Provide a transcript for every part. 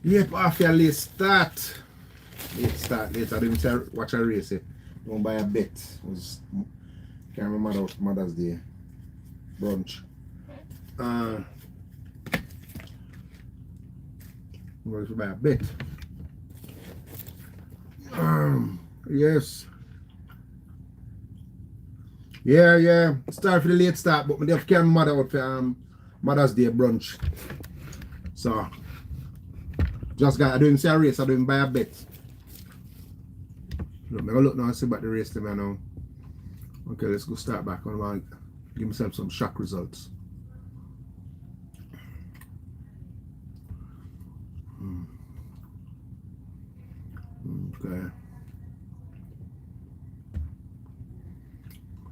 Late off your late start. Late start, late. I didn't watch a race. Don't buy a bet. It was, can't remember Mother's Day brunch. I'm going to buy a bet. Yes. Yeah. Start for the late start, but I have to carry my mother out for Mother's Day brunch. So, just got, I don't say a race, I don't buy a bet. Look, I'm going to look now and see about the race them now. Okay, let's go start back. I want to give myself some shock results. Okay.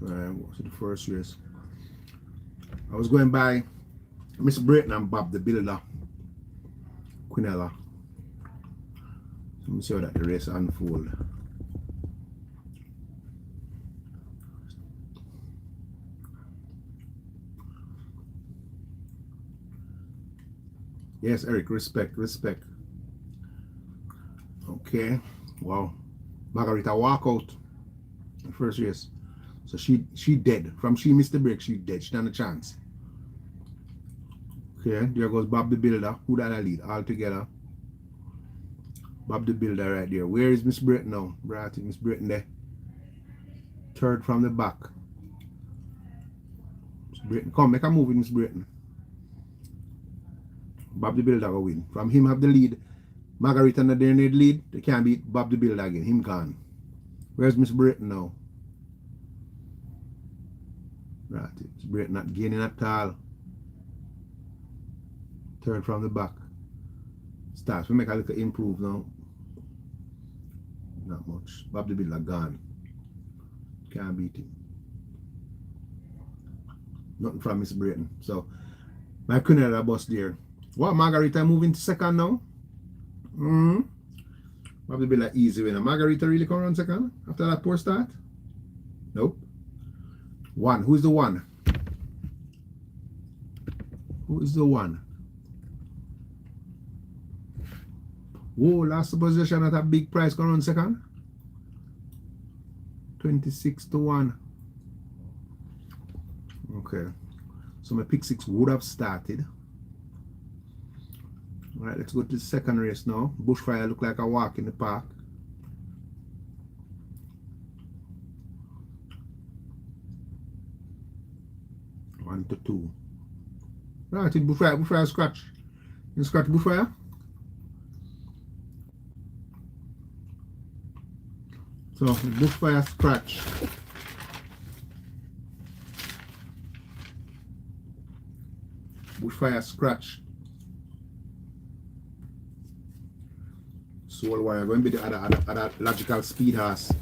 What's the first race? I was going by Miss Brayton and Bob the Builder, Quinella. Let me see how that the race unfold. Yes, Eric, respect. Okay, wow. Margarita walk out the first race. So she dead. From she missed the break, she dead. She done a chance. Okay, there goes Bob the Builder. Who that I lead? All together. Bob the Builder right there. Where is Miss Brayton now? Right, Miss Brayton there. Third from the back. Miss Brayton. Come, make a move with Miss Brayton. Bob the Builder will win. From him have the lead. Margarita and there need lead. They can't beat Bob the Builder again. Him gone. Where's Miss Brayton now? Right, Miss Brayton not gaining at all. Third from the back. Starts. We make a little improve now. Not much. Bob the Builder gone. Can't beat him. Nothing from Miss Brayton. So my Quinella bus there. What, Margarita moving to second now? Bob the Builder easy winner. Margarita really come around second after that poor start? Nope. One. Who's the one? Who is the one? Whoa, last position at a big price going on second. 26-1. Okay. So my pick six would have started. Alright, let's go to the second race now. Bushfire look like a walk in the park. One to two. Right, Bushfire scratch. You scratch Bushfire? So Bushfire scratch. Bushfire scratch. Soul Warrior going to be the other logical speed horse.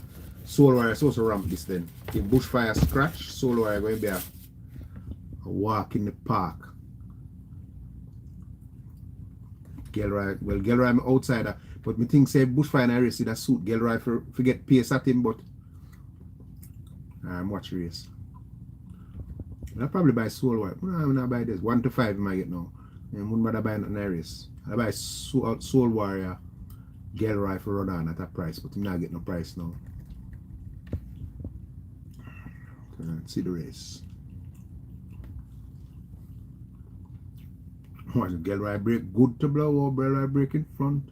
Soul Warrior is also ramp this then. If Bushfire scratch, Soul Warrior going to be a walk in the park. Gelroy, well, Gelroy I'm outsider, but me think say Bushfire and I race that suit Gelroy for get pace at him, but I'm watch race. I'll probably buy Soul Warrior. I'm not buy this. 1 to 5 I might get now. I wouldn't bother buying an race. I buy Soul Warrior. Gelroy for run on at a price, but I'm not getting no price now. Okay, let's see the race. Watch Gelroy break good to blow or Gelroy break in front.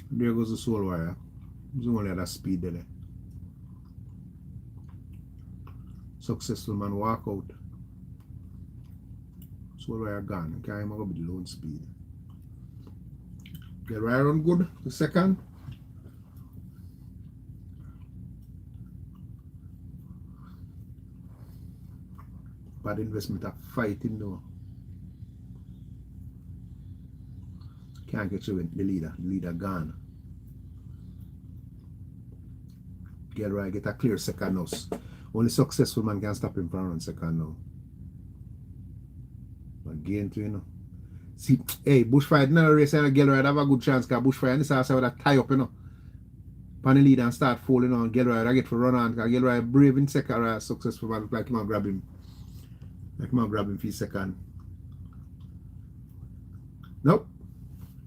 There goes the Soul Warrior. He's only at that speed there. Successful man walk out. Soul Warrior gone. Okay, I'm gonna be the lone speed. Gelroy run good, the second. Bad investment of fighting though. Can't get you with the leader gone. Gelroy get a clear second now. Only successful man can stop him from running second now. Again to you know. See, hey, Bushfire another race and Gelroy have a good chance because Bushfire this also would tie up, you know. Pan the lead and start falling on Gelroy. I get for run on because Gelroy brave in second or successful man like him and grab him. Like him and grab him for second. Nope.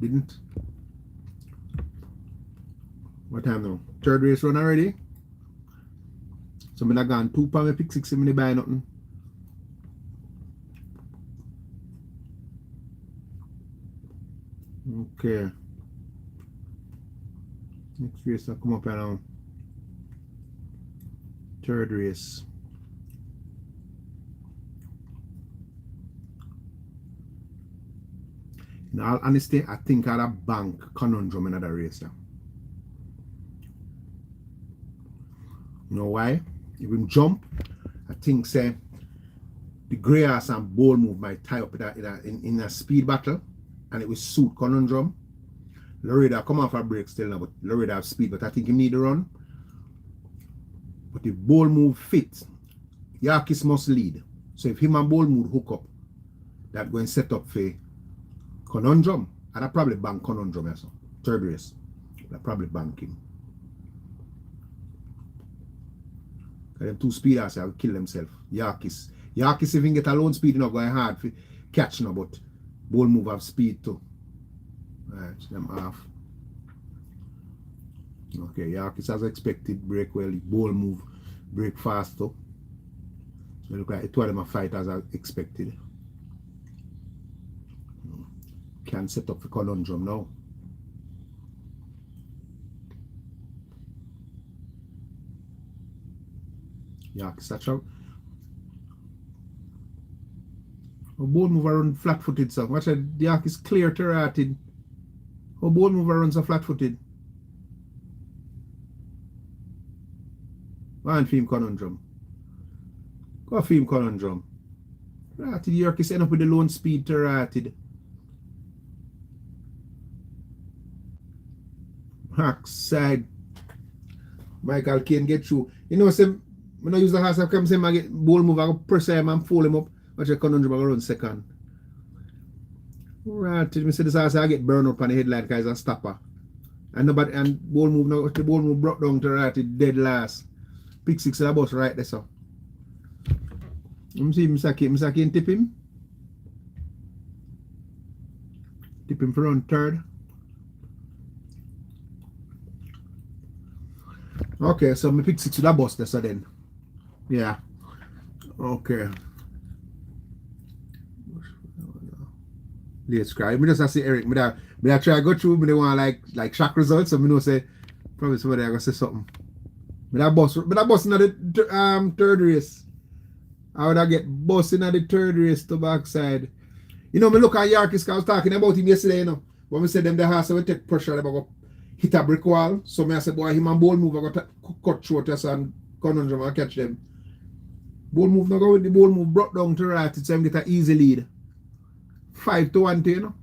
Didn't. What time now? Third race run already. So I gone 2 pound, I pick 6, I buy nothing. Okay. Next race will come up here now. Third race. In all honesty, I think I'd have bank conundrum in another race. You know why? If him jump, I think say the grey ass and ball move might tie up in a speed battle, and it will suit conundrum. Lorida come off a break still now, but Lorida have speed, but I think he need to run. But if ball move fit, Yakis must lead. So if him and ball move hook up, that going set up for conundrum. And I probably bank conundrum also. Third race. I probably bank him. Because them 2 speeders will kill themselves. Yakis. Yakis if he get alone speed, not going hard for catch now, but ball move have speed too. Alright, them off. Okay, Yakis as expected, break well, ball move, break fast too. So look like the 2 of them are fight as I expected. Can set up for conundrum now. Yakis touch out. Ball move around flat footed, so watch that Yakis clear to rated. How ball move runs a flat footed. One film conundrum. Go film conundrum. Rated Yakis end up with the lone speed to rated. Backside. Michael Kane get through. You know, when I use the horse, I come say I get ball move, I go press him and fold him up. Watch a conundrum, I go run second. Right, me say this horse I get burned up on the headline because it's a stopper. And nobody and ball move now, the ball move brought down to right, it dead last. Pick 6 of the bus right there, so. You see Mr. Kane tip him. Tip him for round third. Okay, so me pick 6 to the bus there, so then. Yeah. Okay. Let's cry. Me just say Eric, me try to go through, me they want like shock results, so me know say probably somebody I gonna say something. Me that bus in the third race. I would have get bus in the third race to backside. You know, me look at Yakis, because I was talking about him yesterday, you know. When we said them the horse will take pressure, they go hit a brick wall. So me I said, boy, him and ball move, I got cut short us and conundrum and catch them. Ball move now go with the ball move brought down to right, it's him get an easy lead. 5-1, you know.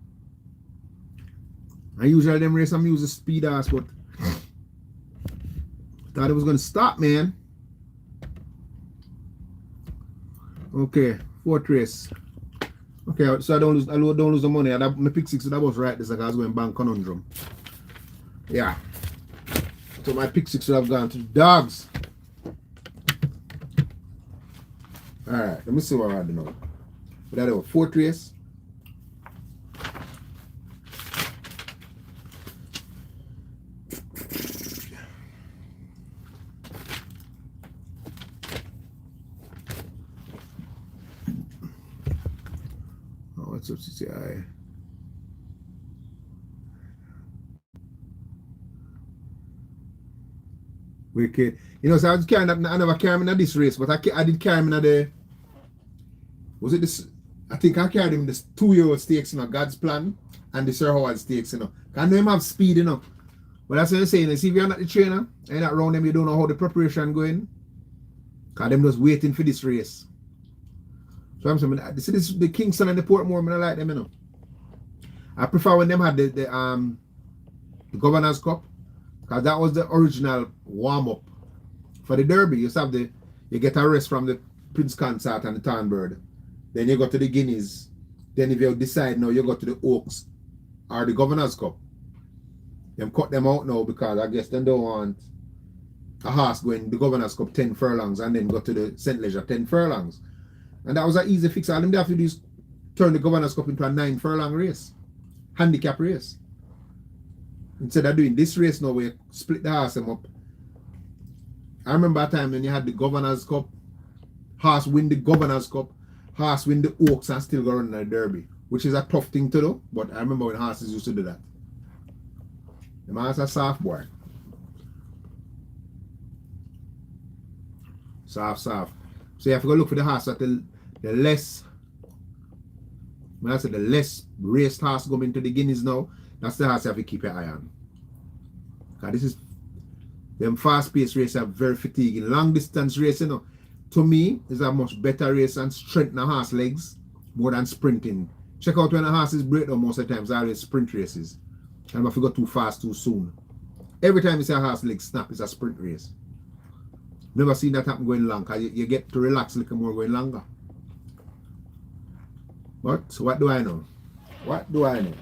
I usually them race I'm using speed ass, but thought it was gonna stop, man. Okay, 4th race. Okay, so I don't lose the money. I pick 6 that was right. This like I was going bank conundrum. Yeah. So my pick 6 would have gone to the dogs. Alright, let me see what I do now. But that was 4th race. What's up, CCI? Wicked. You know, so I was carrying up, I never carried him in this race, but I did carry him in the, was it this, I think I carried him in this 2-year-old stakes, you know, God's Plan, and the Sir Howard stakes, you know. I know him have speed, you know. But that's what I'm saying, see if you're not the trainer, and you're not around them, you don't know how the preparation going. Because them just waiting for this race. So I'm saying, this is the Kingston and the Portmore, I like them, you know. I prefer when them had the Governor's Cup, because that was the original warm-up for the Derby. You get a rest from the Prince Consort and the Thornbird. Then you go to the Guineas. Then if you decide now, you go to the Oaks or the Governor's Cup. Them cut them out now because I guess they don't want a horse going the Governor's Cup 10 furlongs and then go to the St. Leger 10 furlongs. And that was an easy fix. All them have to do is turn the Governor's Cup into a 9 furlong race. Handicap race. Instead of doing this race now, we split the horse them up. I remember a time when you had the Governor's Cup, horse win the Governor's Cup, horse win the Oaks and still go run the Derby, which is a tough thing to do, but I remember when horses used to do that. The man's a soft boy. Soft. So you have to go look for the horse at the less, when I say the less raced horse going into the Guineas now, that's the horse you have to keep your eye on. Because this is, them fast-paced races are very fatiguing. Long distance racing, you know, to me, is a much better race and strengthen a horse legs more than sprinting. Check out when a horse is breakdown most of the times, always sprint races. And if you go too fast too soon. Every time you see a horse leg snap, it's a sprint race. Never seen that happen going long, because you get to relax a little more going longer. But what do I know? What do I know?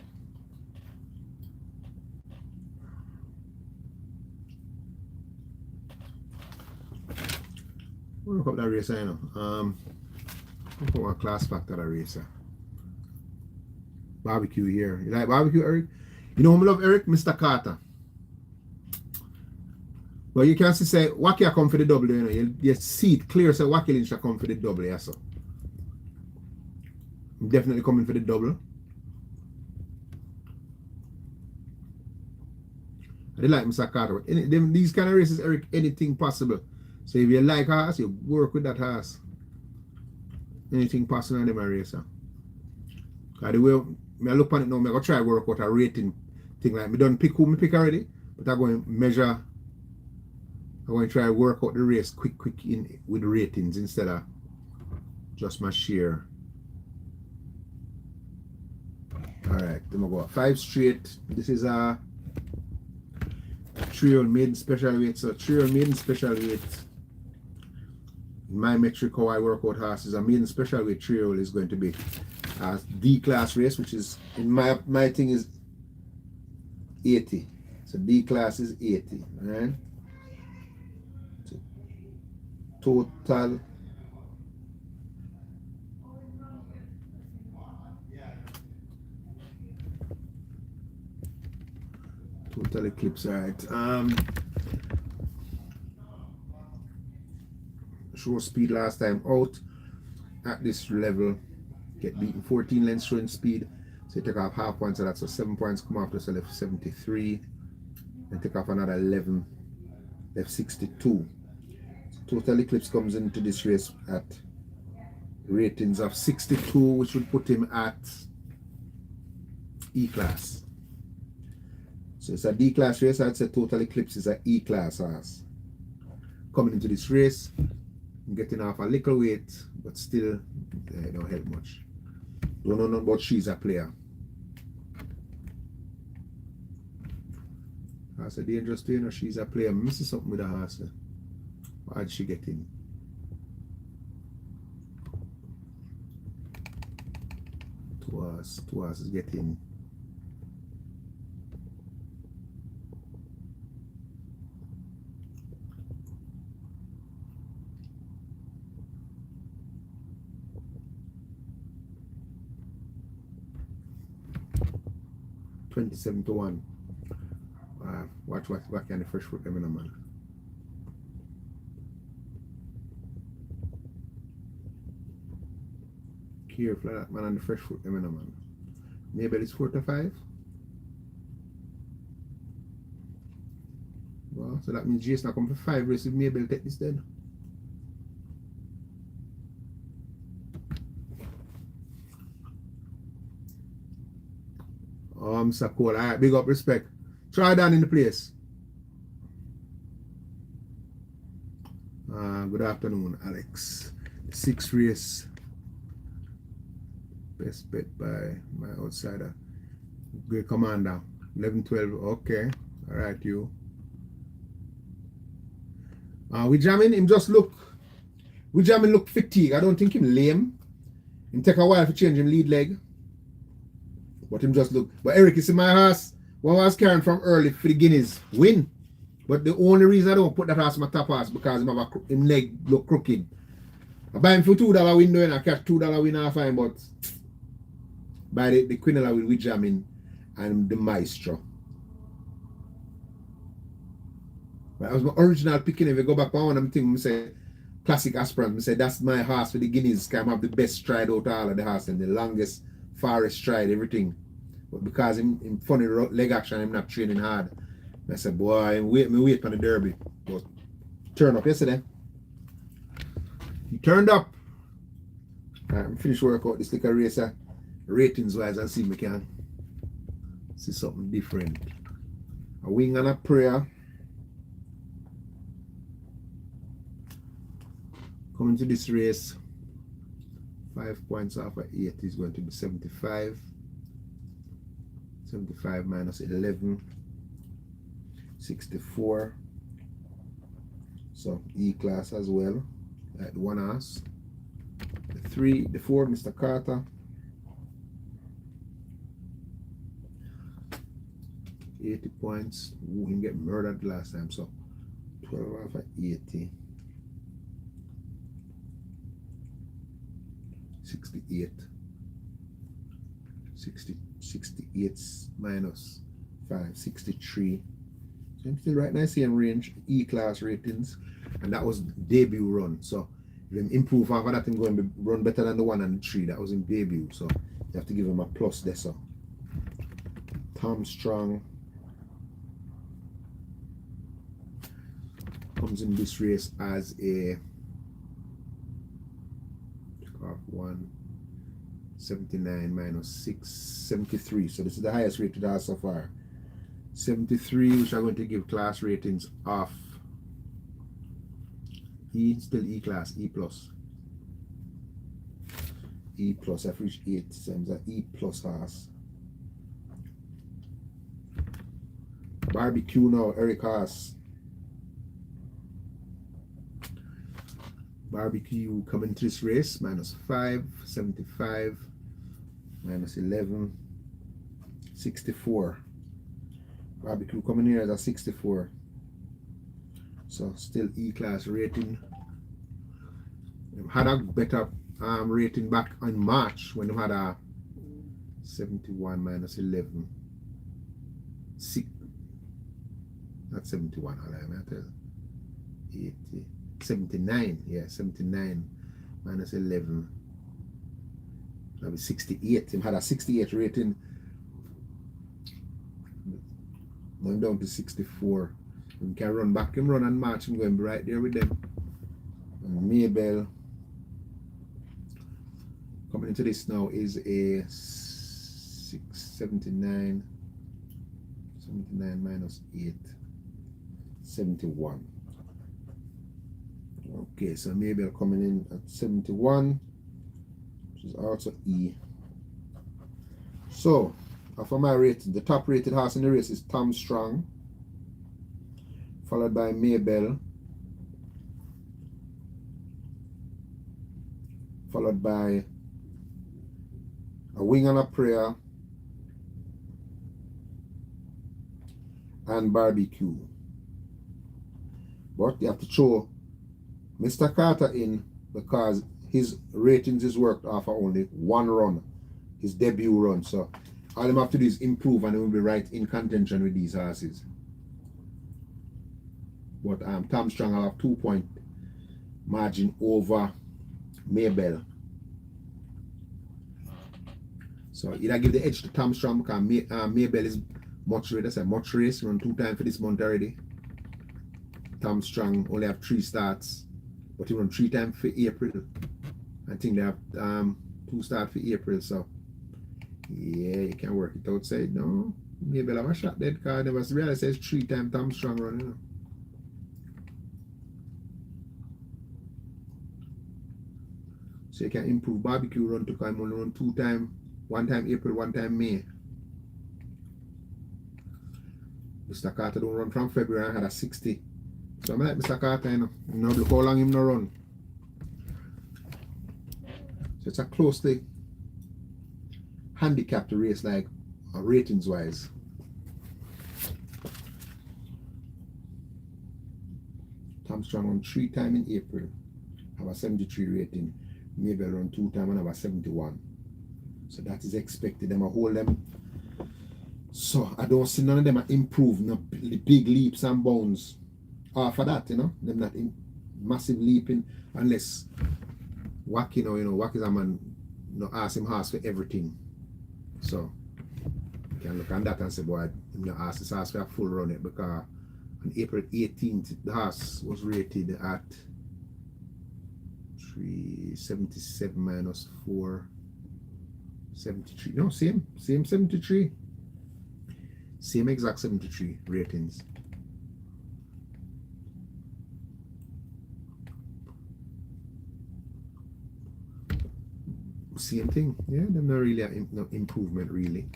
We'll look up that racer, you know. Look at what class factor that racer. Barbecue here. You like barbecue, Eric? You know who I love, Eric? Mr. Carter. But you can see say Wacky come for the double, you know. You see it clear, say Wacky Lynch come for the double, yeah, so. I'm definitely coming for the double. I like Mr. Carter. These kind of races, Eric, anything possible. So if you like horse, you work with that horse. Anything possible in them racer. Because the way I look on it now, I'm going to try to work out a rating thing. Like, I don't pick who I pick already, but I'm going to measure. I'm going to try to work out the race quick in with ratings instead of just my share. Alright, then we'll go 5 straight. This is a trio maiden special weight. So trio maiden special weight. In my metric, how I work out horses, a maiden special weight trio is going to be a D class race, which is in my thing is 80. So D class is 80, right? So total eclipse, right? Show speed last time out at this level, get beaten 14 lengths showing speed, so you take off half points, so that's a 7 points come off, so left 73, and take off another 11, left 62. So total eclipse comes into this race at ratings of 62, which would put him at E class. So it's a D class race. I'd say total eclipse is an E class horse. Coming into this race, I'm getting off a little weight, but still it don't help much. Don't know nothing about she's a player. That's a dangerous thing, or she's a player. I'm missing something with the horse. Why'd she get in? Two horses getting. $27-1. Watch what kind of fresh fruit them in a man. Careful that man and the fresh fruit them in a man. Maybe it's 4-5. Well, so that means Jason come for 5 races. Maybe take this then. So cool. Alright, big up, respect. Try down in the place. Good afternoon, Alex. 6th race. Best bet by my outsider. Great commander. 11-12. Okay. Alright, you. We jamming him just look. We jamming look fatigued. I don't think him lame. Him take a while to change him lead leg. But him just look. But Eric, you see my horse, one was carrying from early for the Guineas, win. But the only reason I don't put that horse on my top horse because him leg look crooked. I buy him for $2 win though, and I catch $2 win half fine, but by the Quinella with jamming and the Maestro. That was my original picking. If you go back one of them things, I say classic aspirant. I say that's my horse for the Guineas. I have the best stride out of all of the horse and the longest, farthest stride, everything. But because in funny leg action, I'm not training hard. I said, boy, wait for the Derby. But turn up yesterday. He turned up. I'm finished workout this like a racer ratings wise and see if we can see something different. A wing and a prayer. Coming to this race, 5 points off of 8 is going to be 75. 75 minus 11, 64. So E class as well, like the one horse. The 3, the 4, Mr. Carter. 80 points. Ooh, he get murdered last time, so 12 off of 80. 68. 68 minus 5, 63. So I'm still right now seeing range E class ratings, and that was debut run. So if him improve over that, I'm going to run better than the 1 and the 3. That was in debut, so you have to give him a plus there. So Tom Strong comes in this race as a 179 minus 6, 73. So this is the highest rated horse so far. 73, which I'm going to give class ratings off. E, still E class, E plus. E plus, I've reached 8, so I'm an E plus horse. Barbecue now, Eric Haas. Barbecue coming to this race, minus 5, 75, minus 11, 64. Barbecue coming here as a 64. So still E class rating. Had a better rating back in March when they had a 71 minus 11. 6, not 71, I tell you. 80. 79, yeah, 79 minus 11. That was 68. Him had a 68 rating. Now I'm down to 64. We can run back him, run and march. I'm going to be right there with them. And Maybell coming into this now is a 79. 79 minus 8. 71. Okay, so Maybell coming in at 71, which is also E. So, for my rating, the top rated horse in the race is Tom Strong, followed by Maybell, followed by A Wing and a Prayer, and Barbecue. But you have to throw Mr. Carter in because his ratings is worked off of only 1 run, his debut run. So all them have to do is improve and he will be right in contention with these horses. But Tom Strong will have 2-point margin over Maybell. So either give the edge to Tom Strong because Maybell is much race, run 2 times for this month already. Tom Strong only have 3 starts. But he run 3 times for April. I think they have 2 starts for April, so yeah, you can work it outside. No, maybe I'll have a shot there because I never realized it's 3 times Tom Strong run, you know. So you can improve Barbecue run to come only run 2 times, 1 time April, 1 time May. Mr. Carter don't run from February and had a 60. So I'm like Mr. Carter, you know. Now look how long him no run. So it's a closely handicapped race, like ratings wise. Tom Strong run 3 times in April, have a 73 rating. Maybell run 2 times and have a 71. So that is expected. Them hold them. So I don't see none of them improve, no big leaps and bounds off of that, them not in massive leaping unless Wack, Wack is a man, ask him horse for everything. So you can look on that and say, boy, him not ask this horse for a full run it, because on April 18th, the horse was rated at 377 minus 473. No, same 73. Same exact 73 ratings. Same thing. Yeah, them not really no improvement really.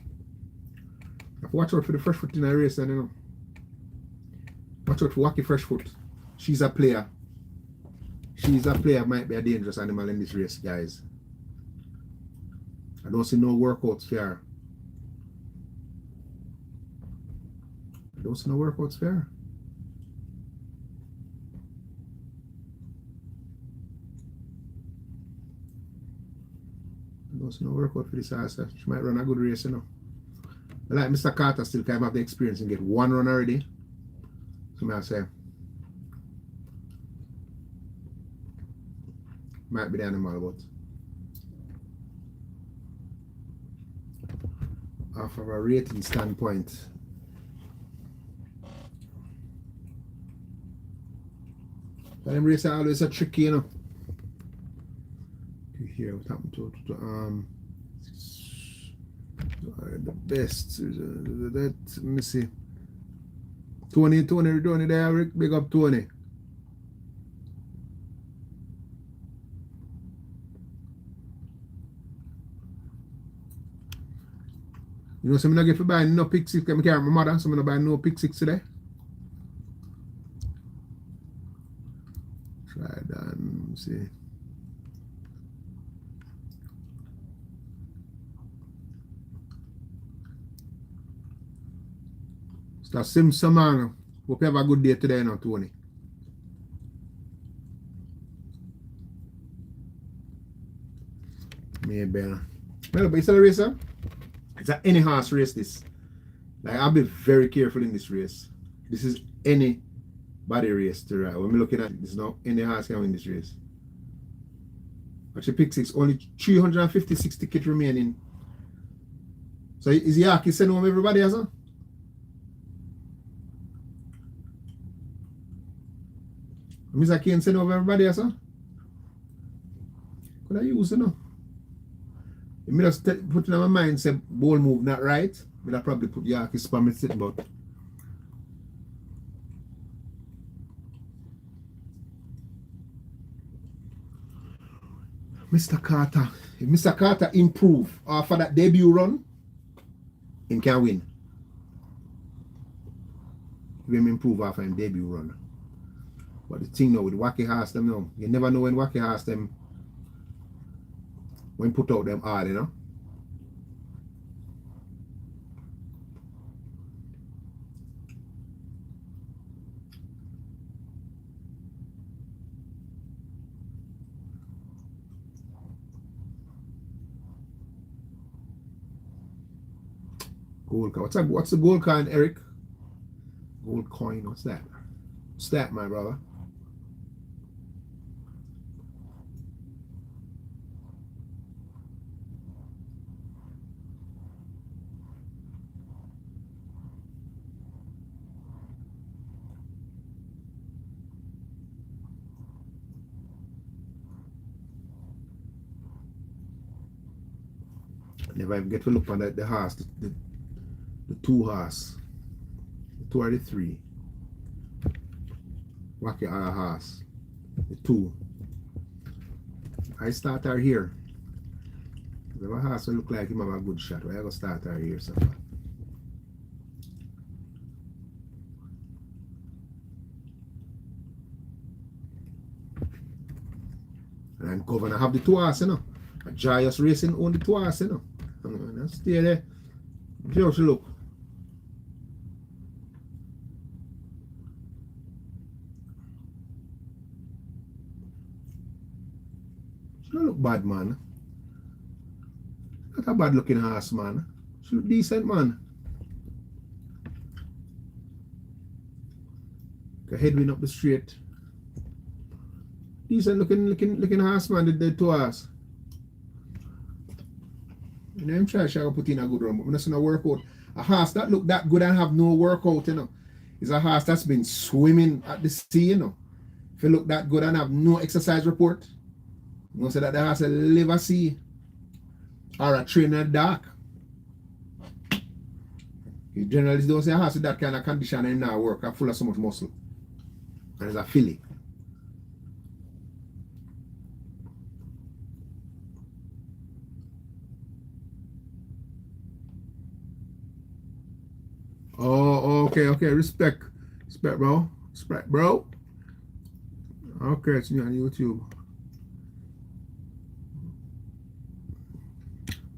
Have to watch out for the fresh foot in a race, and watch out for Wacky Freshfoot. She's a player. Might be a dangerous animal in this race, guys. I don't see no workouts for her. I don't see no workouts for her. I don't see no workout for this horse. She might run a good race, But like Mr. Carter still kind of have the experience and get one run already. So I say, might be the animal, but off of a rating standpoint, them races are always a tricky, You hear what happened to the best. Let me see. Tony there, Rick. Big up Tony. So I'm not get for buying no pick six. I carry my mother, so I'm not buying no pick six today. Try that and see. So Simpson, man. Hope you have a good day today, Tony. Maybe. Well, but it's a race, It's an any horse race, this. Like, I'll be very careful in this race. This is any body race to ride. When we're looking at it, there's no any horse can win this race. Actually, pick six, only 356 tickets remaining. So is Yaki sending home everybody, as well? Mr. Kane send over everybody, as well? Could I use it, If I just put it in my mind, say, ball move not right, I'll probably put Yaki spam it sitting about. Mr. Carter. If Mr. Carter improve after that debut run, he can win. If him improve after his debut run. But the thing now with Wacky horse them you never know when Wacky horse them when put out them hard, Gold coin. What's the gold coin, Eric? Gold coin, what's that? What's that, my brother? Never even get to look on the horse, the two horse. The two or the three. Wacky horse. The two. I start her here. The horse will look like him have a good shot. I go start her here so far. And Governor have the two horses, A Joyous Racing own the two horses, And stay there. See how she look. She don't look bad, man. Not a bad looking horse, man. She look decent, man. The headwind up the straight. Decent looking horse, man, the dead two horse. You know, I'm trying to put in a good run, but I'm not going to work out. A horse that look that good and have no workout, you know, is a horse that's been swimming at the sea, you know. If you look that good and have no exercise report, you know, say that the horse will live a sea or a train in the dark. You generally don't say a horse with that kind of condition and now work, are full of so much muscle. And it's a filly. Oh, okay. Respect, bro. Respect, bro. Okay, it's me on YouTube.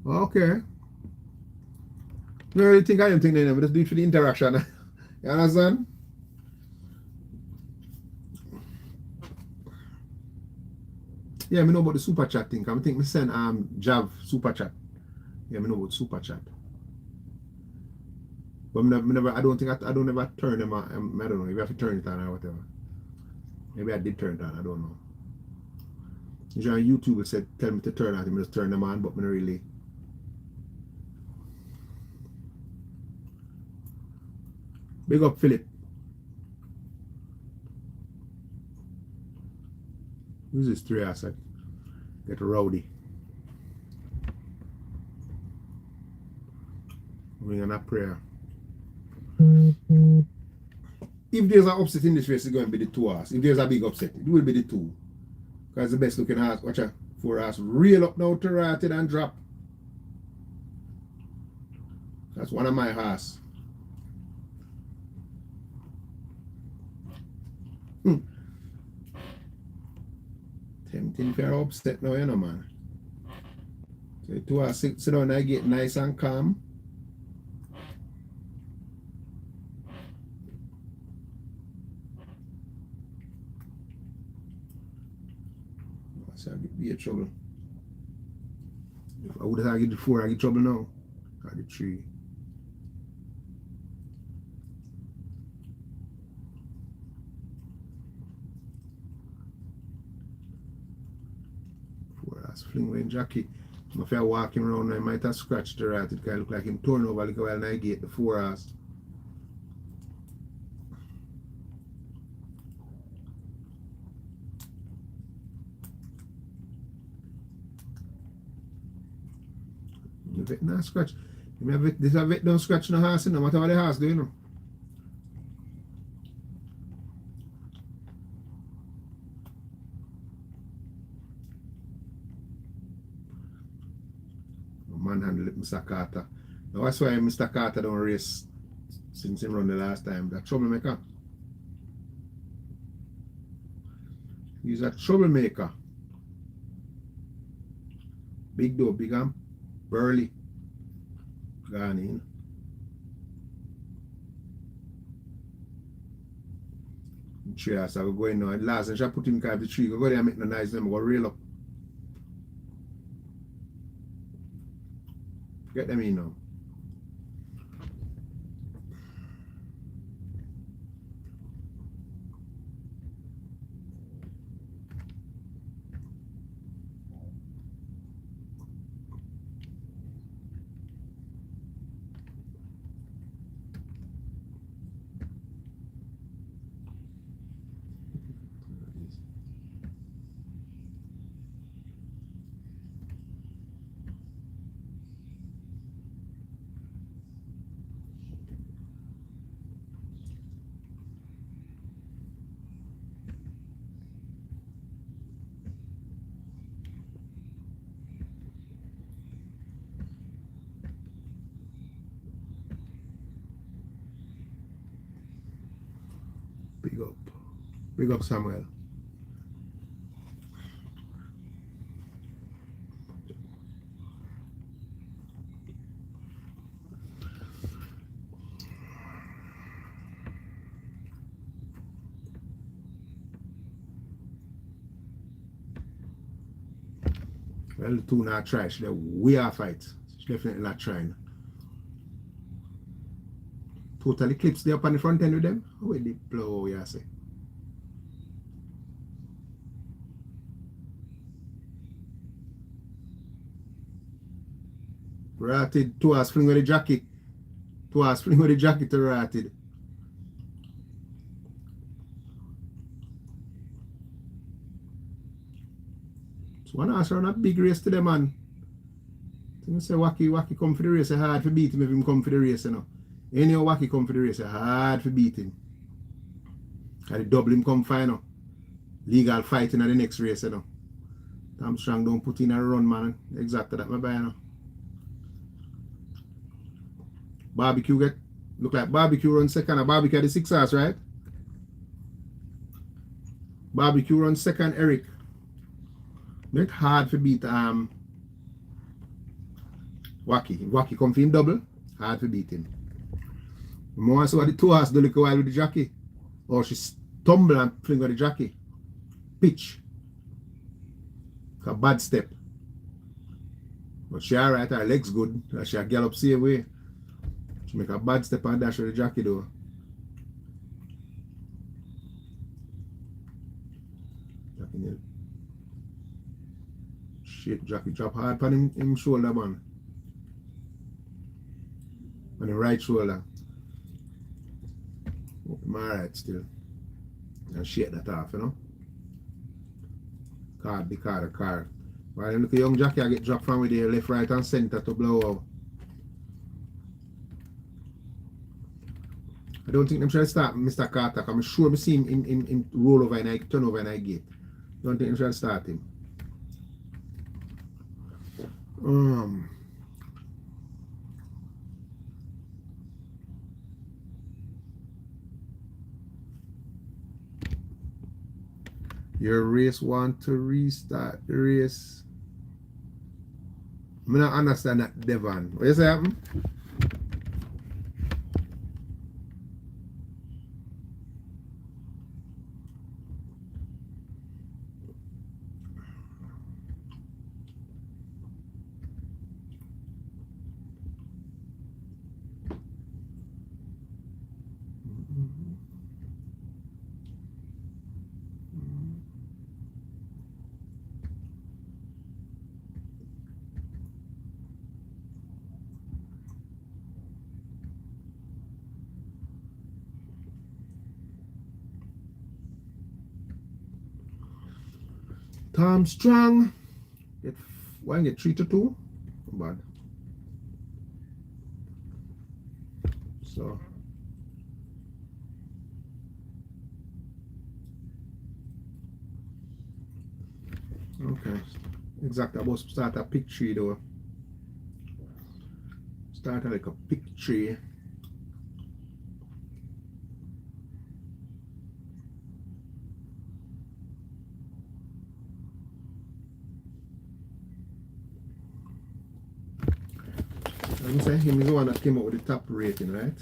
Okay. No, really think I am thinking them, but just do it for the interaction. You understand? Yeah, I know about the super chat thing. I think me send Jav super chat. Yeah, I know about super chat. But I don't ever turn them on. I don't know. Maybe I have to turn it on or whatever. Maybe I did turn it on. I don't know. Usually on YouTube it said tell me to turn on. I just turn them on, but I don't really. Big up Philip. Who's this 3 hours? Get rowdy. We're gonna prayer. If there's an upset in this race, it's going to be the 2 hours. If there's a big upset, it will be the 2. Because the best looking horse, watch out, 4 hours, reel up now to right and drop. That's one of my horse. Tempting if you're upset now, you know, man. So the 2 hours, sit down and get nice and calm. So I be in trouble. If I would have get the 4, I get trouble now. Or the 3. Fling away Jackie. If I walk him around, I might have scratched the rat. It can look like him torn over like a while and I get the 4 hours. The vet not scratch. This a vet don't scratch no horse, no matter what the horse do, you know. Manhandle it, Mr. Carter. Now that's why Mr. Carter don't race since he run the last time. That troublemaker. He's a troublemaker. Big though, big and burly. Gone in. Tree house, I go go in now. At last, I shall put him carve the tree. Go there and make the nice them. Go reel up. Get them in now. Big up. Big up Samuel. Well, the 2 not try. She way off fight. She's definitely not trying. Totally clips there up on the front end with them. Where they blow, you say. Rotted. Tuas fling with the jacket. Tuas fling with the jacket to Rotted. So one horse run a big race to them, man. So I say Wacky come for the race, it's hard to beat him if him come for the race, you know. Anyhow Wacky come for the race, it's hard to beat him. And the double him come final. Legal fighting at the next race, you know. Tom Strong don't put in a run, man. Exactly that, my boy, you know. Barbecue get look like Barbecue run second, and Barbecue at the 6 horse, right? Barbecue run second, Eric. Make hard to beat Wacky. Wacky come for him double, hard to beat him. More so what the 2 horse do look a while with the jockey. Or she stumble and fling with the jockey. Pitch. A bad step. But she alright, her legs good. She a gallop same way. She make a bad step and dash with the jockey though. Jockey nail. Shit, jockey drop hard on him shoulder, man. On the right shoulder. I'm alright still. And shake that off, you know. Card. While you look at young jockey, I get dropped from with the left, right, and center to blow out. I don't think them try to start Mr. Carter. I'm sure I see him in roll over and I turn over and I get. Don't think them try to start him. Your race want to restart the race. I don't understand that, Devon. What you say happen? Tom Strong get 3-2. Bad. So okay. Exactly. I'm supposed to start a pick tree though. Start like a pick tree. Let me say him is the one that came up with the top rating, right?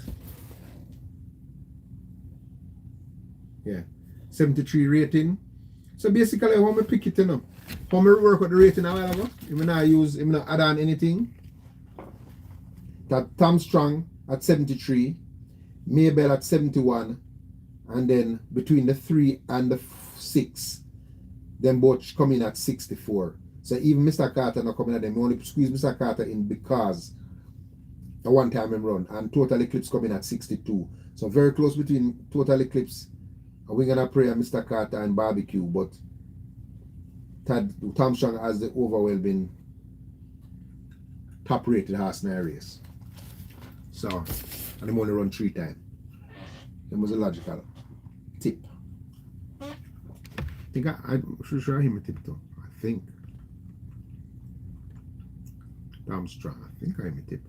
Yeah. 73 rating. So basically how I pick it, you know. How I work with the rating a while ago. I'm not add on anything. That Tom Strong at 73, Maybell at 71, and then between the 3 and the 6, them both come in at 64. So even Mr. Carter not coming at them, only squeeze Mr. Carter in because a one time him run, and Total Eclipse coming at 62. So very close between Total Eclipse, and we're gonna pray at Mr. Carter and Barbecue, but Tom Strong has the overwhelming top rated horse in the race. So, and him only run 3 times. That was a logical tip. I think I'm sure him a tip though. I think. Tom Strong, I think I'm a tip.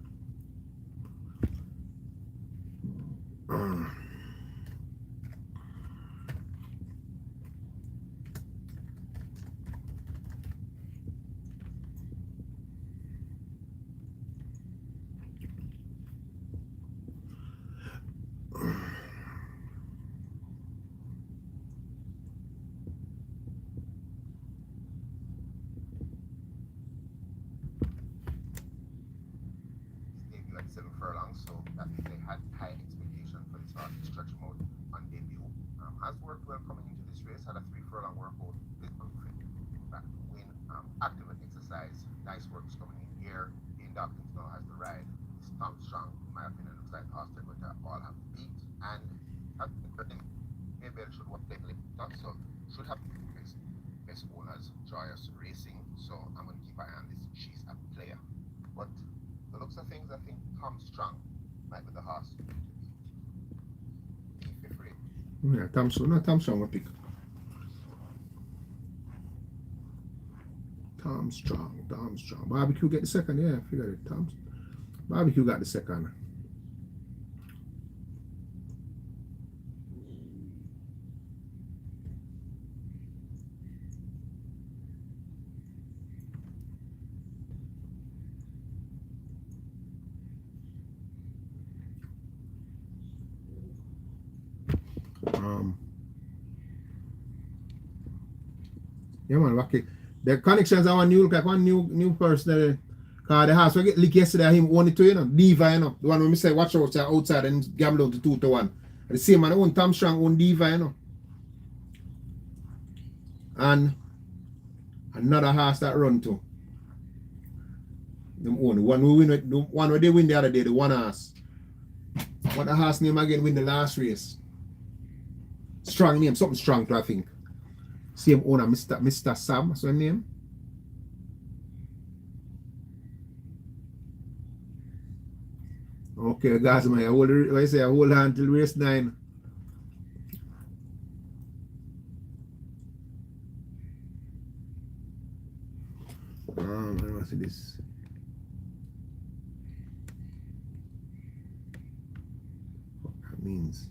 Like 7 furlongs, so that means they had high expectation for this horse to stretch him out on debut. Has worked well coming into this race, had a 3 furlong workout, this confident back to win. Active and exercise, nice work is coming in here. Ian Dawkins now has the Yeah, Thompson. No, Thompson will pick. Tom Strong. Barbecue get the second, yeah, figure it. Barbecue got the second. Yeah, man, Wacky. The connections are one new person. Cause the house we get leaked yesterday, him own it too, you know. Diva, you know. The one when me say watch out outside and gamble down to 2-1. The same man own Tom Strong own Diva, you know. And another house that run to. Them own. The one who win the one where they win the other day, the one house. What the house name again win the last race? Strong name, something strong to I think. Same owner, Mr. Sam, what's his name? Okay, guys, man, hold on till race 9. I don't see this. What that means.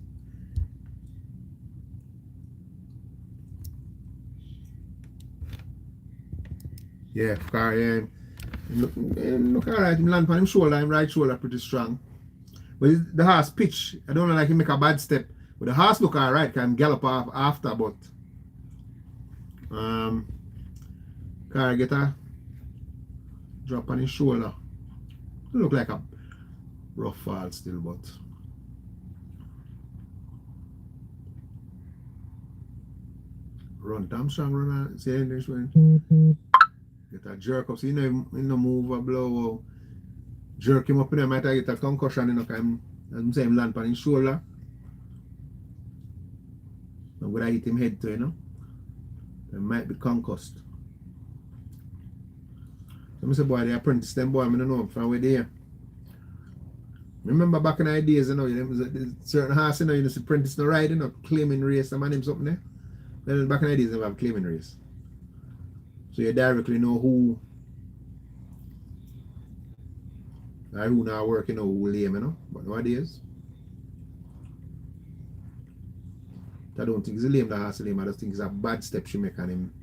Yeah, car, yeah. Look alright, him land on him shoulder, him right shoulder pretty strong. But the horse pitch, I don't know like he make a bad step. But the horse look alright, can gallop off after, but car get a drop on his shoulder. Look like a rough fall still, but run Tom Strong run say English when get a jerk up, so you know him move a blow, jerk him up in there, might get a concussion, you know, can I'm saying land on his shoulder. I'm gonna hit him head to, you know. They might be concussed. So I say, boy, the apprentice, them boy, I don't know from where they are. Remember back in the days, you know, there was a certain horse, you know, you just apprentice no ride, you know, claiming race, some of them something there. Then back in the days, they have claiming race. So you directly know who now working, you know, who will aim, you know. But nowadays, I don't think it's a lame that has to lame. I just think it's a bad step she make on him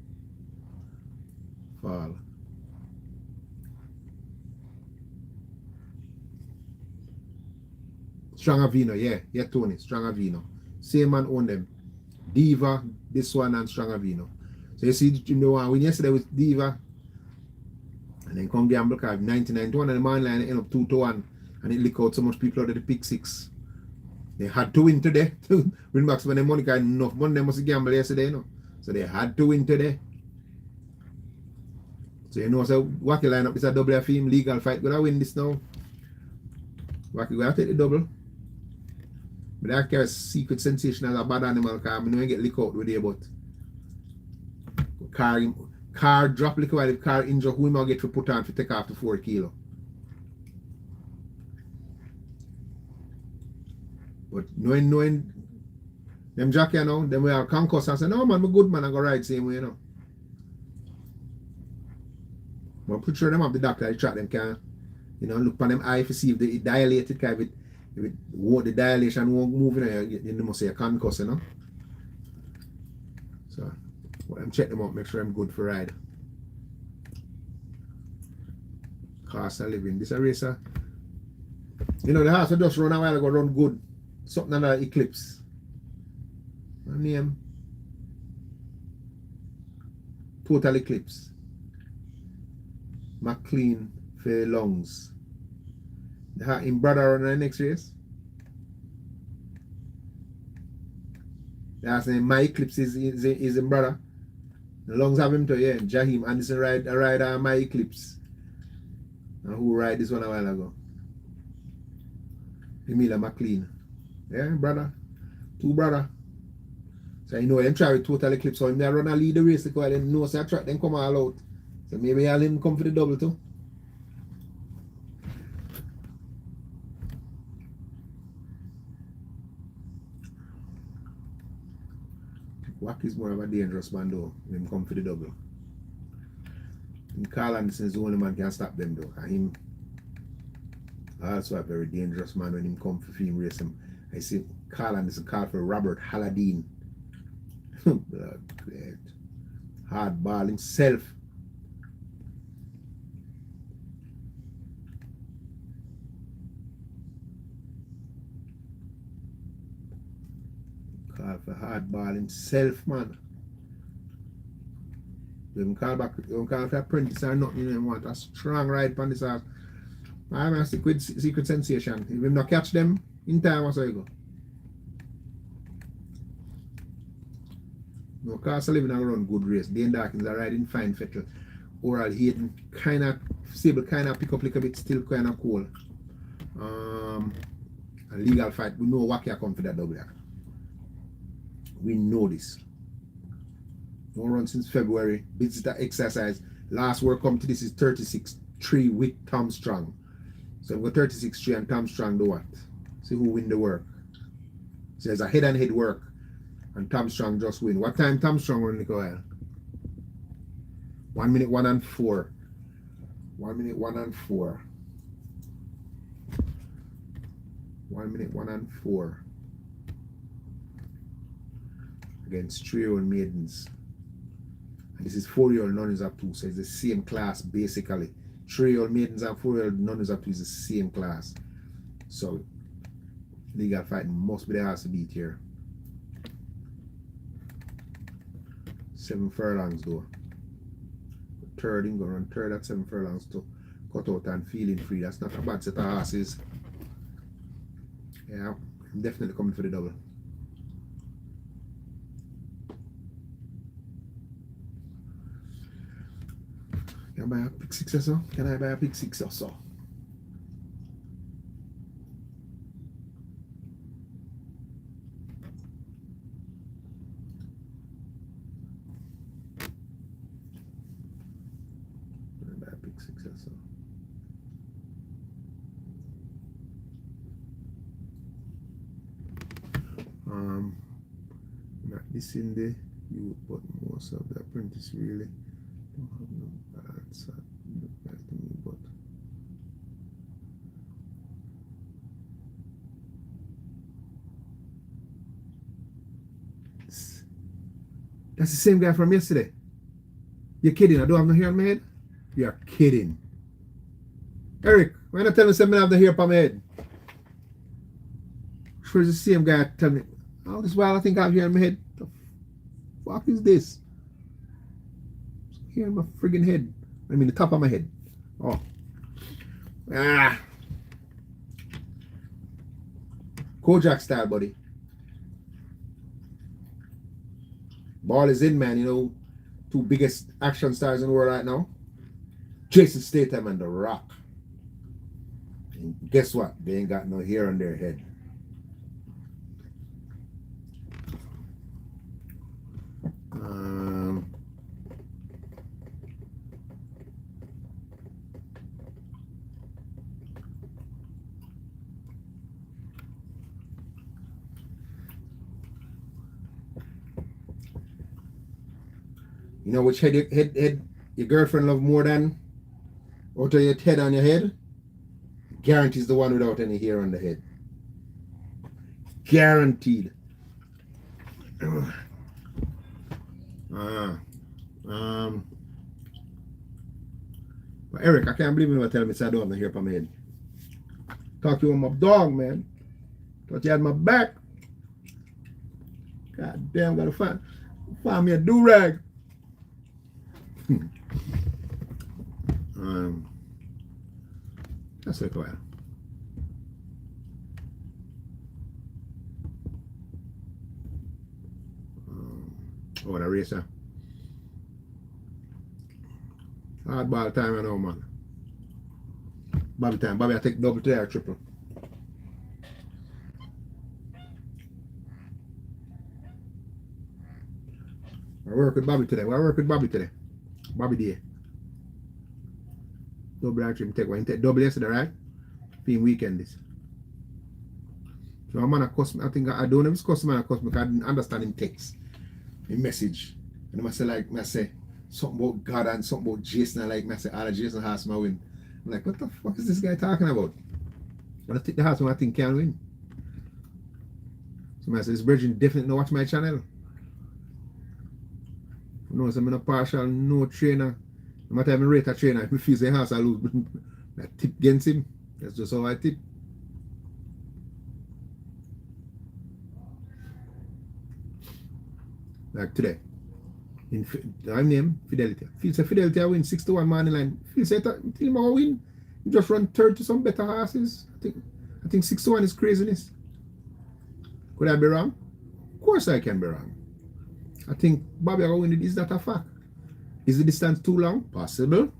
fall. Strongavino, yeah, Tony, Strongavino. Same man own them. Diva, this one, and Strongavino. So you see, you know, when yesterday was Diva, and then come gamble card 99-1, and the man line end up 2-1, and it leak out so much people out of the pick 6. They had to win today. Win back when the money got enough money, they must gamble yesterday, you know. So they had to win today. So you know, so Wacky lineup is a double F him, legal fight. Gonna win this now. Wacky gonna take the double. But that carry secret sensation as a bad animal car. I don't get lick out with it, but car drop lick while the car injure, who him get to put on to take off the 4 kilo. But knowing them jockey, you know, them we are concussed and say, no man, I'm a good man, I go ride same way, you know. But I'm pretty sure them have the doctor, they track them can, you know, look on them eye to see if they dilated, if the dilation won't move, you know, you must say a concuss, you know. So, well, I'm check them out, make sure I'm good for ride. Cost of living. This a racer. You know, the horse will just run a while ago, run good. Something under Eclipse. My name. Total Eclipse. McLean for lungs. In brother on the next race. That's saying my Eclipse is in brother. The lungs have him to, yeah. Jaheim Anderson ride my Eclipse. And who ride this one a while ago? Emila McLean. Yeah, brother. 2 brother. So you know them try with Total Eclipse. So they run a lead the race because they know so I track them come all out. So maybe I'll him come for the double too. Wack is more of a dangerous man though. Him come for the double. And Carl Anderson is the only man can stop them though. And him also a very dangerous man when him come for film race him. I see Carl Anderson called for Robert Halladine. Hard ball himself. Call for hard ball himself, man. When call back, when call for apprentice or nothing, you know, want a strong ride on this horse. I'm a secret sensation. If you not catch them in time, what's you go? No, Castle Living a run good race. Dane Dawkins are riding fine Fettel. Oral Hayden kind of stable, kind of pick up a little bit, still kind of cool. A legal fight. We know Wakia come for that double. We know this. No run since February. Visitor exercise. Last work come to this is 36-3 with Tom Strong. So we've got 36-3 and Tom Strong do what? See who win the work. So there's a head-and-head work. And Tom Strong just win. What time Tom Strong run, Nicole? 1 minute 1 and 4. 1 minute 1 and 4. 1 minute 1 and 4. Against 3-year-old maidens. And this is 4-year-old none is up to. So it's the same class basically. 3-year-old maidens and 4-year-old none is up to is the same class. So legal fighting must be the house to beat here. 7 furlongs though. Third, in go run third at 7 furlongs to cut out and feeling free. That's not a bad set of horses. Yeah, I'm definitely coming for the double. Can I buy a pick 6 or so? Can I buy a pick 6 or so? Not this in the youth, but most of the apprentice really don't have no bad side to me, but that's the same guy from yesterday. You're kidding, I don't have no hair on my head? You're kidding. Eric, why not tell me something I have the hair on my head? Sure, it's the same guy tell me all this while I think I have hair on my head. The fuck is this? Hair on my friggin' head. I mean the top of my head. Oh. Ah. Kojak style, buddy. Ball is in, man. You know, 2 biggest action stars in the world right now. Jason Statham and The Rock. And guess what? They ain't got no hair on their head. You know which head your girlfriend love more than out of your head on your head? Guarantees the one without any hair on the head. Guaranteed. But Eric, I can't believe you never tell me I don't have no hair on my head. Talk to you on my dog, man. Thought you had my back. God damn, gotta find me a do-rag. That's like a while. Oh, the racer. Hardball time I know, man. Bobby time. Bobby, I take double today or triple. I work with Bobby today. Bobby Day. Double actually take one. Take double yesterday, right? Being weekend this. So I'm gonna customer. I think I don't know if it's customer or customer because I didn't understand him text. a message. And I say like, I say something about God and something about Jason. I like, I say, all of Jason has my win. I'm like, what the fuck is this guy talking about? And I think the house one I think can win. So I say, this Virgin definitely watch my channel. No, so I'm not partial, no trainer. No matter if I rate a trainer, if I feel the house I lose, I tip against him. That's just how I tip. Like today. I name Fidelity. Feels a Fidelity I win 6-1 money line. Feels a tell him I win. You just run third to some better horses. I think 6-1 is craziness. Could I be wrong? Of course I can be wrong. I think Bobby I win it. Is that a fact? Is the distance too long? Possible.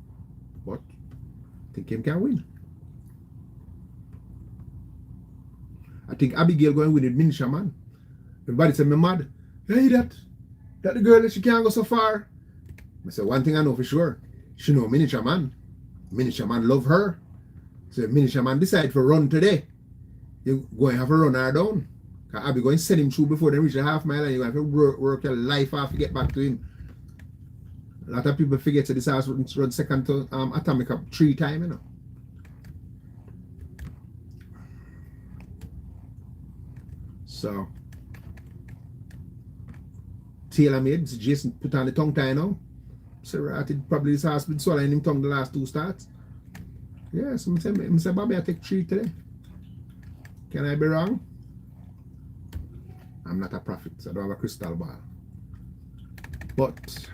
But I think him can win. I think Abigail going to win it miniature man. Everybody say me mad. Hey that the girl that she can't go so far. I say one thing I know for sure. She know miniature man. Miniature man love her. So miniature man decide to run today. You going to have to run her down. I'll be going to send him through before they reach a half mile and you're going to have to work your life off to get back to him. A lot of people forget that this house run second to Atomic up 3 times, you know. So tailor made, Jason put on the tongue tie now. So right, probably this house been swallowing him tongue the last 2 starts. Yeah, so I say Bobby I take 3 today. Can I be wrong? I'm not a prophet, so I don't have a crystal ball. But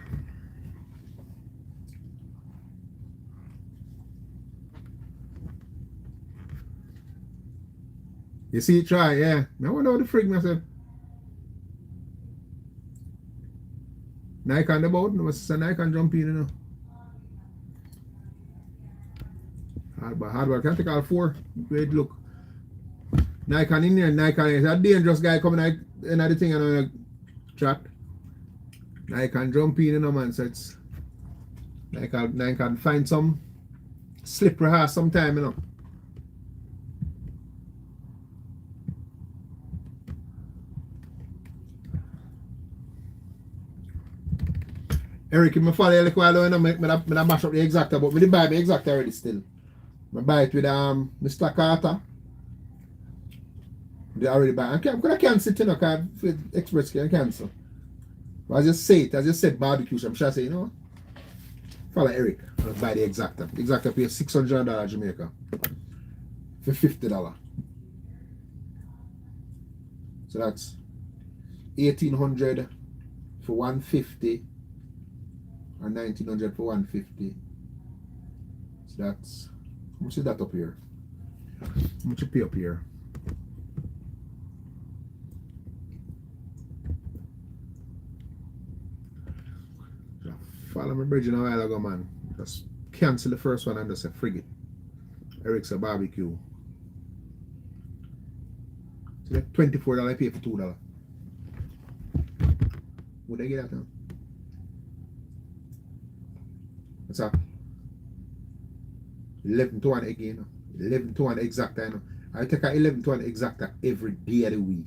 you see it try, yeah. I wonder what the frig myself. Nike on the boat, no say Nike can jump in, you know. Hardball can take all 4. Wait, look. Nike in there, Nike is a dangerous guy coming out in the thing and on the track. Nike can jump in, you know, man. So it's Nike can find some slippery horse sometime, you know. Eric, if I follow you a while ago, I mash up the exacta, but I didn't buy the exacta already still. I buy it with Mr. Carter. They already buy. I can't sit, you know, because Express can cancel. But I just say it, I just said barbecue, so I'm sure I say, you know what? Follow Eric, I'll buy the exacta. The exacta pay $600 Jamaica for $50. So that's $1,800 for $150 or $1,900 for $150. So that's, how much is that up here? How much you pay up here? Follow my bridge in a while ago, man. Just cancel the first one and just say frigate. Eric's a barbecue. So that $24 I pay for $2. Would I get that now? What's up? 11 to 1 again. 11 to 1 exacta, you know. I take a 11 to 1 exacta every day of the week.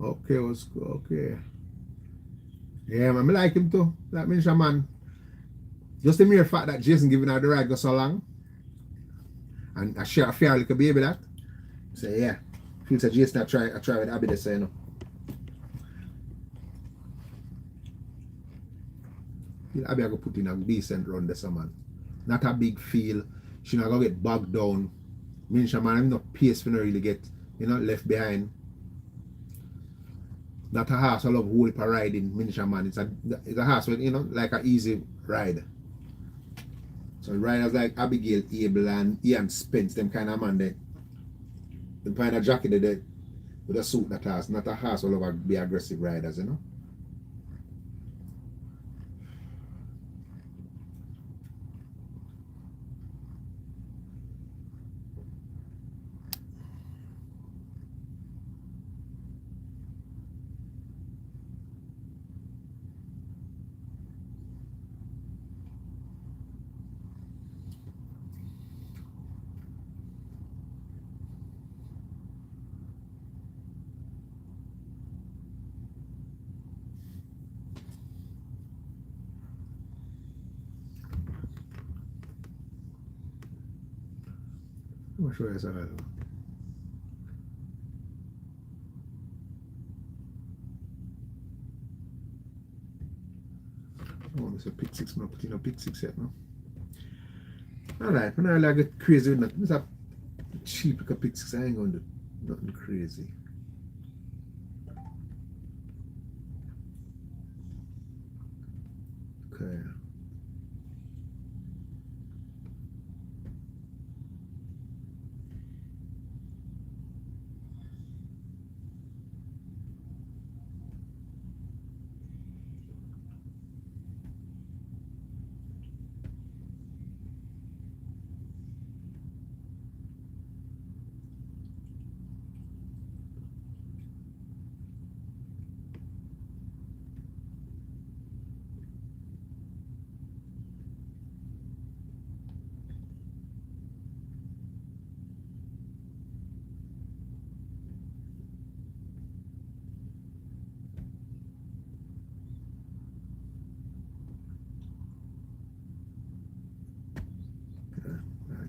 Okay, let's go. Okay. Yeah, man, I like him too. That means, man, just the mere fact that Jason giving her the ride go so long, and I share a fair little baby that. So yeah, feels like Jason I try with Abby this, you know. Abby I go put in a decent run this, man. Not a big feel. She not gonna get bogged down. Means, man, I'm not pace for no really get, you know, left behind. Not a horse I love whole heap of riding, miniature man. It's a horse with, you know, like an easy ride. So riders like Abigail, Abel and Ian Spence, them kind of man, they kind of jockey, they with a suit that has, not a horse will ever be aggressive riders, you know. I'm sure it's available. Oh, this is a pick 6, I'm not putting a pick 6 yet, no? Alright, when I get crazy with that, this a cheap pick 6, I ain't going to do nothing crazy. Okay.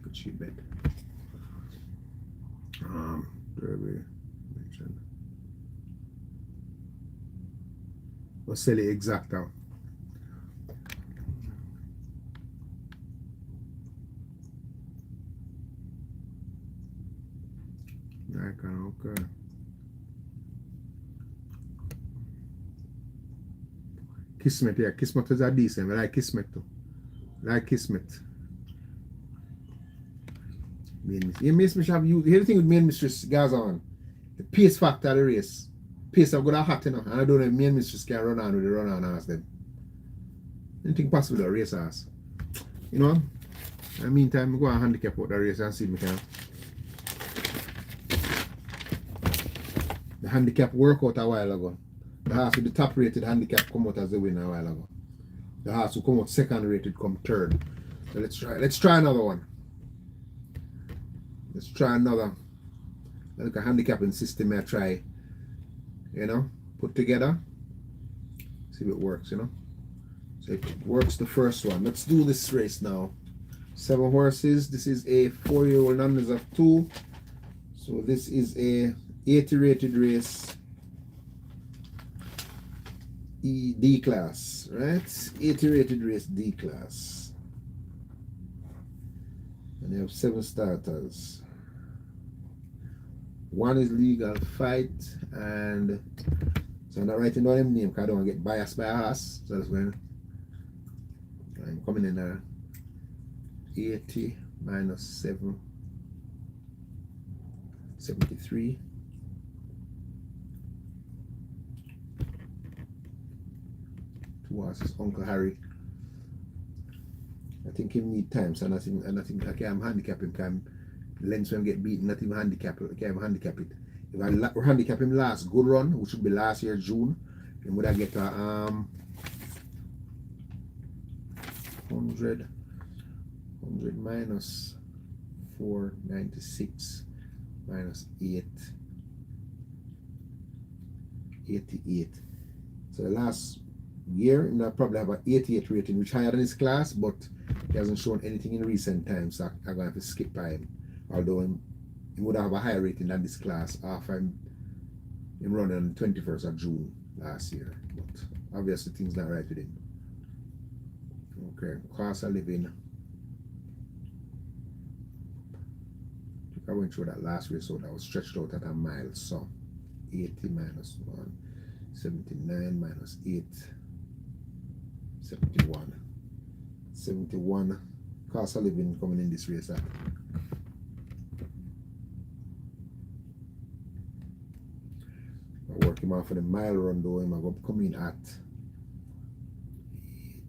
Good cheap bet. Derby mentioned. We'll sell it exact out. Okay. Kismet, yeah. Kismet is a decent. I like Kismet too. I like Kismet. Main mistress have you. Here's the thing with main mistress guys on. The pace factor of the race. Pace have got a hot, you know. And I don't know if main mistress can run on with the run on ass them. Anything possible with race ass. You know? In the meantime, I go and handicap out the race and see if I can. The handicap work out a while ago. The horse with the top rated handicap come out as the winner a while ago. The horse who come out second rated come third. So let's try another one. Let's try another. Like a handicapping system I try, you know, put together. See if it works, you know. So it works the first one. Let's do this race now. 7 horses. This is a 4-year-old numbers of 2. So this is a 80 rated race. D class, right? 80 rated race D class. And they have 7 starters. 1 is legal fight, and so I'm not writing down them name because I don't want to get biased by a horse. So that's when I'm coming in there. 80 minus 7, 73. Two horses, Uncle Harry. I think he need time, so I think I can handicap him. Can lens when get beaten, not even handicap it. Can't handicap it. If I handicap him last good run, which would be last year June, then would I get a 100 minus 496 minus 8, 88. So the last year, I probably have an 88 rating, which higher than his class, but he hasn't shown anything in recent times, so I'm going to have to skip by him. Although he would have a higher rating than this class after him running on the 21st of June last year. But obviously things not right with him. Okay, cost of living. I went through that last race, so that was stretched out at a mile. So 80 minus 1, 79 minus 8, 71. 71 cost of living coming in this race. work him out for the mile run though. Him go come in at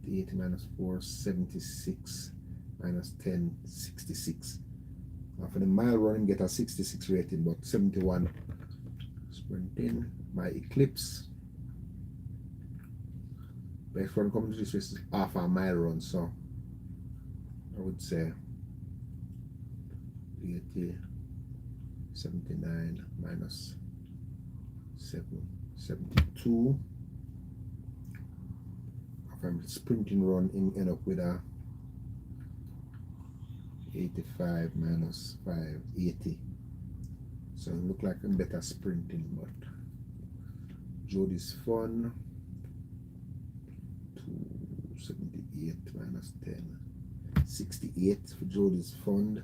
80 minus 4, 76 minus 10, 66. For the mile run, him get a 66 rating, but 71 sprinting. My Eclipse. Best run coming to this race is half a mile run, so I would say 80, 79 minus 7, 72. If I'm sprinting run, him end up with a 85 minus 5, 80. So it look like I'm better sprinting, but Jody's Fun 278 minus 10, 68 for Jody's Fund.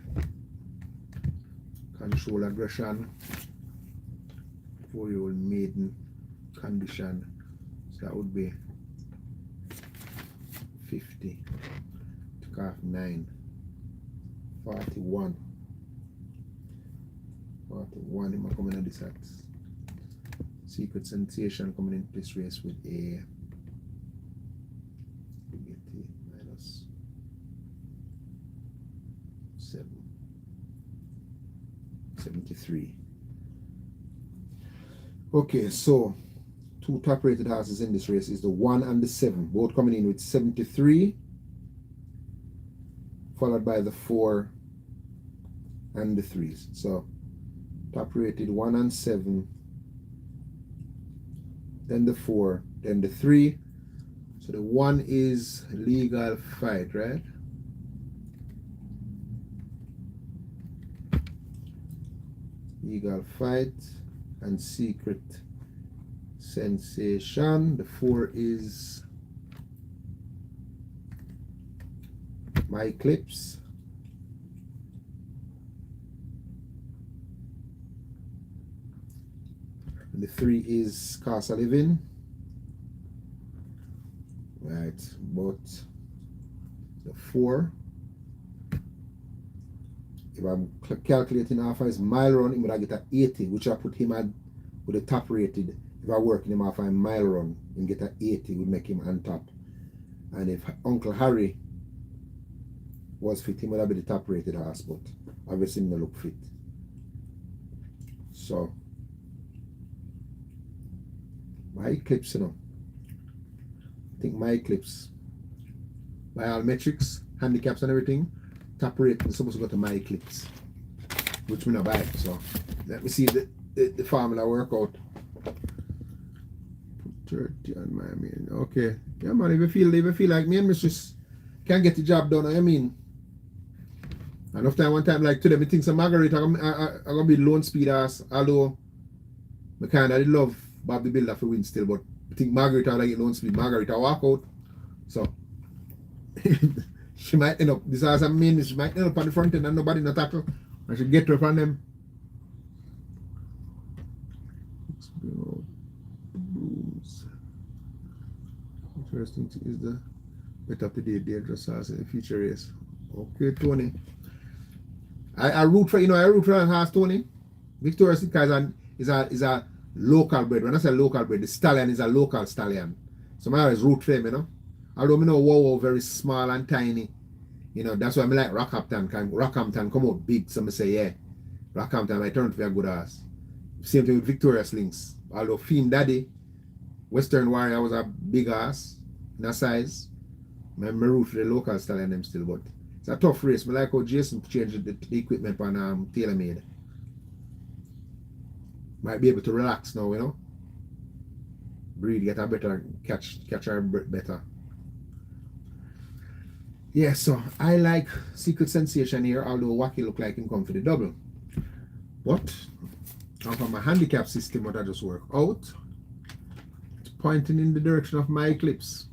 Control Aggression, 4-year-old maiden condition, so that would be 50. Took off 9, 41. 41 him coming at this at Secret Sensation coming into this race with a 80 minus 7, 73. Okay, so two top rated horses in this race is the 1 and the 7, both coming in with 73, followed by the 4 and the 3s. So top rated 1 and 7, then the 4, then the 3. So the 1 is Legal Fight, right? Legal Fight and Secret Sensation. The 4 is My Eclipse. And the 3 is Castle Living. Right, but the 4, if I'm calculating off his mile run, he would have get an 80, which I put him at with the top rated. If I work him off a mile run, and get an 80, would make him on top. And if Uncle Harry was fit, he would have been the top rated horse, but obviously he doesn't look fit. So My Eclipse, you know. I think My Eclipse, by all metrics, handicaps and everything, top rating is supposed to go to My Eclipse, which we not buy. So let me see the formula work out. Put 30 on my main. Okay. Yeah man, if you feel like me and Mistress can get the job done, I mean. Enough time one time like today, me think some Margarita I gonna be lone speed ass, although I kinda love Bob the Builder for win still, but I think Margarita like it lone speed. Margarita walk out. So she might end up this as a main, she might end up on the front end and nobody in the tackle. I should get her upon them. Let's bring out the brooms. Interesting is the better today dangerous horse in the future race. Okay, Tony. I root for a horse, Tony. Victorious is a local bred. When I say local bred, the stallion is a local stallion. So I always root for him, you know. Although I know Wow very small and tiny. You know, that's why I like Rockhampton. Rockhampton come out big, so I say, yeah, Rockhampton might turn to be a good horse. Same thing with Victorious Links. Although Fiend Daddy, Western Warrior was a big horse in a size. I root for the local stallion them still, but it's a tough race. I like how Jason changed the equipment on TaylorMade. Might be able to relax now, you know. Breed, get a better catch her better. Yeah, so I like Secret Sensation here, although Wacky look like him come for the double. But from my handicap system, what I just work out, it's pointing in the direction of My Eclipse.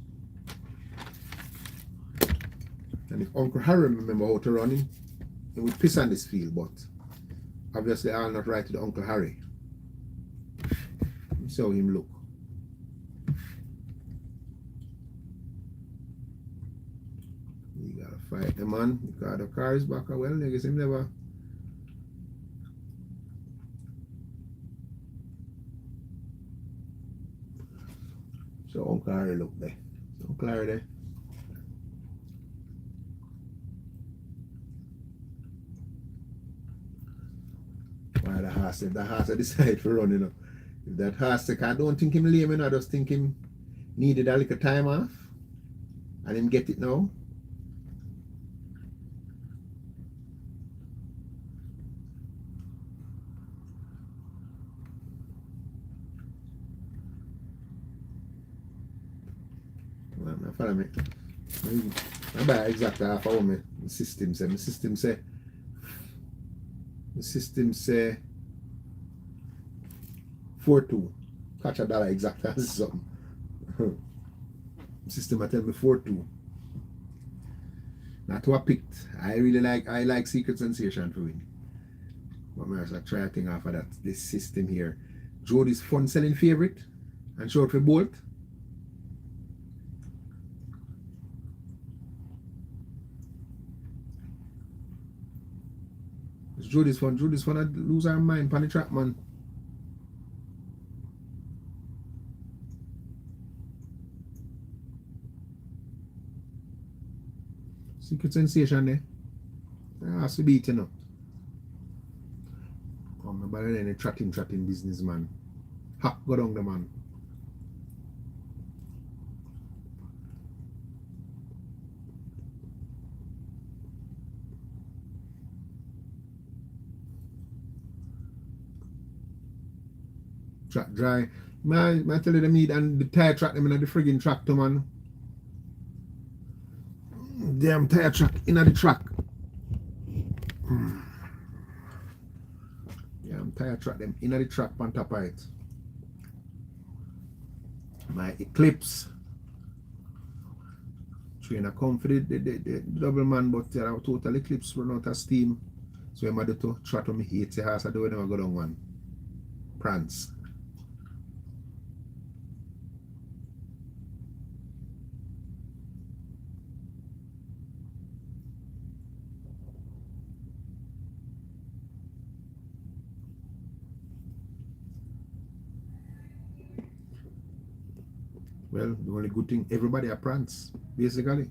And if Uncle Harry remember how to run him, he would piss on this field, but obviously I'll not write to the Uncle Harry. See how him look. You gotta fight the man because the car is back. Well, I guess him never. So Uncle Harry look there. Uncle Harry there. Why the horse? If the horse decide to run, you know. If that horse, I don't think him lame, you know. I just think him needed a little time off. And him get it now. Well, follow me. I buy exactly half hour me. The system say. The system say 4-2. Catch a dollar exactly as something. System I tell me 4-2. Not what I picked. I like Secret Sensation to win. But I also try a thing off of that. This system here. Jody's fun selling favorite and short for Bolt. It's Jody's fun. Jody's fun. I lose our mind pan the track, man. Secret Sensation there. I have to beat, you know. Oh, my brother then a tracking business, man. Ha, go down the man. Track dry. I tell you the meat and the tire track them in the friggin' tractor, man. Damn tire track in the track. Yeah, I'm tire track them in the track on top of it. My Eclipse trainer come for the double man, but our total Eclipse run out of steam. So I'm going to try to hate the house. I don't never go down one. Prance. Well, the only good thing, everybody are prance, basically.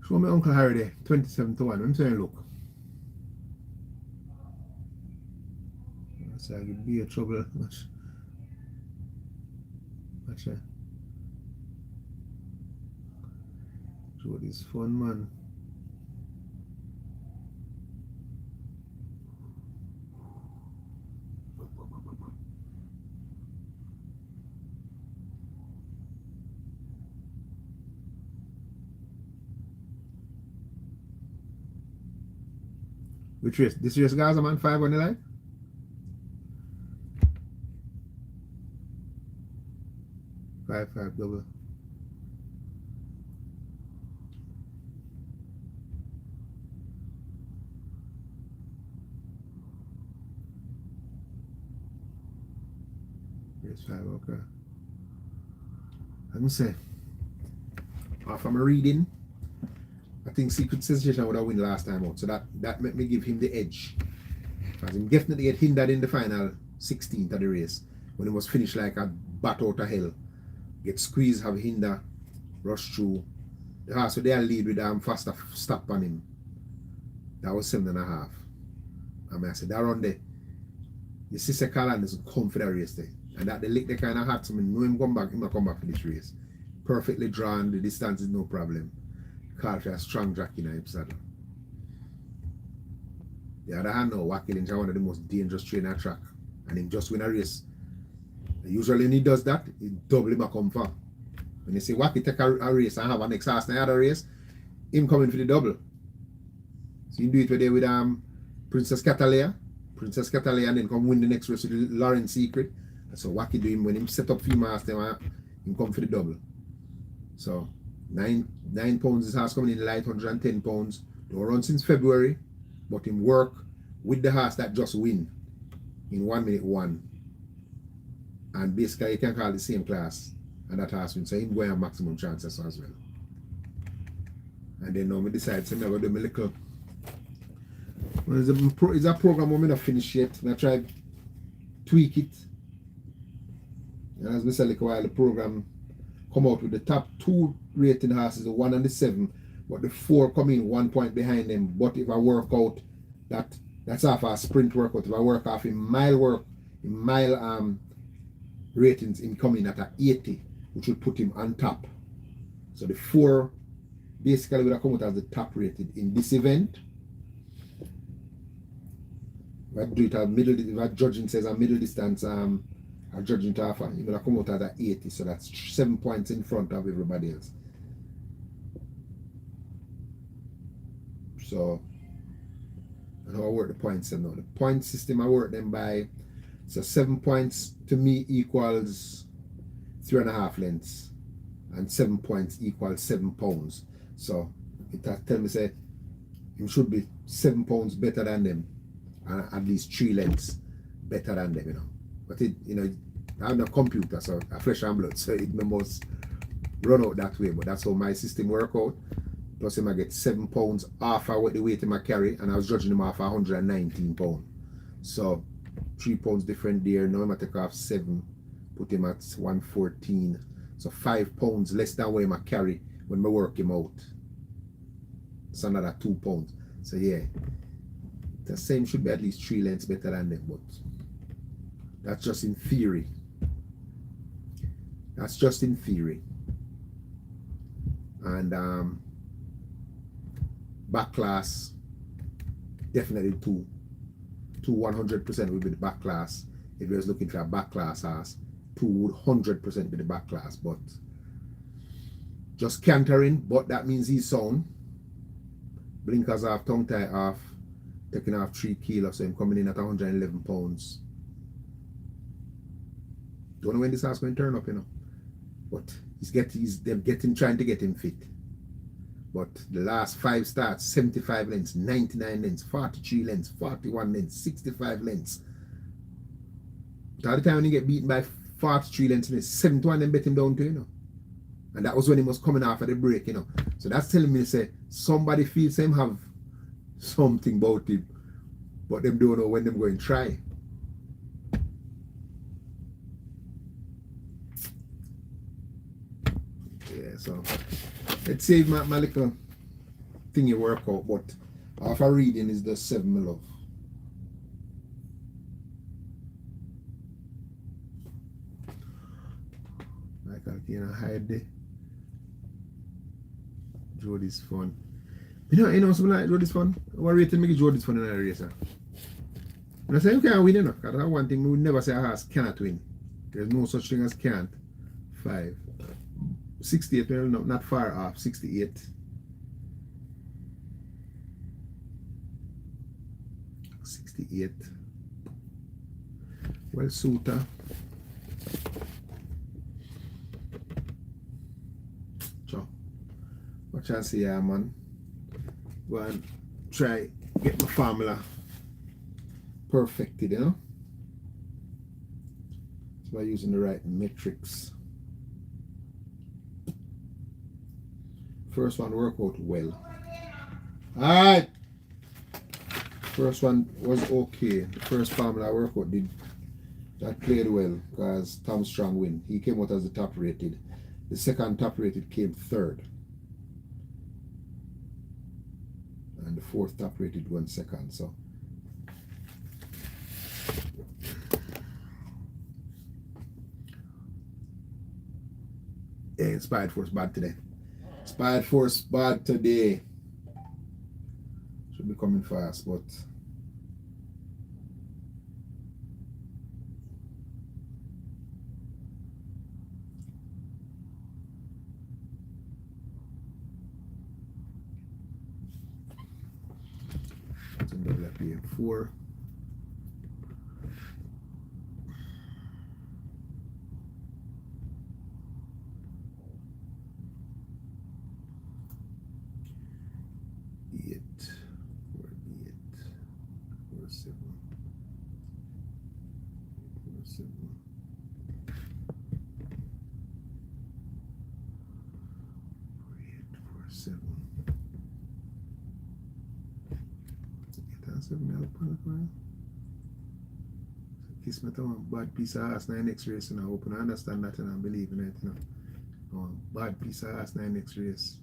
Show me Uncle Harry there, 27 to 1. I'm saying, look. That's like it'd be a trouble. Watch that. Show this fun, man. Which race? This race, Gaza, man, 5 on the line? Five double. Race 5, okay. I'm gonna say, off of my reading, I think Secret Sensation would have won last time out, so that made me give him the edge. Because he definitely get hindered in the final 16th of the race when it was finished like a bat out of hell. Get squeezed, have hinder, rush through. The horse with their lead with faster stop on him. That was 7.5. And I said, that run there, your sister Calan is come for the race there. And that they lick the kind of heart, so I know him come back, he might come back for this race. Perfectly drawn, the distance is no problem. Call for a strong jockey in his saddle. The other hand now, Wacky Lynch is one of the most dangerous trainer track. And he just win a race. Usually when he does that, he double him a come for. When you see Wacky take a race and have an exhausting other race, him coming for the double. So you do it today with Princess Catalea, and then come win the next race with Lauren Secret. And so Wacky do him when him set up few miles, him come for the double. So 9 pounds his horse coming in light, 110 pounds. Don't run since February, but him work with the horse that just win in 1 minute 1. And basically you can call the same class and that horse win. So him going have maximum chances as well. And then now we decide to never do my little Well, it's a program I'm not finished yet. And I try to tweak it. And as we said like a while, the program come out with the top 2 rating horses, the 1 and the 7, but the 4 come in 1 point behind them. But if I work out that's off a sprint workout. If I work off in mile ratings, him coming at a 80, which would put him on top. So the 4 basically would have come out as the top rated in this event. If I do it at middle, if I judging says a middle distance, I'm judging to offer, it will come out at 80, so that's 7 points in front of everybody else. So, and how I work the points now. The point system I work them by, so 7 points to me equals 3.5 lengths, and 7 points equals 7 pounds. So it tell me say you should be 7 pounds better than them, and at least 3 lengths better than them, you know. But it, you know, I have no computer, so a flesh and blood, so it must run out that way. But that's how my system work out. Plus him I get 7 pounds off of what the weight him I carry, and I was judging him off 119 pounds. So 3 pounds different there. Now I take off 7, put him at 114. So 5 pounds less than what him I carry when I work him out. It's another 2 pounds. So yeah, the same should be at least 3 lengths better than them, but that's just in theory. That's just in theory. And back class, definitely 100% would be the back class. If you're looking for a back class horse, 2 would 100% be the back class. But just cantering, but that means he's sound. Blinkers off, tongue tie off, taking off 3 kilos, so I'm coming in at 111 pounds. Don't know when this horse going to turn up, you know. But trying to get him fit. But the last 5 starts, 75 lengths, 99 lengths, 43 lengths, 41 lengths, 65 lengths. But all the time when he get beaten by 43 lengths, 71 them bet him down to, you know. And that was when he was coming off of the break, you know. So that's telling me, say, somebody feels him have something about him, but them don't know when them going to try. Yeah, so let's save my little thingy workout, but after reading is the 7, my love. Like I can hide the Jody's fun. You know something like Jody's fun? What rated make Jody's fun in a race? And I say you can't win, you know, because that's one thing we would never say a horse cannot win. There's no such thing as can't. 5. 68, well, no, not far off, 68. 68. Well, Suta. So, what I say, yeah, man. Go and try get my formula perfected, you know. So by using the right metrics. First one worked out well. Alright. First one was okay. The first formula workout that played well because Tom Strong win. He came out as the top rated. The second top rated came 3rd. And the 4th top rated went 2nd. So yeah, Inspired Force bad today. Inspired Force bad today. Should be coming fast, but it's in WPM4. Kismet a bad piece of ass 9x race, you know. I hope you understand that and I believe in it, you know. Bad piece of ass 9x race.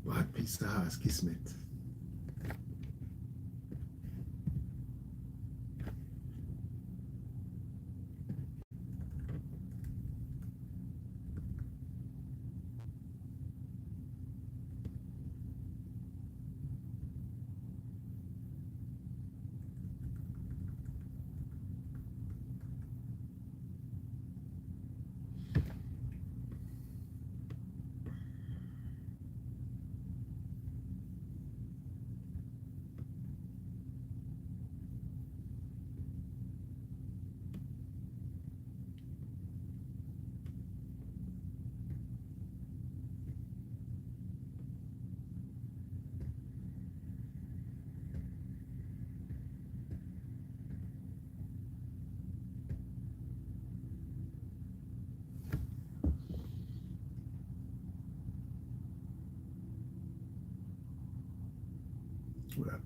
Bad piece of ass, Kismet.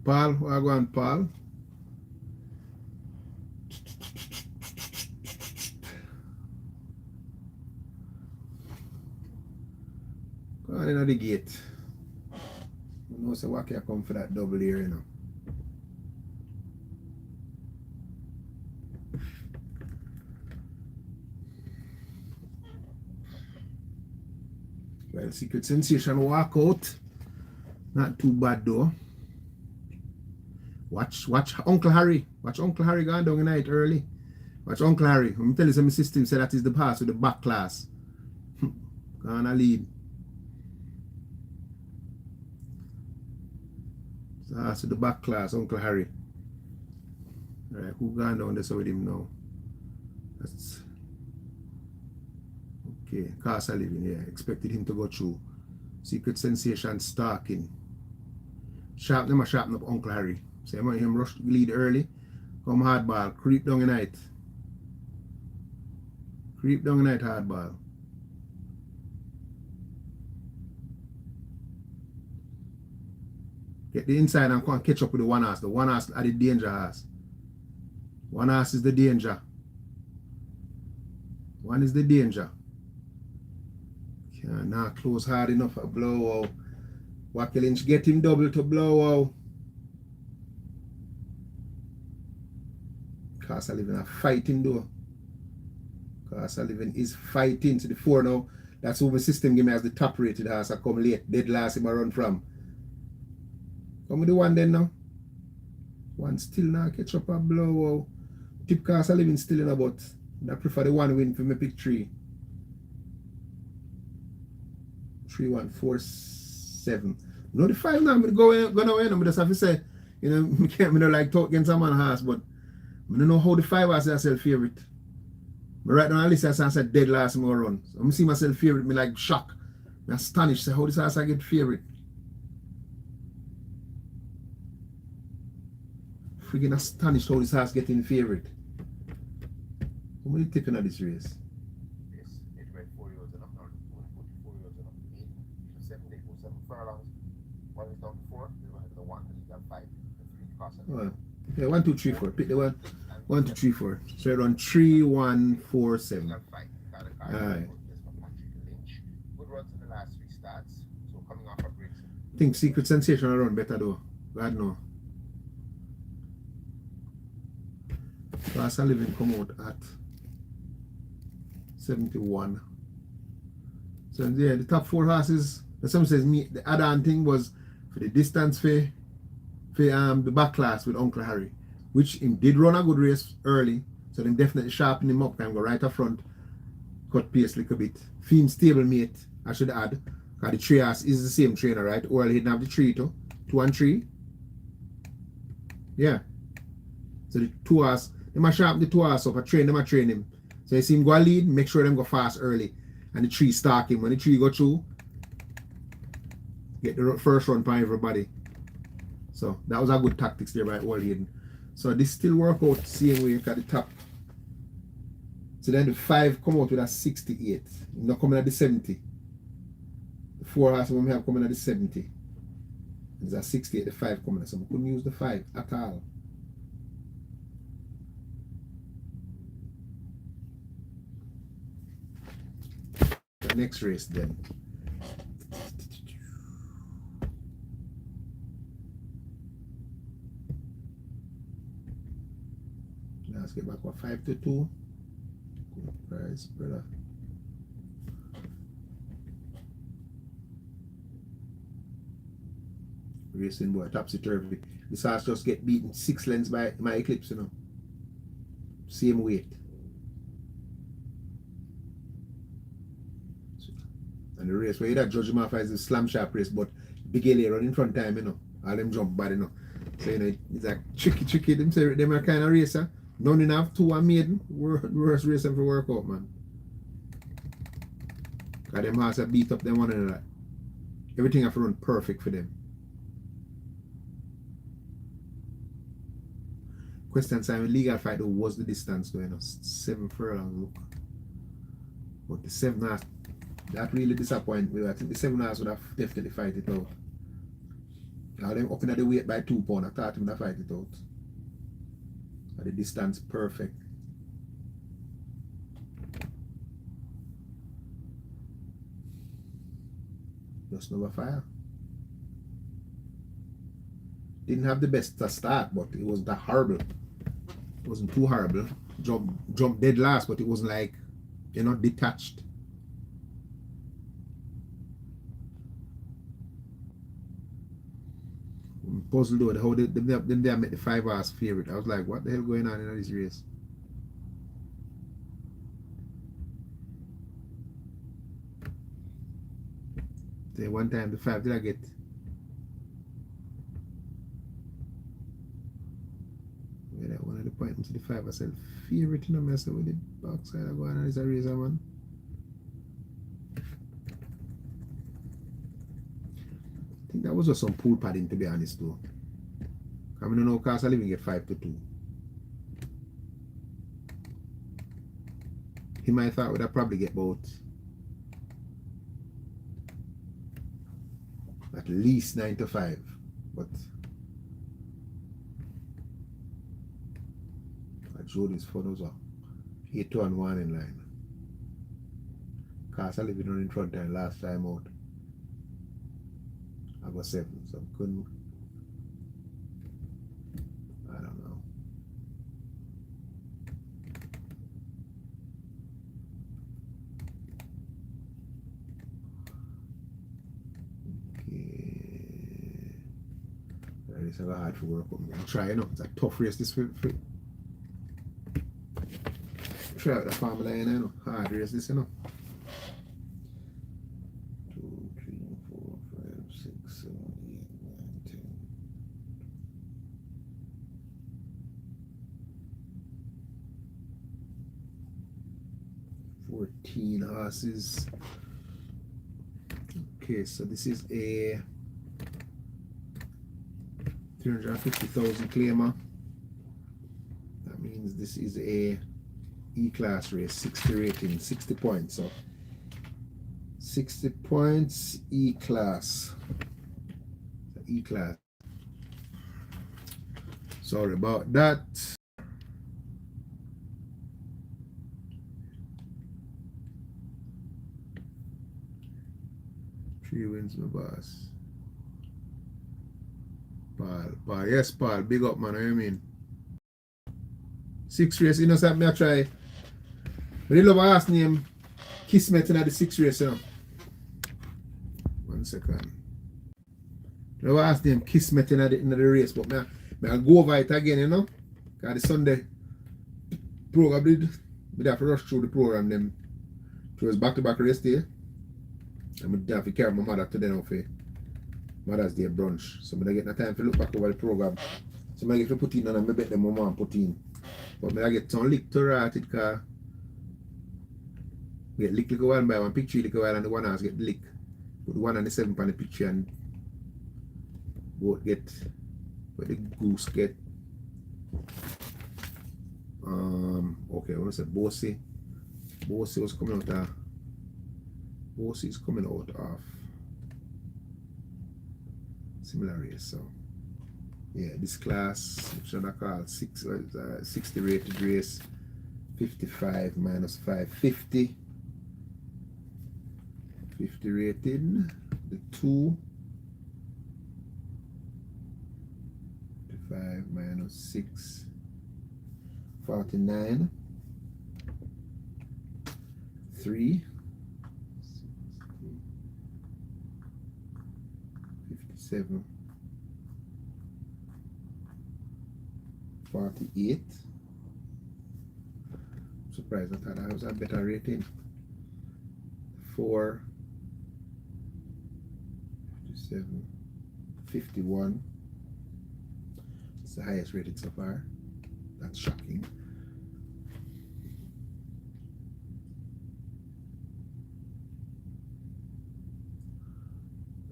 Paul, where go on, Paul? Go on in the gate. You know, so what can come for that double here, you know. Well, Secret Sensation walk out. Not too bad though. Watch Uncle Harry. Watch Uncle Harry going down the night early. Watch Uncle Harry. I'm telling you, my system said that is the pass with the back class. Gonna lead. So that's the back class, Uncle Harry. Alright, who gone down there with him now? That's okay. Casa living, yeah. Expected him to go through. Secret Sensation stalking. Sharpen up Uncle Harry. So I want him rush lead early. Come hardball. Creep down the night. Creep down the night hardball. Get the inside and come and catch up with the one ass. The one ass are the danger ass. One ass is the danger. One is the danger. Can't now close hard enough for blow out. Wacky Lynch get him double to blow out. Casa Living are fighting though. Casa Living is fighting to the 4 now. That's who my system give me as the top rated ass. I come late. Dead last him I run from. Come with the one then now. One still now catch up and blow out. Tip Casa Living still in about. I prefer the one win for me pick 3. 3-1-4-7. No the 5 now. I'm going away now. I just have to say, you know, I can't like talk against someone horse, but I don't know how the 5 has myself favorite. But right now I listen I said dead last more run. So I see myself favorite, me like shock. I'm astonished. Say how this house I get favorite. Freaking astonished how this house getting favorite. How many tipping at this race? Yes, it went 4 years and I'm not 4 years and I'm 7 days or 7 furlongs. One is down to 4, the one is the 1, and you got 5. The 3 cross. Well, yeah, 1, 2, 3, 4. Pick the one. 1, 2, 3, 4. So I run 3, 1, 4, 7. Alright. Good runs in the last 3 starts. So coming off a break. I think Secret Sensation will run better though. God no. Casa Living come out at 71. So yeah, the top 4 horses. Some says me the add-on thing was for the distance for the back class with Uncle Harry, which him did run a good race early, so them definitely sharpen him up and go right up front, cut pace a little bit. Theme stablemate, I should add, because the 3 horse is the same trainer, right? Or he didn't have the 3 too. 2 and 3. Yeah. So the 2 horse, they must sharpen the 2 horse up, I train him. So you see him go lead, make sure them go fast early. And the 3 stalk him. When the 3 go through, get the first run by everybody. So that was a good tactics there by Old Hayden. So this still work out same way at the top. So then the 5 come out with a 68. Not coming at the 70. The 4 horse when we have coming at the 70. There's a 68, the 5 coming. So we couldn't use the 5 at all. The next race then. Now let's get back what 5-2. Good price, brother. Racing boy, topsy-turvy. This horse just get beaten 6 lengths by my Eclipse, you know. Same weight. And the race where you that judge him off as a slam sharp race, but Big L run in front time, you know. All them jump bad, you know. So you know it's like tricky. Them say them are kind of racer. None enough 2 are maiden. Worst racer for work out, man. Cause them horses beat up them one another. Everything have to run perfect for them. Question time legal fight though, what's the distance going on? 7 furlongs, look. But the 7 hours, that really disappointed me. I think the 7 hours would have definitely fight it out. Now them up in the weight by 2 pounds. I thought him to fight it out. But the distance perfect. Just number 5. Didn't have the best to start, but it wasn't that horrible. It wasn't too horrible. Jump dead last, but it wasn't like, you know, detached. I'm puzzled though, how they made the 5 hours favorite. I was like, what the hell going on in this race? Then one time the 5 did I get? One of the points to the 5 I said favorite in a mess with the backside I go on as a razor man. I think that was just some pool padding to be honest though. I mean no Castle Living get 5-2. He might thought would have probably get about at least 9-5, but Jody's fun was 8-1 in line. Castle Living on in front time last time out. I got 7, so I couldn't. I don't know. Okay. That is a hard to work on. I'm trying, you know. It's a tough race this for try out the family, you know. Hard race this, you know. 2, 3, 4, 5, 6, 7, 8, 9, 10. 14 horses. Okay, so this is a 350,000 claimer. That means this is a E-class race, 60 rating, 60 points. So 60 points, E-class. E-class. Sorry about that. Three wins, my boss. Paul. Yes, Paul. Big up, man. What you mean? 6 race, you know something I try. But you love a horse name Kismet in the 6 race, you know. 1 second. You love a horse name Kismet in the race, but I go over it again, you know. Because the Sunday program we have to rush through the program then. It was back-to-back race day. And I have to carry my mother to them for Mother's Day brunch. So I get no time to look back over the program. So I get to put in and I bet them mama and put in. But I get some lick to rat it because we get lick a while by one picture lick a while and the one else get lick. Put the 1 and the 7 on the picture and both get where the goose get okay, I want to say bossy Bossy was coming out of Bossy is coming out of similar race. So yeah, this class which I call 60 rated race, 55 minus 550. 50 rated, the 2 55 minus 6 49 3 60, 57 48. I'm surprised, I thought I was a better rating. 4 57 51. It's the highest rated so far. That's shocking.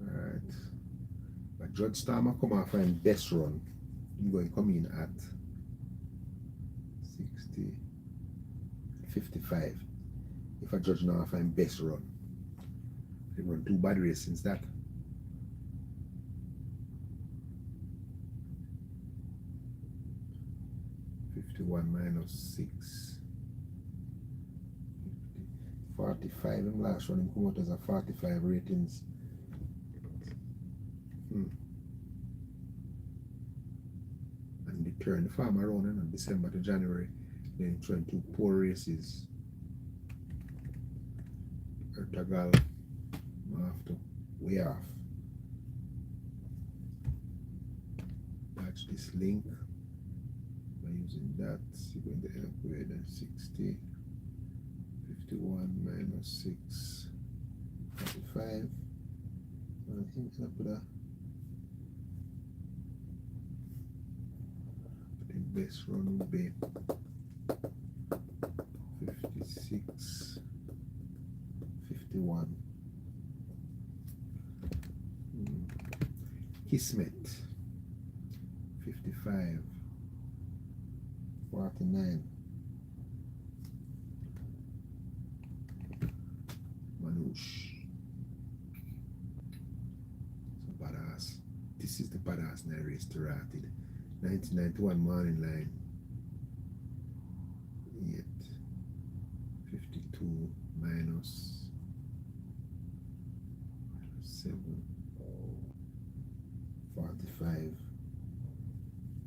Alright. But Judge Starmer come off and best run. I'm going to come in at 60 55. If I judge now, I find best run. They run 2 bad races since that. Minus 6 45. In last run, him come out as a 45 ratings. And they turn the farm around in December to January. Then trying 2 poor races. Ertagal after way off. Patch this link. Using that, you're going to end up with 60 51 minus 6 45. I think I put the best run would be 56 51. Kismet 55 49. Manouche. So badass. This is the badass night race to rated. 1991 morning line. 8 52 minus 7 45.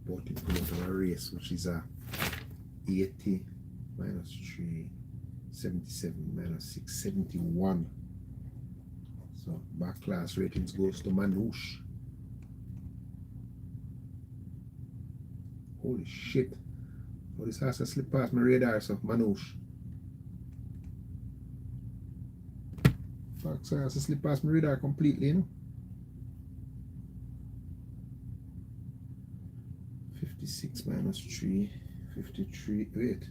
Bought it out of a race which is a 80 minus 3 77 minus 6 71. So back class ratings goes to Manouche. Holy shit. Oh, this has to slip past my radar, so Manouche. Fuck, so it has to slip past my radar completely, you know. 56 minus 3 53. Wait,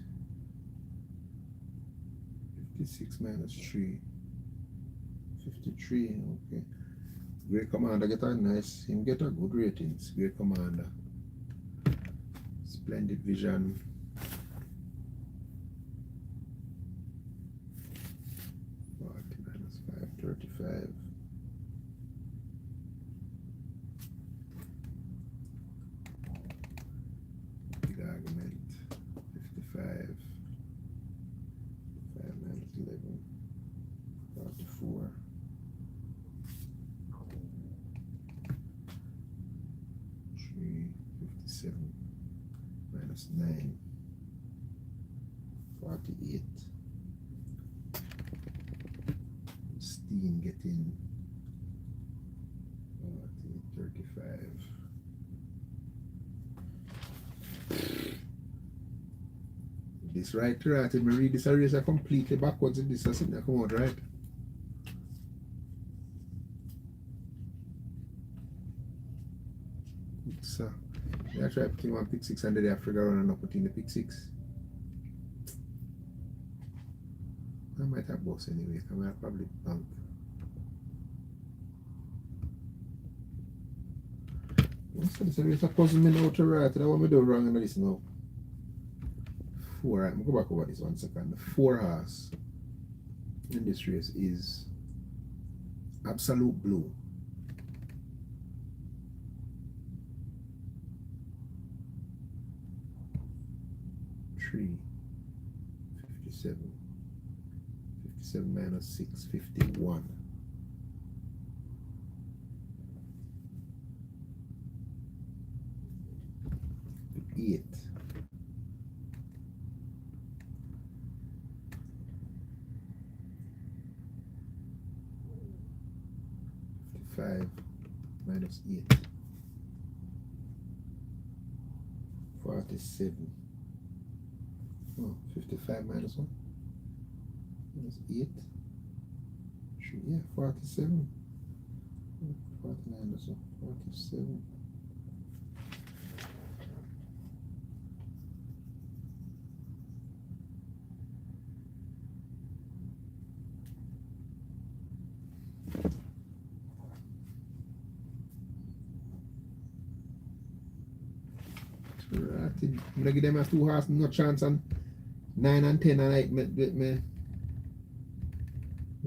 56 minus 3 53. Okay, Great Commander get a nice, him get a good ratings. Great Commander, Splendid Vision, minus 5 35. Big Argument 55 5 minus 11 44. Three 57 minus 9 48. Steen getting 35. This right to right, if I read this erase completely backwards in this, I think that come out right. So I try putting one pick 6 under there, figure out and not putting the pick 6. I might have both anyway, I might probably bank. What's this erase puzzle me now to right? I want me to do wrong in this now. 4, I'm going to go back over this 1 second. The 4 horse in this race is Absolute Blue. Three, 57. 57 minus 6, 51. Eight. 5 minus 8. 47. Oh, 55 minus 1. Minus 8. Yeah, 47. 49 or so. 47. I'm gonna give them a 2 horse, no chance on 9 and 10, and like me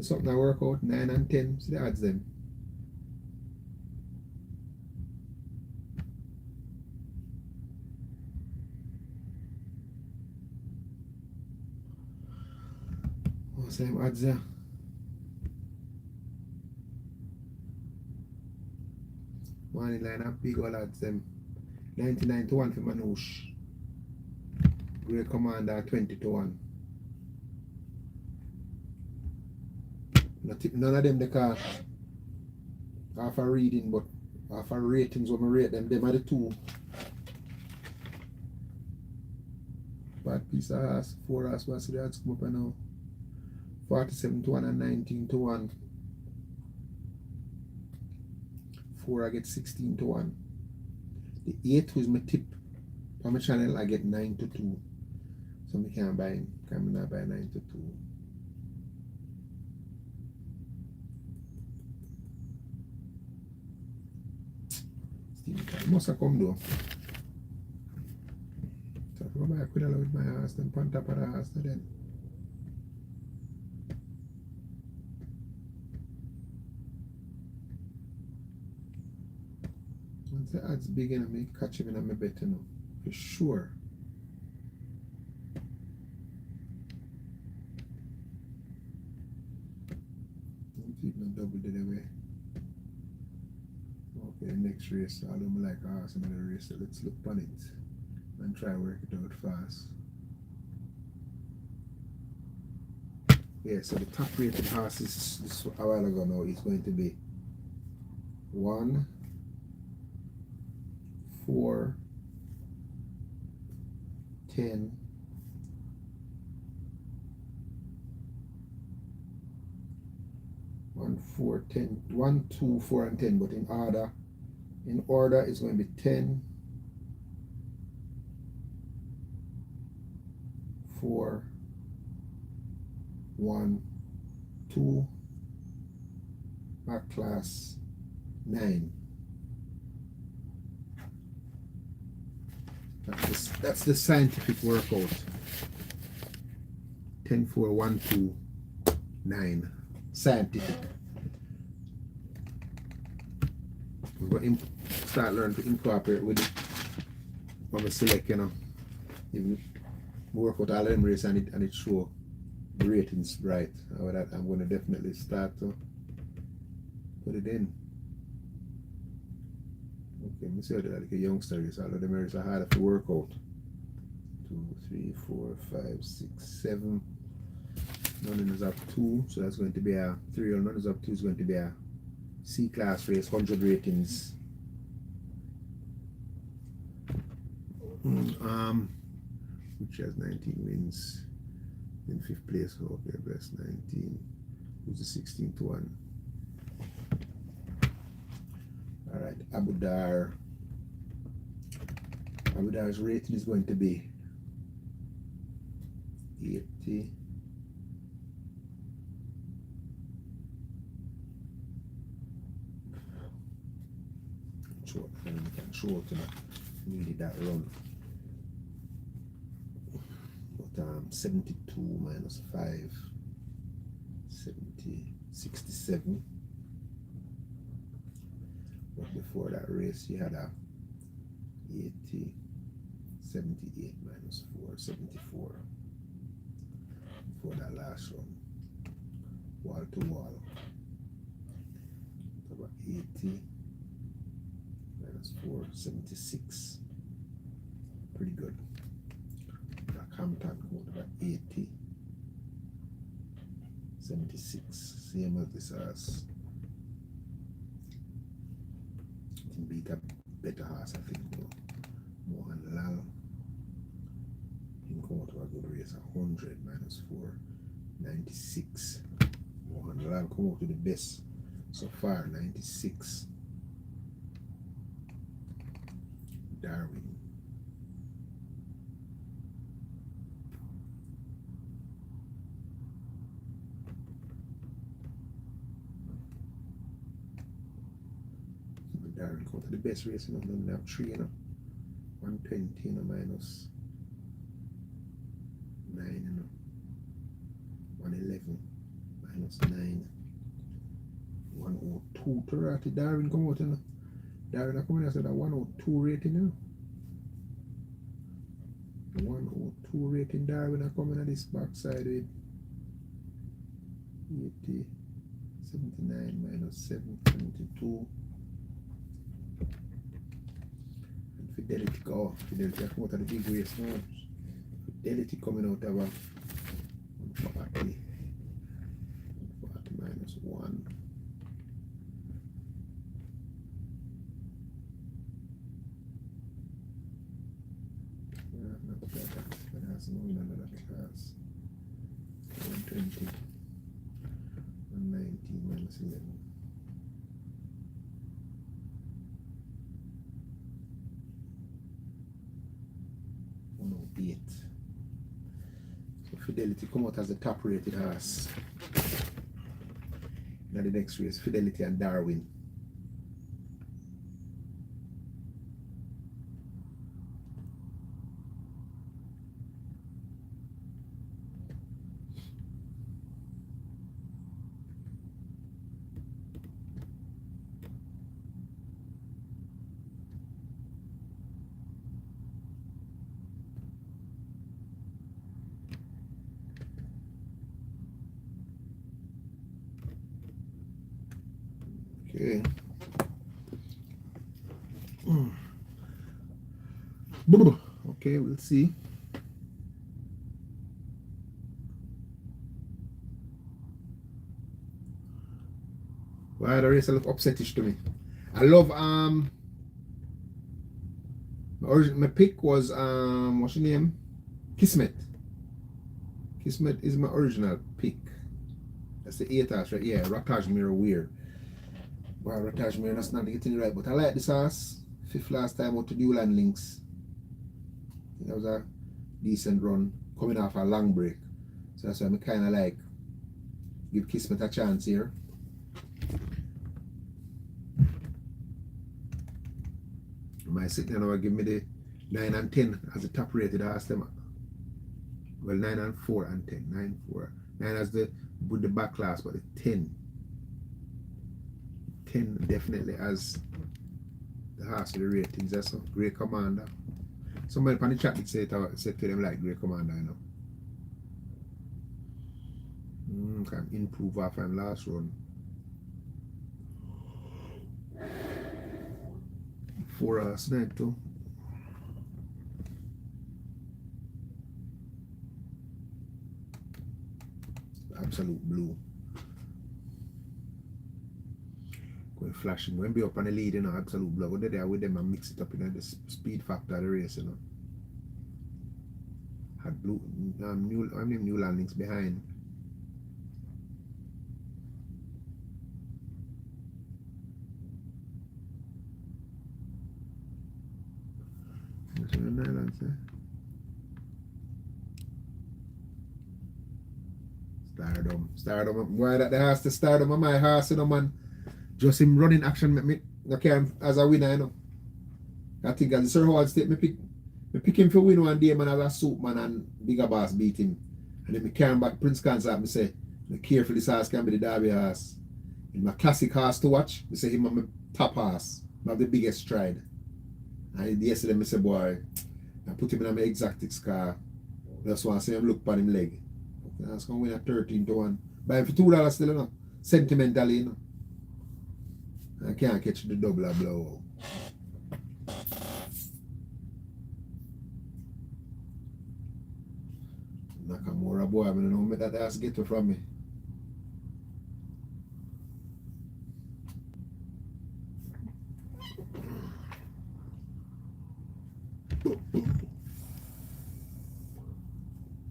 something I work out 9 and 10. See the odds them. What's them odds there? Money line up big all odds them. 99 to 1 for Manouche. Great Commander 20 to 1. None of them they call half a reading, but half a ratings when I rate them. Them are the 2. Bad piece of ass, 4 ass, what's the odds come up now? 47 to 1 and 19 to 1. 4 I get 16 to 1. The 8 was my tip on my channel, I get 9 to 2. So I can't buy him. I'm not buy 9 to 2. Steve must have come though. So I go back with my ass and pant up at the ass then. Once the odds big enough, I catch him in my bet, you know, for sure. Don't keep no double the way. Okay, next race, I don't like horse another race, so let's look on it and try work it out fast. Yeah, so the top rated horse is a while ago now is going to be 1, 4, 10, 1, 4, 10, 1, 2, 4, and 10, but in order it's going to be 10, 4, 1, 2, back class 9. That's the scientific workout. 10, 4, 1, 2, 9. Scientific. We're going to start learning to incorporate with it when we select, you know. Even work out all them race and it show the ratings right. I'm going to definitely start to put it in. Okay, let me see how like a youngster is. All of them areas are harder to work out. 2, 3, 4, 5, 6, 7. None is up 2, so that's going to be a 3, or none is up 2 is going to be a C class race, 100 ratings. Which has 19 wins in 5th place. Okay, best 19. Who's the 16 to 1? Alright, Abu Dar. Abu Dar's rating is going to be 80. I can show it, you know, really that run. But 72 minus 5, 67. But before that race, you had a 80, 78 minus 4, 74. For that last run, wall to wall. About 80 minus 4, 76. Pretty good. Hampton code about 80, 76. Same as this horse. It beat a better horse, I think, though. Mohan Lal. He come out of a good race, 100 minus 4, 96. Mohan Lal come out to the best so far, 96. Darwin. Darwin come to the best race, you know, then have 3, you know. 120, you know, minus 9, you know. 111 minus 9. 102 to Ratty. Darwin come out, you know. Darwin come in and said a 102 rating, you know. 102 rating Darwin are coming at this backside with 80, 79 minus 7, 72. And Fidelity go. Fidelity come out of the big race now. Fidelity coming out of a 140. 140 minus 1. Not better. That has no in another class. 120. 119 minus 11. 108. So Fidelity come out as the top rated horse. Now the next race, Fidelity and Darwin. Okay. Okay, we'll see. Why the race look upsetish to me? I love my pick was what's your name? Kismet. Kismet is my original pick. That's the 8 horse right? Yeah, Rataj Mirror Weird. Wow, Rataj Mirror, that's not getting right, but I like this horse. 5th last time out to Newland Links. That was a decent run, coming off a long break. So that's why I kind of like give Kismet a chance here. My sitting now give me the 9 and 10 as the top rated horse them. Well, 9 and 4 and 10. 9, 4. 9 as the with the back class, but the 10 definitely as the horse with the ratings. That's a Great Commander. Somebody on the chat did say to them like Great Commander, you know. Can improve off from last run. 4 horse night too. Absolute Blue. Going flashing. When be up on the lead, you know, Absolute Blue. Go there with them and mix it up in the speed factor of the race, you know. Had Blue new landings behind. What's the islands there? Stardom. Why that the horse to Stardom of my horse, you know, man. Just him running action make me okay as a winner, you know. I think as the Sir Howard State me pick I pick him for win one day, man, as a soup man, and Bigger Boss beat him. And then me carry him back Prince Concert, me say, me care for this horse can be the Derby horse. In my classic horse to watch, me say him on my top horse. I have the biggest stride. And yesterday me say, boy, I put him in my exactix car. That's why I say him look upon him leg. That's gonna win at 13-1. Buy him for $2 still, you know. Sentimentally, you know. I can't catch the double or blow. Nakamura boy, I don't know what that ass get from me.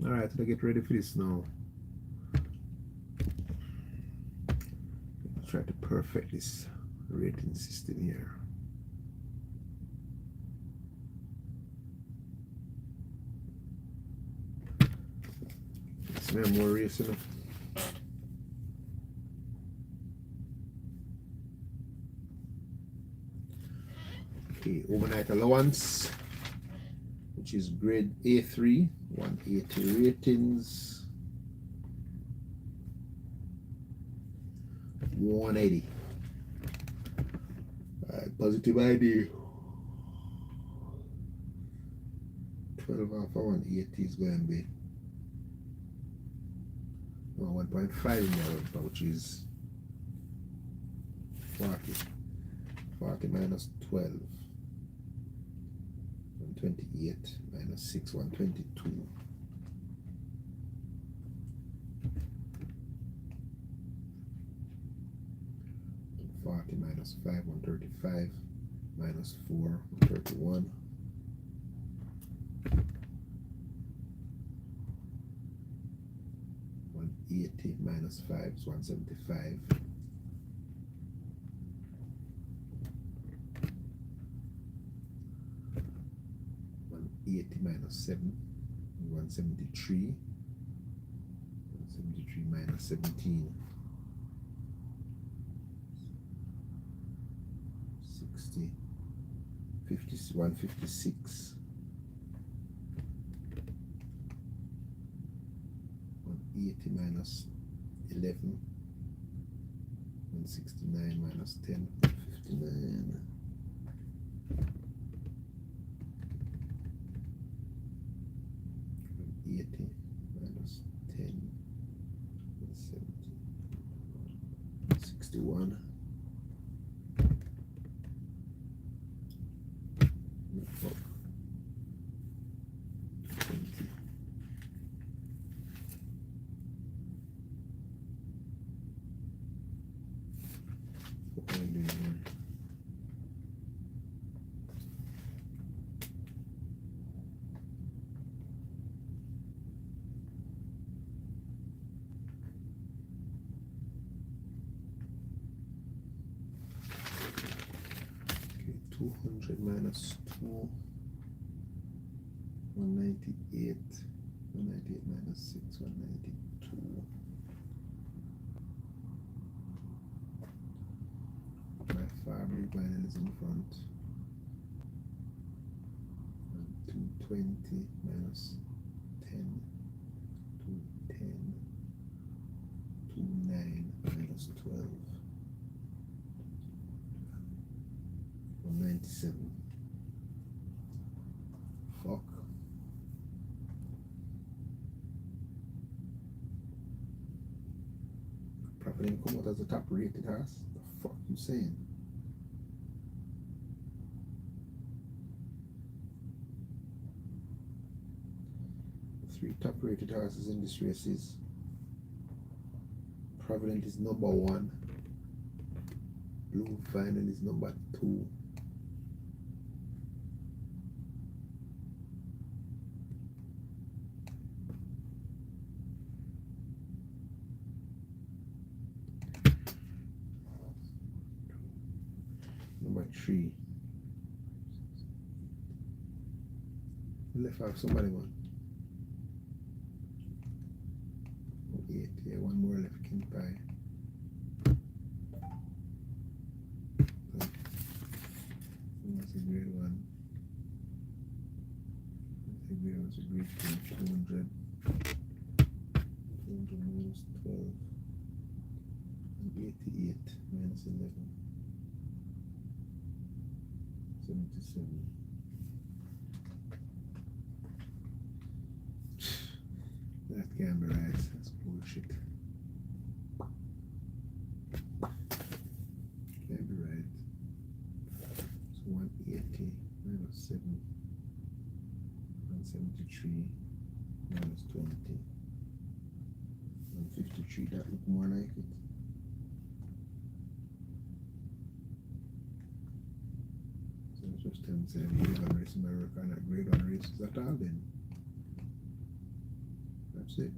Alright, so I get ready for this now. Try to perfect this rating system here. It's more race enough. Okay, overnight allowance, which is grade A3, 180 ratings, 180. Positive ID. 12 off of 180 is going to be 1.5 in there, which is 40. 40 minus 12. 128 minus 6, 122. Minus 5, 135, minus 4, 131. $180 minus 5 is 175. $180 minus 7 is 173. 173 minus 17. 156, 180 minus 11, 169 minus 10, 59. 180 minus 10, 170, 61. Minus 2, 198, 198 minus 6, 192. My fabric vinyl is in front. 220 minus 10, 210, 29 minus 12. 197. Fuck. Probably didn't come out as a top rated horse. The fuck you saying? The 3 top rated horses in this race is Provident is number 1. Blue Vinyl is number 2. Number 3. Left off somebody one. 8, yeah, one more left, King Pie. That's a great one. That's a great thing. 200. 200 minus 12. 88 minus 11. 77. That can't be right. That's bullshit. Can't be right. It's 180 minus 7. 173 minus 20. 153. That look more like it. So it's just 10 saying grade on race in my record, not grade on races at all then. That's it.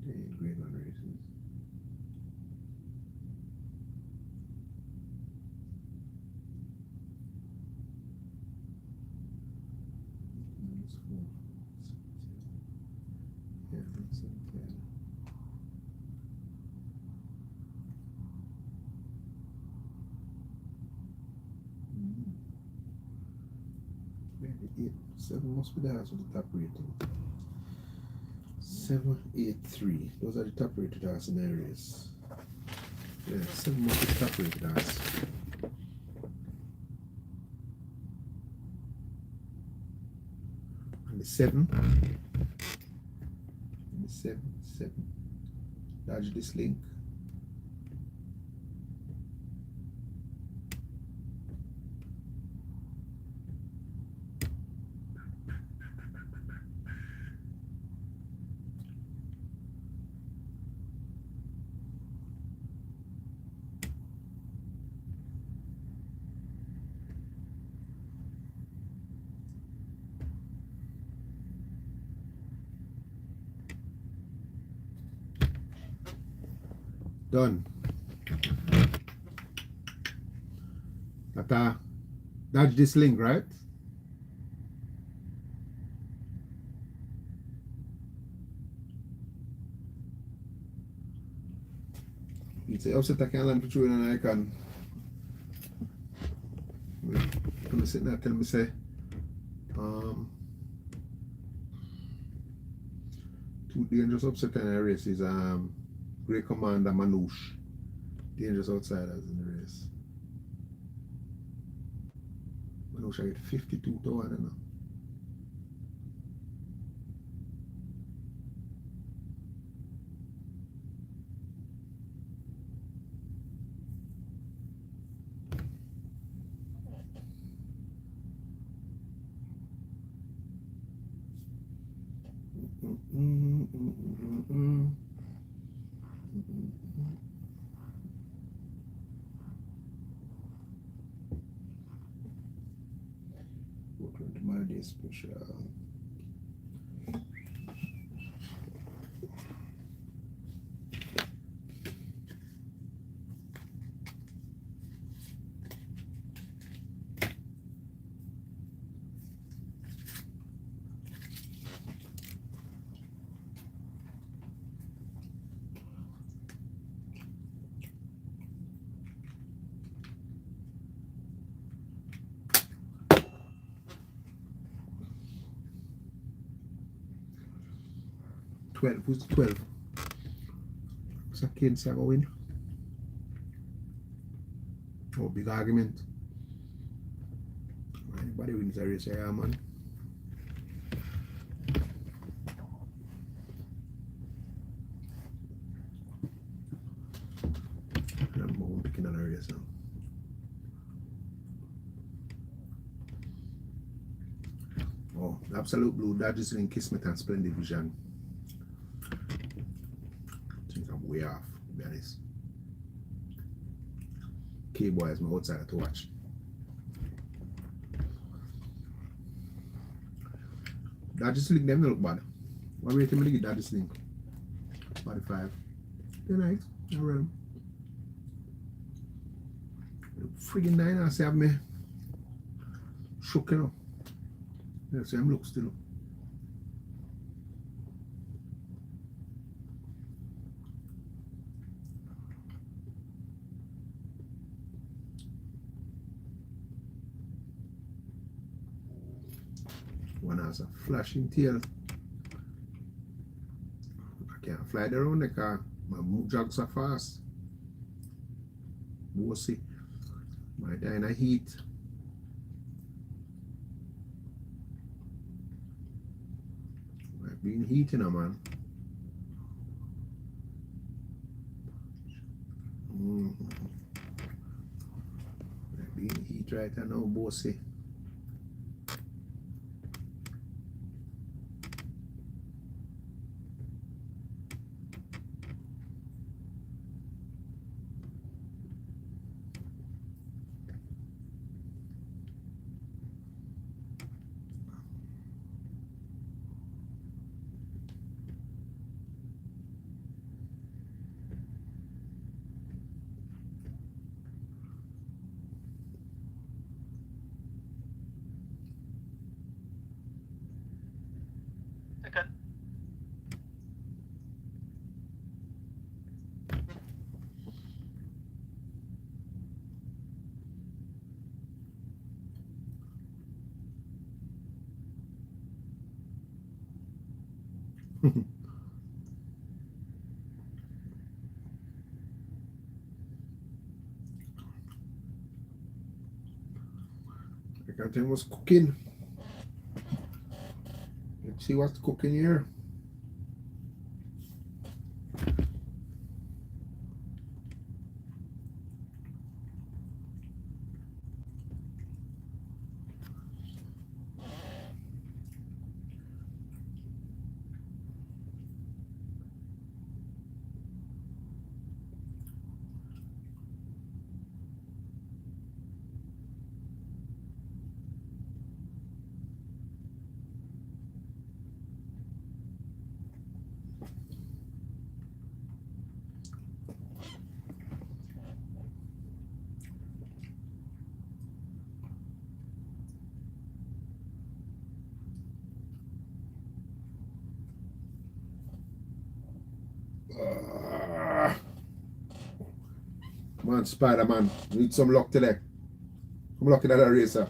They ain't grade on races. Minus 4. Yeah, that's it. Yeah. Maybe 8. 7 must be the house with the top rating. 783. Those are the top rated horse in the race. Yeah, 7 must be the top rated horse. And the 7. And the 7. Dodge this link. Done. That dodge this link, right? You say upset I can land for true and I can. I'm sitting there telling me say two dangerous upset in the race is Great Commander Manouche. Dangerous outsiders in the race. Manouche I get 52 to 1 now. Welcome to my day special. Who's the 12? What's that kid say I go win? Oh, big argument. Anybody wins a race, yeah, man. I'm picking on a race now. Oh, Absolute Blue, Dodges in Kismet and Splendid Vision. I think I'm way off, to be honest. K-Boy is my outsider to watch. Dodges Link, them look bad. What rating will you get Dodges Link? 45. They're nice. I read them. Friggin' 9, I say, have me shook, you know. Yeah, so I'm look still. One has a flashing tail. I can't fly there around the car. My jogs are fast. We'll see. My die in a heat. I've been heating them, man. I've been heat right now, bossy. Second. I can't tell what's cooking. Let's see what's cooking here. Come on, Spider-Man. Need some luck today. I'm looking at a racer.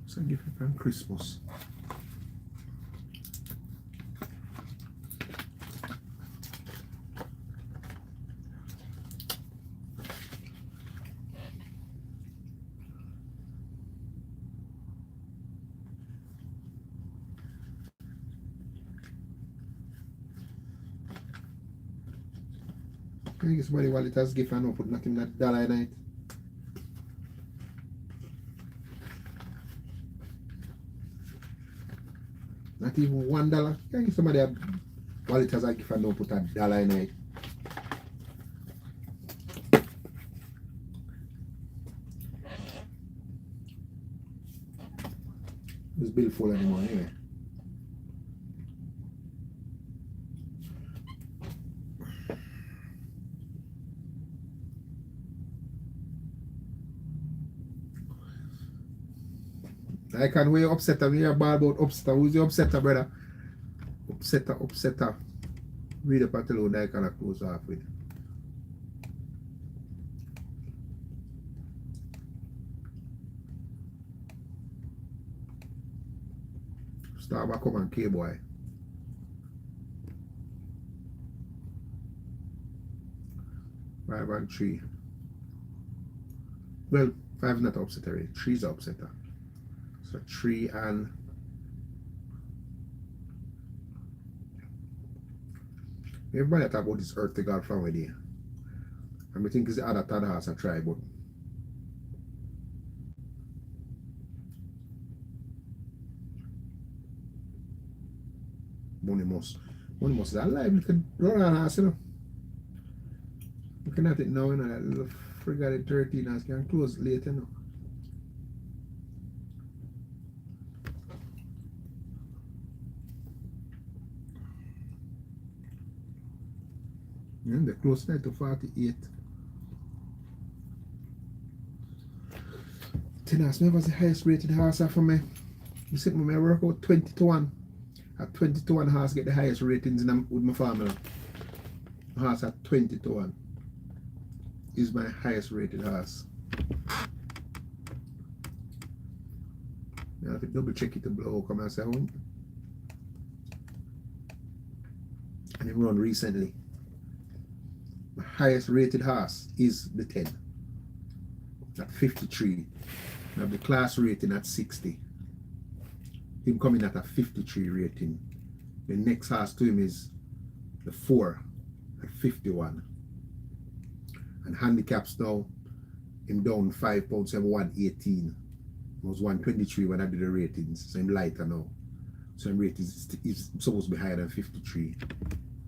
It's a gift from Christmas. I think somebody wallet as gift and don't put nothing that dollar in it. Not even $1. I think somebody wallet as a gift and don't put a dollar in it. This bill full anymore anyway. I can weigh upsetter. We hear ball about upsetter. Who's the upsetter, brother? Upsetter. Read up until who I can close off with. Start back come on K-boy. Five and 3. Well, 5 is not upsetter, really. 3 is upsetter. So 3 and everybody talk about this earth to God from with you. And I think it's the other third house I try, but money must is alive. You can run on house, you know. Looking at it now, you know, that little forgot it 13 hours can close late, you know. Yeah, they're close now to 48. Tenas, me was the highest rated horse for me. You see, me work out 20 to 1. At 20 to 1 horse get the highest ratings with my family. Horse at 20 to 1 is my highest rated horse. I have to double check it to blow come and say home. And it run recently. My highest rated horse is the 10 at 53. I have the class rating at 60. Him coming at a 53 rating. The next horse to him is the 4 at 51. And handicaps now, him down 5 pounds, 118. It was 123 when I did the ratings, so I'm lighter now. So him ratings is supposed to be higher than 53.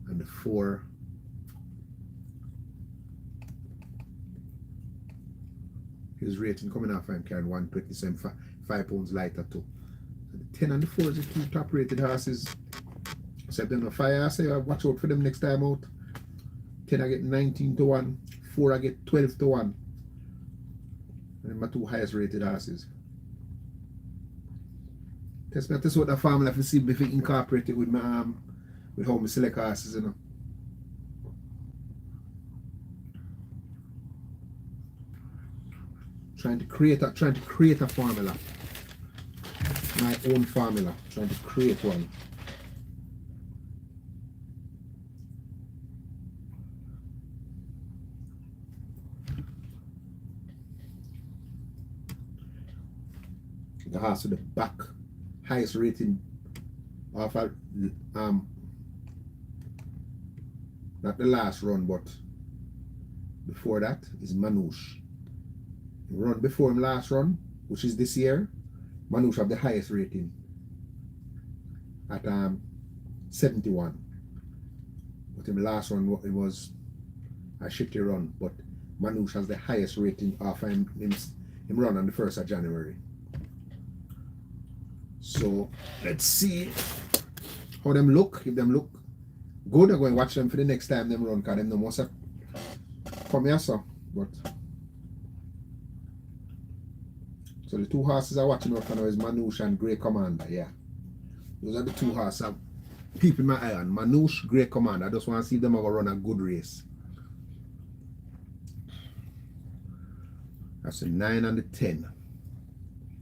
And the 4, his rating coming off, I'm carrying 127, 5 pounds lighter too. So the 10 and the 4 is the 2 top rated horses. Except them the 5, I say watch out for them next time out. 10 I get 19 to 1, 4 I get 12 to 1. And then my 2 highest rated horses. Test me to see what the formula to see if I incorporate it with my with how I select horses, you know. Trying to create a formula. My own formula. Trying to create one. The horse with the back highest rating of not the last run, but before that is Manouche. Run before him last run, which is this year, Manouche have the highest rating at 71. But in the last run it was a shitty run, but Manouche has the highest rating of him run on the 1st of January. So let's see how them look. If them look good, I'm going to watch them for the next time them run, because them no must have come here, so. But so the 2 horses I'm watching out for now is Manouche and Grey Commander. Yeah, those are the 2 horses I'm keeping my eye on. Manouche, Grey Commander. I just want to see if them ever run a good race. That's the 9 and the 10.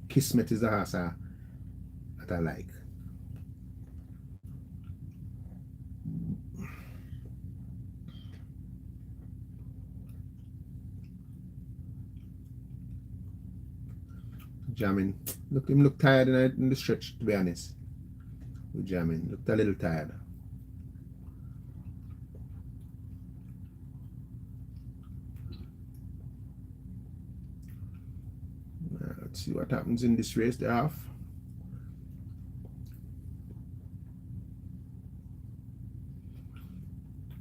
Kismet is the horse that I like. Jamming. Look, him look tired in the stretch, to be honest. With Jamming. Looked a little tired. Let's see what happens in this race. They're off.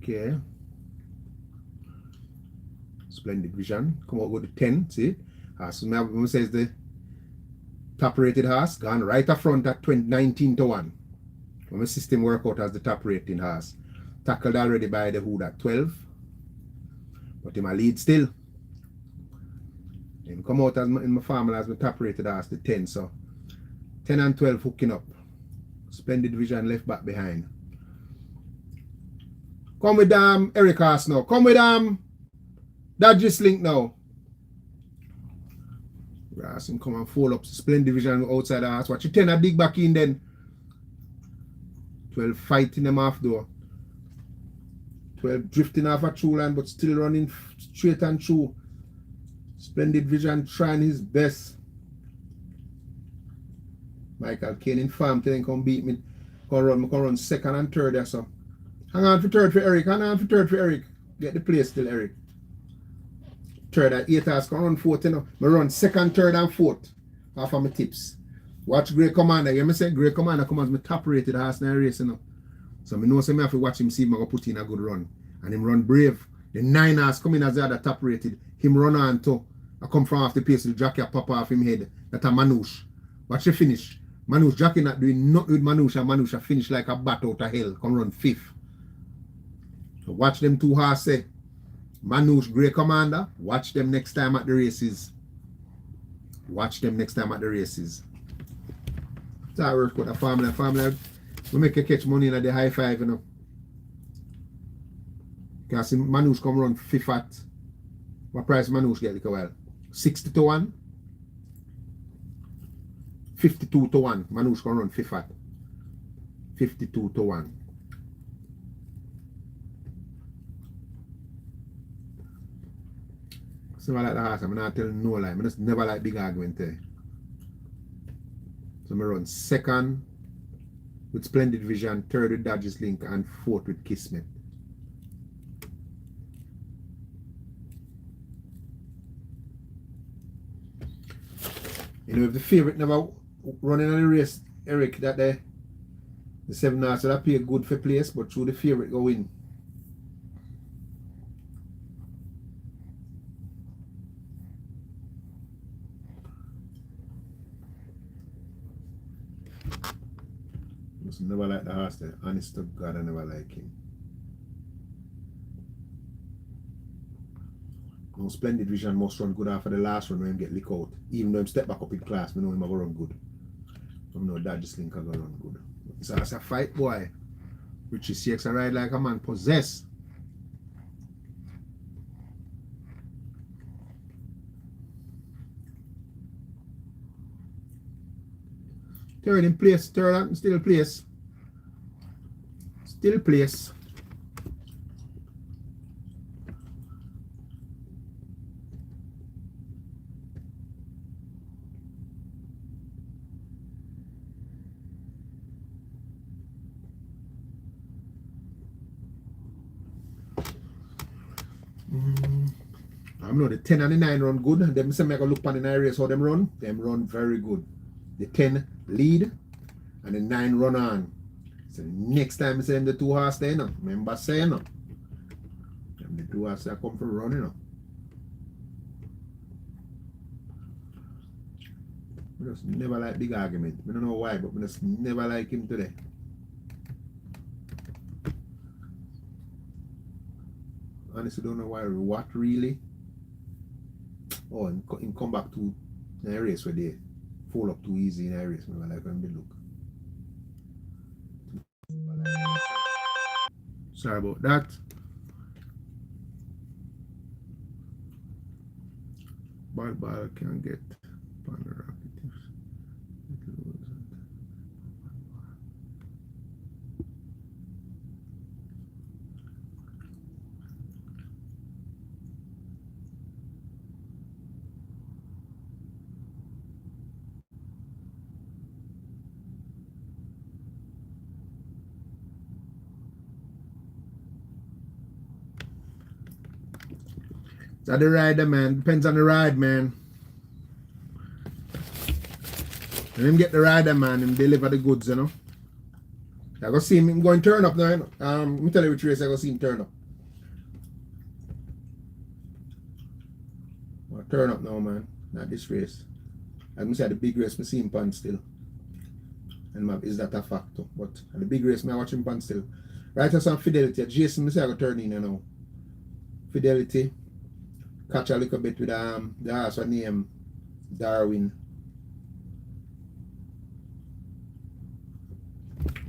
Okay. Splendid Vision. Come out with the 10. See? So when says the top rated horse gone right up front at 19 to 1. When my system work out as the top rating horse. Tackled already by the hood at 12. But in my lead still. Him come out as in my formula as my top rated horse, the 10. So 10 and 12 hooking up. Splendid Vision left back behind. Come with Eric Haas now. Come with Dodgy Slink now. Grass and come and fold up. Splendid Vision outside the house. Watch your 10 a dig back in then. 12 fighting them off though. 12 drifting off a true line but still running straight and true. Splendid Vision trying his best. Michael Kane in farm till he come beat me. Come run second and third there, so. Hang on for third for Eric. Hang on for third for Eric. Get the place still, Eric. Third at 8 hours. Come run fourth, you know. I run second, third, and fourth. Half of my tips. Watch Grey Commander. You know me say Grey Commander come as my top rated horse in the race, you know. So I know I have to watch him see if I go put in a good run. And him run brave. The 9 hours come in as the other top rated. Him run on to I come from off the pace with Jackie pop off him head. That a Manouche. Watch the finish. Manouche Jackie not doing nothing with Manouche, and Manouche finish like a bat out of hell. Come run 5th. So watch them two horses. Manouche Grey Commander. Watch them next time at the races. Watch them next time at the races. So I work with a family. We make you catch money in the high five, you know. Because Manouche come run fifth at. What price Manouche get like a while? 60 to 1. 52 to 1. Manouche come run fifth at. 52 to 1. It's never like the horse. I'm not telling no lie. I just never like big argument there. So I run second with Splendid Vision, third with Dodges Link, and fourth with Kismet. You know, if the favorite never running on the race, Eric, that day, the 7 horse will appear good for place, but through the favorite go win. Just never like the horse there. Honest to God, I never like him. No, Splendid Vision must run good after the last run when him get lick out. Even though him step back up in class, I know him going to run good. I know Dodges Link going to run good. So that's a fight, boy. Richie Shakes a ride like a man possessed. Third in place, third still place. Still place. I know the 10 and the 9 run good. Them say I go look on the 9 race how them run. Them run very good. The 10 lead and the 9 run on. So next time I say them the 2 horse there, you know. Remember saying, no. Them the 2 horse that come for running, you know. I just never like big argument. I don't know why, but I just never like him today. Honestly, don't know why. What really? Oh, and come back to the race where they fall up too easy in a race. I like when they look. Sorry about that. Ball can get Pandora. That's the rider, man. Depends on the ride, man. When him get the rider, man, him deliver the goods, you know. I go see him going turn up now, you know. Let me tell you which race I go see him turn up. Well, turn up now, man. Not this race. As I said, the big race, I see him pan still. And is that a factor? But at the big race, I watch him pan still. Right, that's on Fidelity. Jason, I say I go turn in, you know. Fidelity. Catch a little bit with the horse name Darwin.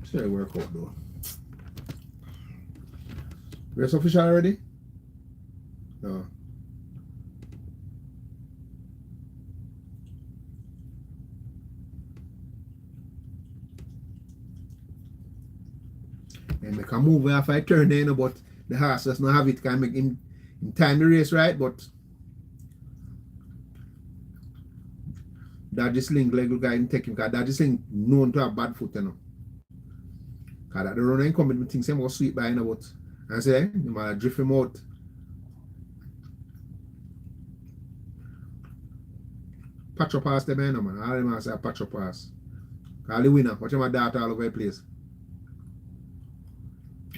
So it work out though. Race official already? No. And make a move after I turn there, you know, but the horse does not have it, can make him in time the race right, but Dodges Link like look at him take him, because Dodges Link known to have bad foot, you know. Because that the runner ain't coming, but things him go sweep by, you know, but I say, you might drift him out. Patch up pass them, you know, man. All them I say patch up pass. Because the winner, watch my dart all over the place.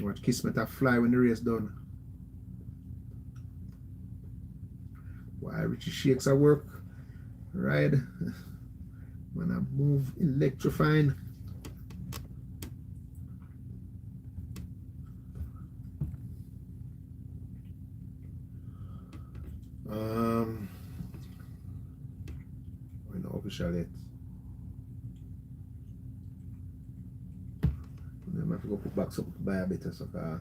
Watch Kismet fly when the race done. Why Richie Shakes at work. Ride. When I move electrifying. official yet. I have to go put back something to buy a bit of soccer.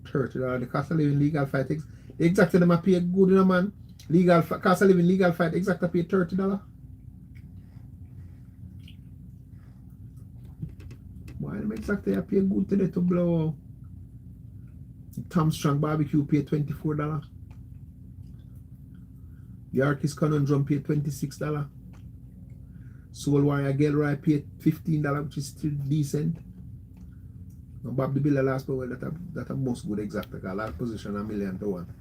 $30 the cost of living legal fight. The exact them pay good, you know, man. Legal cost of living legal fight exact pay $30. Why them exactly pay good today to blow? Tom Strong barbecue pay $24. Yarkis Conundrum pay $26. Soul Warrior Gilroy paid $15, which is still decent. Now Bob the Builder last power that a most good exact because last position $1 million to 1.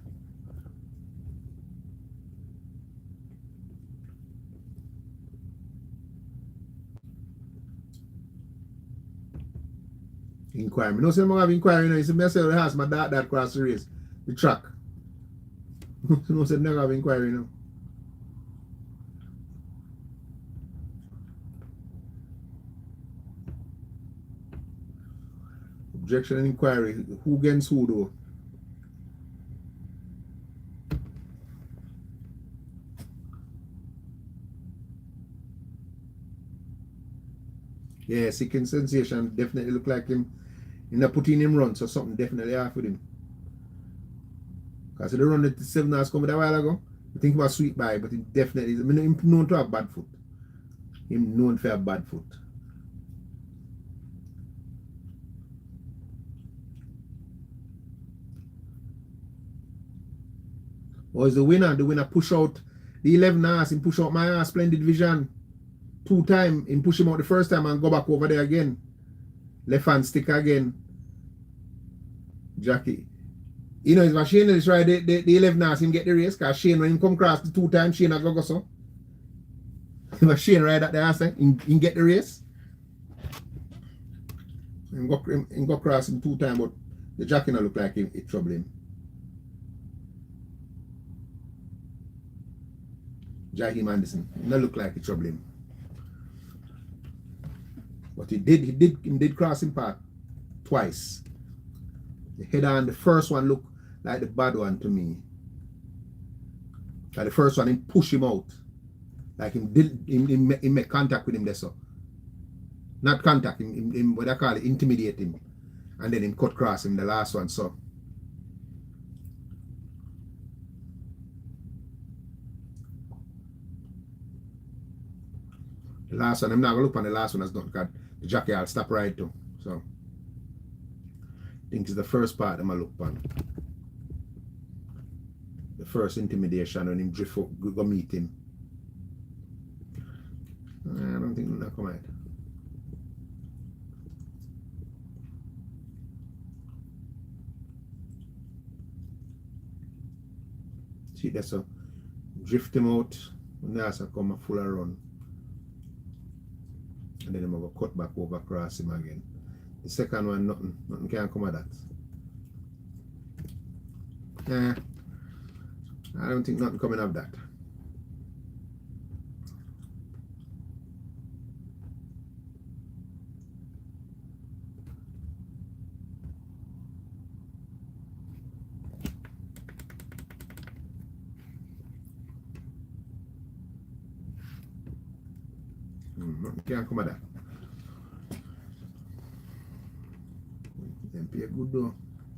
Inquiry. No say I have inquiry, you know. You see me say the house, my dad cross the race. The track. No say never have inquiry, you know. Objection and inquiry. Who against who though? Yeah, Seeking Sensation definitely look like him. In the putting him run, so something definitely off with him. Because the run that the 7 hours come a while ago, I think he was sweet by, but he definitely is. I mean, him known to have bad foot. Him known for have bad foot. Or is the winner push out the 11 hours, him push out my ass, Splendid Vision 2 times, him push him out the first time and go back over there again. Left hand stick again. Jackie. You know, if Shane is right, the 11 hours him get the race, because Shane, when him come across the 2 times, Shane go so. If Shane right at the ass, him get the race. Him go across him 2 times, but the Jackie not look like it trouble him. Jackie Anderson, not look like it trouble him. But he did cross him path twice. The head on the first one looked like the bad one to me. Like the first one, him push him out. Like him make contact with him there so. Not contact, him what I call it, intimidate him. And then him cut cross him the last one so. The last one, I'm not gonna look on the last one as not because the jockey I'll stop right too. So I think it's the first part I'm gonna look on. The first intimidation when him drift up, go meet him. I don't think that'll come out. See that's a drift him out and that's a come a full run. And then I'm going to cut back over across him again. The second one, nothing can come of that. Nah, I don't think nothing coming of that. Nothing can come of that. MP a good though.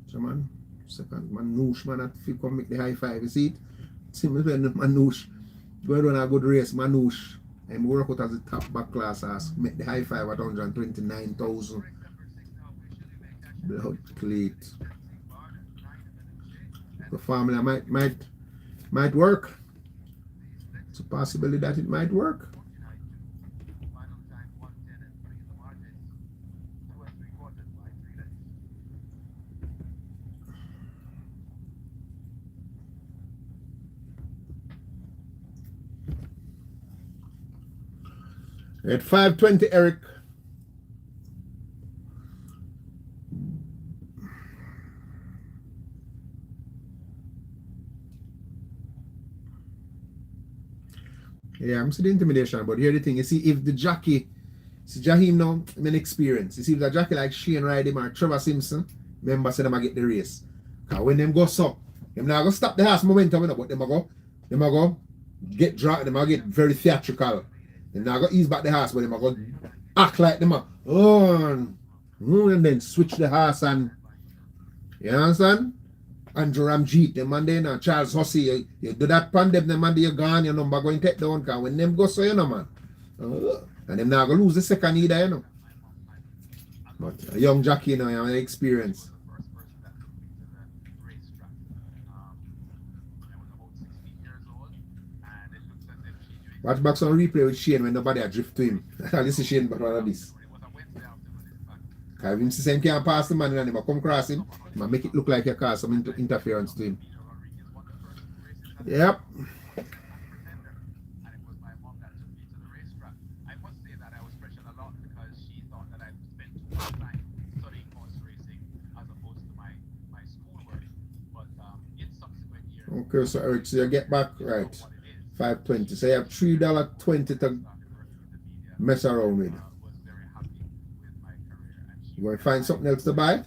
So man, second Manouche man at fi come make the high five. You see it? Same when Manouche go run a good race, Manouche. And work out as the top back class as make the high five at 129,000. Blood cleat. The formula might work. It's a possibility that it might work. At 5:20, Eric. Yeah, I'm seeing the intimidation, but here the thing, you see, if the jockey, see Jaheim now, I'm an experience. You see, if the jockey like Shane ride him or Trevor Simpson, remember, say them get the race. Because when them go so, them not going to stop the horse momentum, but them go, get drunk, them I get very theatrical. And I go ease back the horse, but them I go act like them and then switch the horse and you understand? Andrew Ramjeet, them and then Charles Hussey, you do that pan them and you're gone, your number going to take down, because when them go so, you know, man. And them not going to lose the second either, you know. But a young jockey, you know, you have an experience. Watch back some replay with Shane when nobody drift to him. This is Shane, but what of this? Because if him see him can't pass the man and him come across him, he make it look like you cause some interference to him. Yep. Okay, so Eric, so you get back, right, $5.20. So you have $3.20 to mess around with. You want to find something else to buy?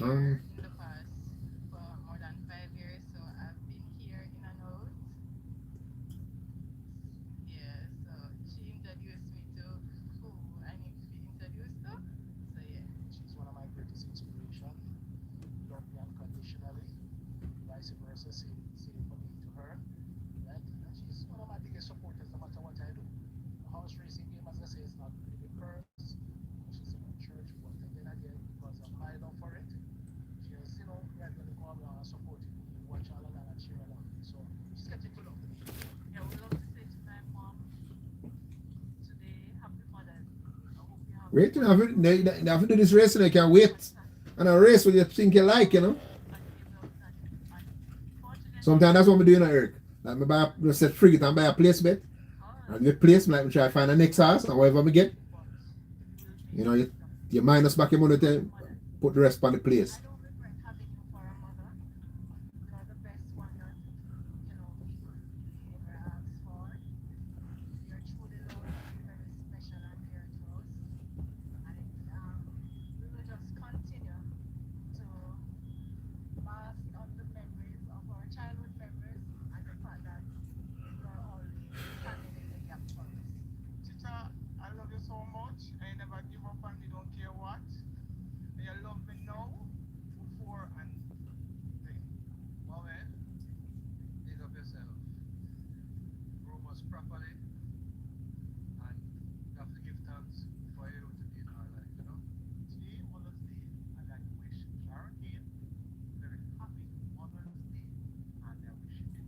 In the past for more than 5 years, so I've been here in and out. Yeah, so she introduced me to who I need to be introduced to. So yeah. She's one of my greatest inspiration. Love me unconditionally. Vice versa, same for me to her. Right? And she's one of my biggest supporters no matter what I do. The horse racing game, as I say, is not really hers. She's in my church, but then again, because of my love for it, she has, regularly come around and supported me, watch all of that and cheer along. So she's getting to love me. Yeah, we love to say to my mom today, Happy Mother's Day. I hope you have Wait, you have to do this race and you can wait. And a race what you think you like, you know. Sometimes that's what we do, Eric. Like me buy a set frigate and buy a place bet. And the place, like me try to find a next house and whatever me get. You know, you minus back your money to put the rest on the place. I don't regret having you for a mother. You are the best one that, we ever asked for. You're truly loved, very special and dear to us. And we will just continue to bask on the memories of our childhood memories and the fact that you are always standing in the gap for us. Tita, I love you so much. I never give up on me, don't care what. You love me now, before, and then. Well, man, big up yourself. Grow us properly, and you have to give thanks for you to be in our life, Today, Mother's Day, I'd like to wish Sharon Kane a very happy Mother's Day, and I wish you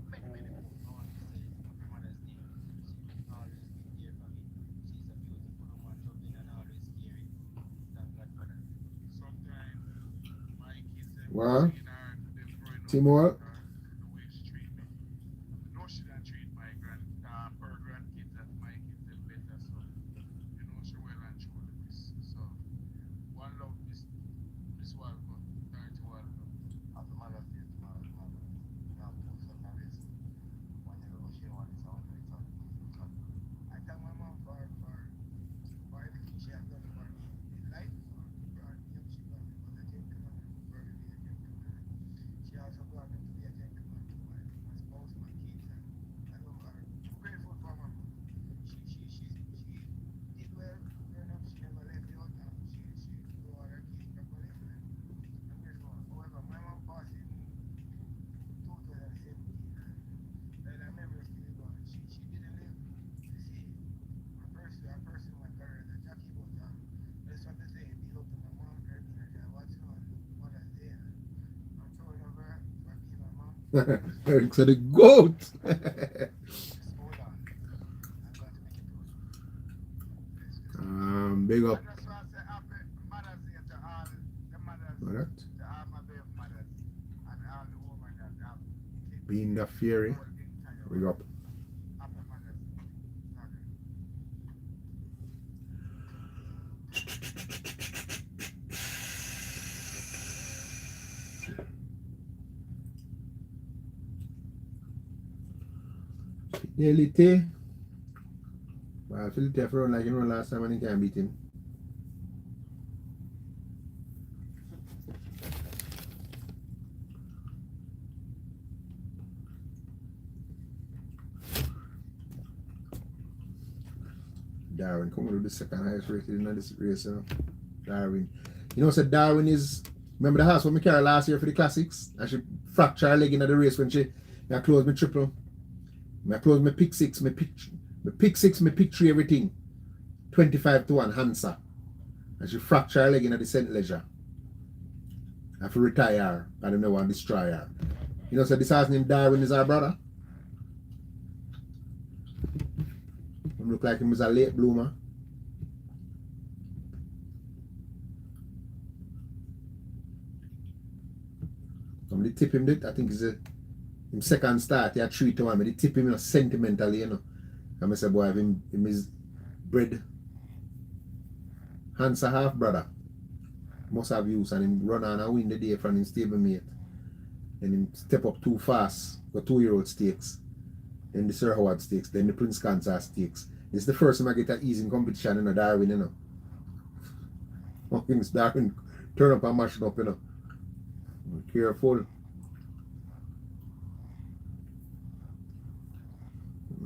many, many more. I want to say happy Mother's Day. She's always been here for me. She's a beautiful woman, loving and always caring. Thank God for that. Sometimes my kids Wow. seeing her, they're throwing up Timor. her, the way she treat me. No, she don't treat her grandkids and my kids them better, so she well and truly miss. So one love, Miss Welcome, 30 welcome. Happy Mother's Day to my mother. You have to put some race. When you go, she wants something. I thank my mom for everything she has done for me in life, for brought me up, she brought me was a gentleman, very be a gentleman. She also brought me to be a gentleman to my spouse, my kids, and I love her. I'm grateful for my mom. She did well growing up, she never left me out, and she grew all her kids properly, and I'm grateful. However, my mom passed in 2017, and I never still gone. She didn't live to see a person in my career, the Jackie, but that's what they say, big up to my mom, everything like that. What's on Mother's Day? I'm proud of her for being my mom. Eric said the goat. Just hold on. I'm going to make it good. Big up. I just want to say happy Mother's Day to all the mothers, Alright. to all my baby mothers, and all the women that have kids. Being the Fury. Big up. Happy Mother's Day. Love you. Fidelity. Well, Fidelity have run like last time and he can't beat him. Darwin coming to the second highest rated in this race. Darwin. You know, said Darwin is. Remember the house when we carried last year for the classics? And she fractured her leg in the race when I closed my triple. I closed my pick six, my pick 3, everything. 25-1, Hansa. And she fractured her leg in the St. Leger. I have to retire her. I don't know want to destroy her. You know, so this house named Darwin is our brother. He look like he was a late bloomer. They tip him, I think it's him second start, he had 3-1, but they tip him sentimentally, you know. And I say, boy, him is bred Hansa half brother. Must have use and him run on and win the day from his stablemate. And him step up too fast, the 2-year-old stakes, then the Sir Howard stakes, then the Prince Kansas stakes. It's the first time I get an easy competition in a Darwin, you know. Things Darwin turn up and mash it up, you know. Careful.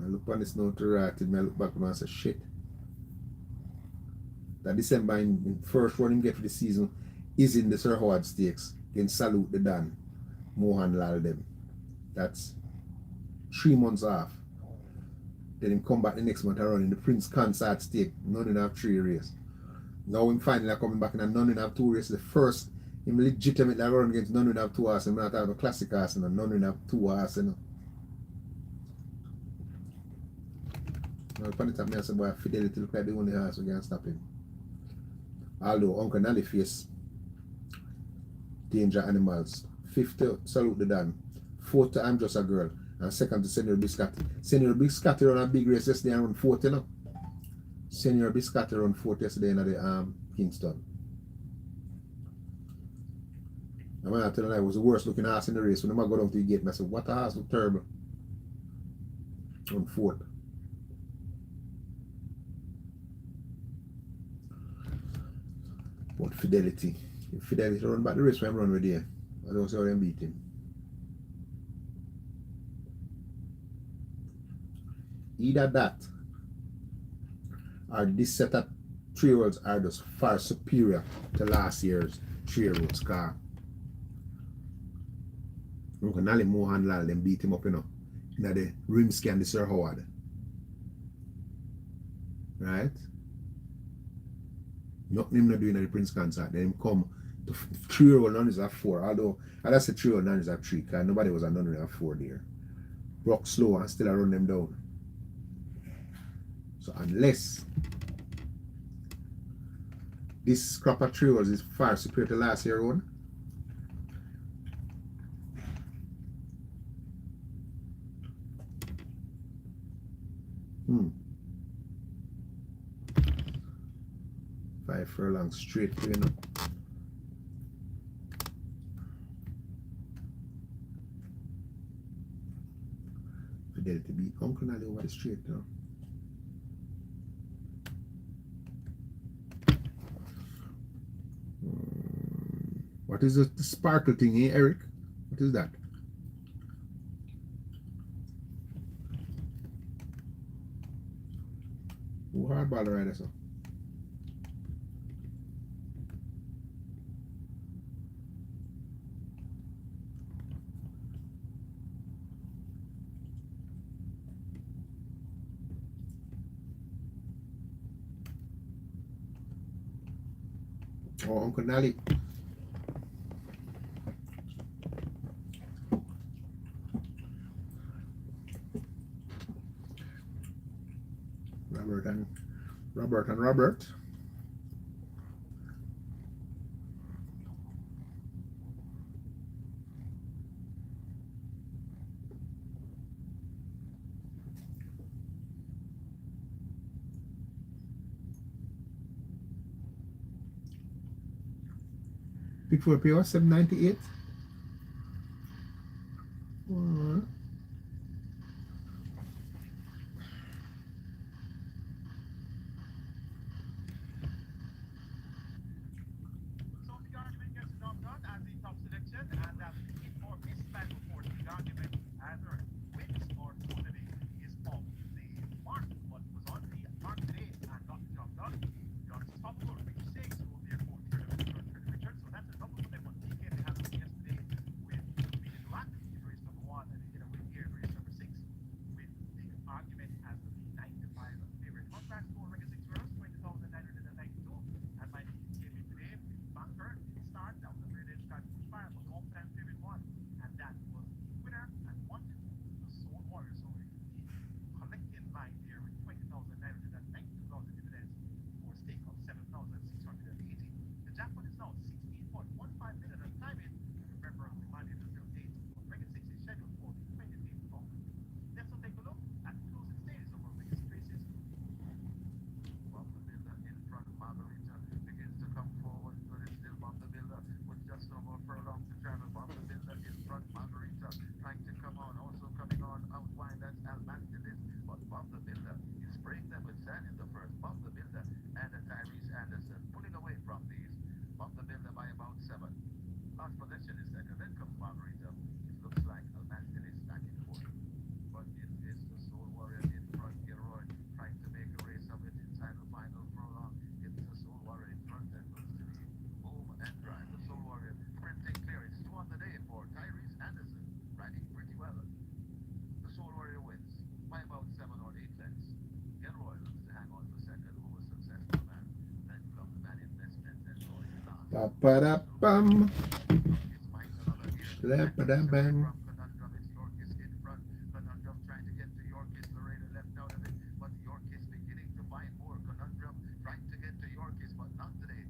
I look on this note to right, I look back and I say shit. That December in first run him get for the season is in the Sir Howard Stakes against Salute the Dan, Mohan Lal them. That's 3 months off. Then him come back the next month and run in the Prince Consort Stake, none in 3 race. Now him finally coming back in a none in 2 races. The first him legitimately run against none in 2 horses. I'm not having a classic horse and a none in 2 horses, you know. Now upon the time I said, boy, Fidelity look like the only horse we can stop him. Although Uncle Nally face Danger Animals. 5th to Salute the Dan. 4th to I'm Just a Girl. And 2nd to Senior Biscotti. Senior Biscotti run a big race yesterday and run 4th, you know. Senior Biscotti run 4th yesterday in the Kingston. I might tell you I was the worst looking horse in the race. When I go down to the gate, I said, what a horse look terrible. On 4th. But Fidelity. If Fidelity run back the race when I run with there, I don't see how them beat him. Either that or this set of 3-year-olds are just far superior to last year's 3-year-olds car. Uncle Nally Mohan Lal them beat him up, you know, in the Rimsky and the Sir Howard. Right? Nothing him not doing at the Prince Consort. Then him come to 3-year-old none is at 4. Although I say 3-year-old none is at 3 because nobody was a none at 4 there. Rock slow and still run them down. So unless this crop of 3-year-olds is far superior to last year one, Five furlongs straight, you know. Fidelity beat Uncle Nally over the straight now. What is the sparkle thing, eh, Eric? What is that? Who hardball rider, so? Oh, Uncle Nally. Robert and Robert. Pick 4 PO 798. Ba-ba-da-bum. It's Michael over here. La-ba-da-bam. From Conundrum, it's Yorkis in front. Conundrum trying to get to Yorkis. Laredo left out of it, but Yorkis beginning to find more. Conundrum trying to get to Yorkis, but not today.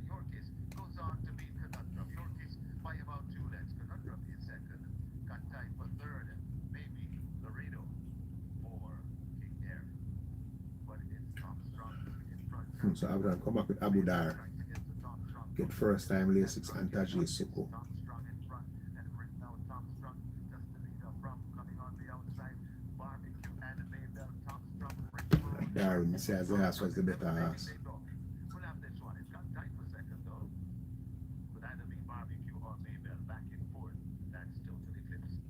Yorkis goes on to beat Conundrum. Yorkis by about 2 lengths. Conundrum is second. Got tied for third. Maybe Laredo or King Air. But it's Tom Strong in front. So I'm going to come back with Abu Dar. Trying to get to Tom Strong. Get first time Lasix and Tajay Suko. Tom Strong in front and right now Tom Strong just the leader from coming on the outside. Barbecue and Maybell. Tom Strong Darren says the ass was the better ass. We'll have this one. It's got tight for second though. Could either be Barbecue or Maybell back and forth. That's still to the clips.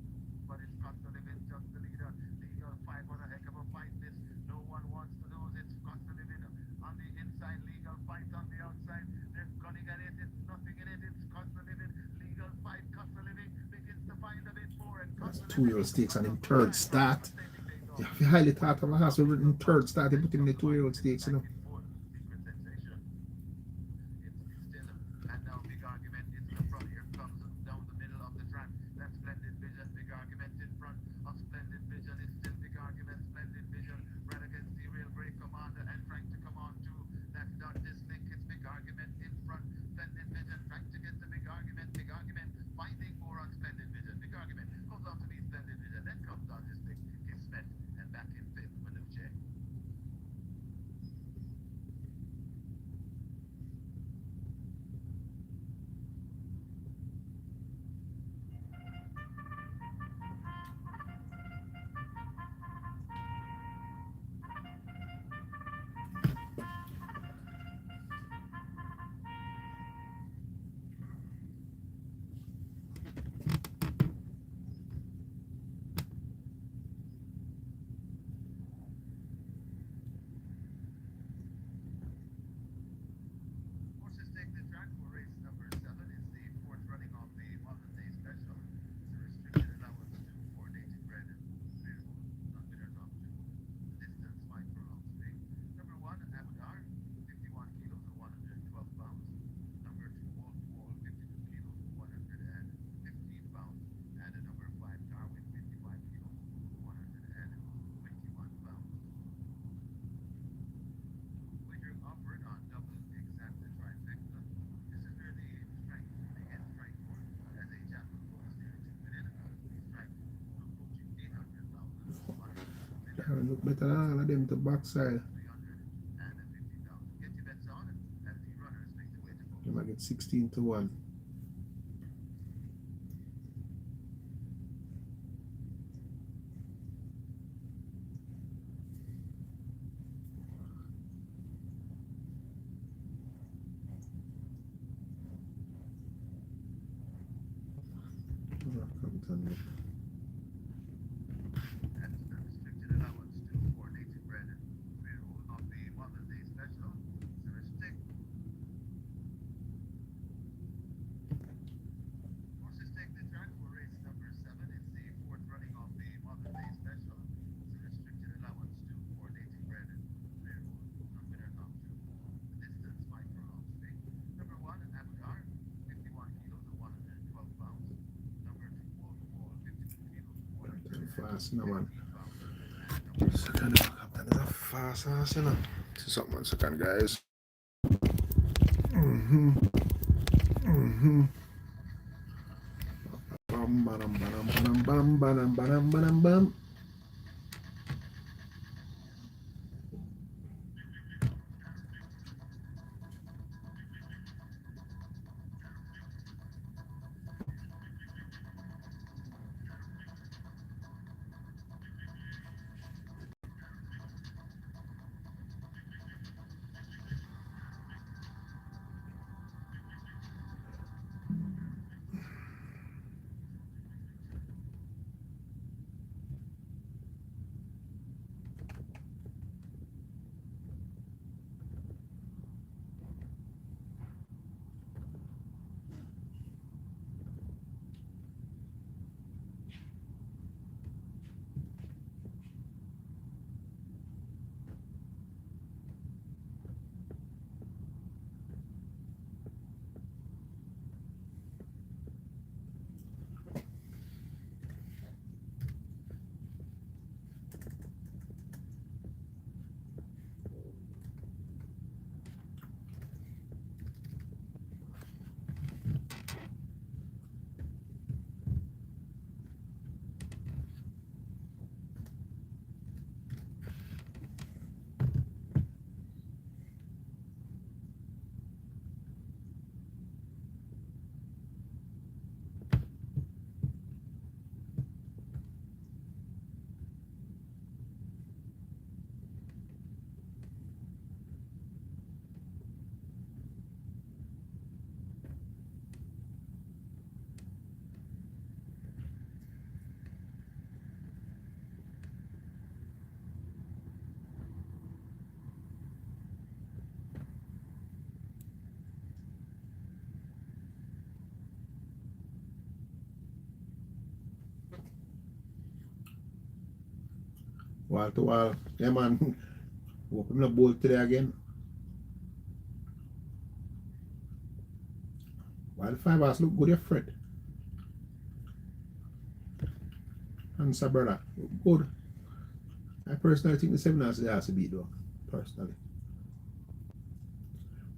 But it's got to live in just the leader. Legal 5 on a heck of a fight. This no one wants to lose. It's got to live in on the inside. Legal fight on the outside. They're gunning at it. It's nothing in it. It's cost of living. Legal fight. Cost of living begins to find a bit more. And That's 2-year-old stakes on him third start. Yeah, if you highly thought of a horse with in third start, you put him in the 2-year-old stakes, you know. And now big argument is the front. Here comes down the middle of the track. That's Splendid Vision. Big argument in front of Splendid Vision. It's still big argument. Splendid Vision right against the Real Great Commander and trying to come on too. That's not this link. It's big argument in front. Splendid Vision trying to get the big argument. Big argument finding more on Splendid Vision. Big argument goes on to be Splendid Vision. Then comes on this link. Kismet and back in fifth with Manuche. Horses take the track for race number 7. It's the 4th running of the Mother's Day special. It's a restricted allowance to 4 native bred and available on winner top 2. Distance 5 furlongs straight. Number 1, Abudar, 51 kilos or 112 pounds. Number 2, Wolf Wall, 52 kilos or 115 pounds. And number 5, Darwin, 55 kilos or 121 pounds. Wager offered on double exact trifecta. This is where the strike, the end strike for as a jackal goes there to win it. The strike approaching 800,000. Darren look better than all of them to backside. 350,000. Get your bets on as the runners make the way to You might get 16 to 1. That's the restricted allowance to 4 native bred and available of the Mother's Day special. It's a restrict. Horses take the track for race number 7. It's the 4th running of the Mother's Day special. It's a restricted allowance to 4 native bred and available on winner top 2. The distance 5 furlongs straight. Number 1, Abudar, 51 kilos or 112 pounds. Number 2, Wolf Wall, 52 kilos or 115 Fast, no one. pounds. Second, that is a fast ass, you know. See something, 1 second, guys. Bam, badam, badam, badam, bam, badam, badam, badam, bam. Wall to wall. Yeah, man. Hope him not bowl today again. While the 5 hours look good, Fred. Answer, brother. Look good. I personally think the 7 hours has to beat, though. Personally.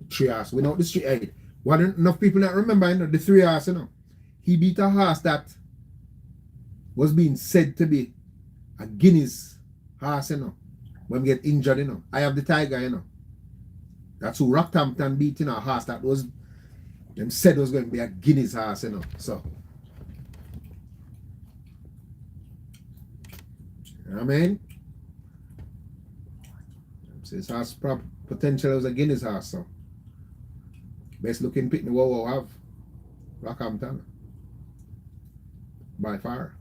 3 hours. Without the street. Hey, what enough people that remember, you know, the 3 hours, you know. He beat a horse that was being said to be a Guinness horse, you know. When we get injured, you know. I have the Tiger, you know. That's who Rockhampton beat, you know, a horse that was, them said was going to be a Guinness horse, you know. So, you know what I mean? So his horse potential was a Guinness horse, so. Best looking pit in the world will have Rockhampton. By far.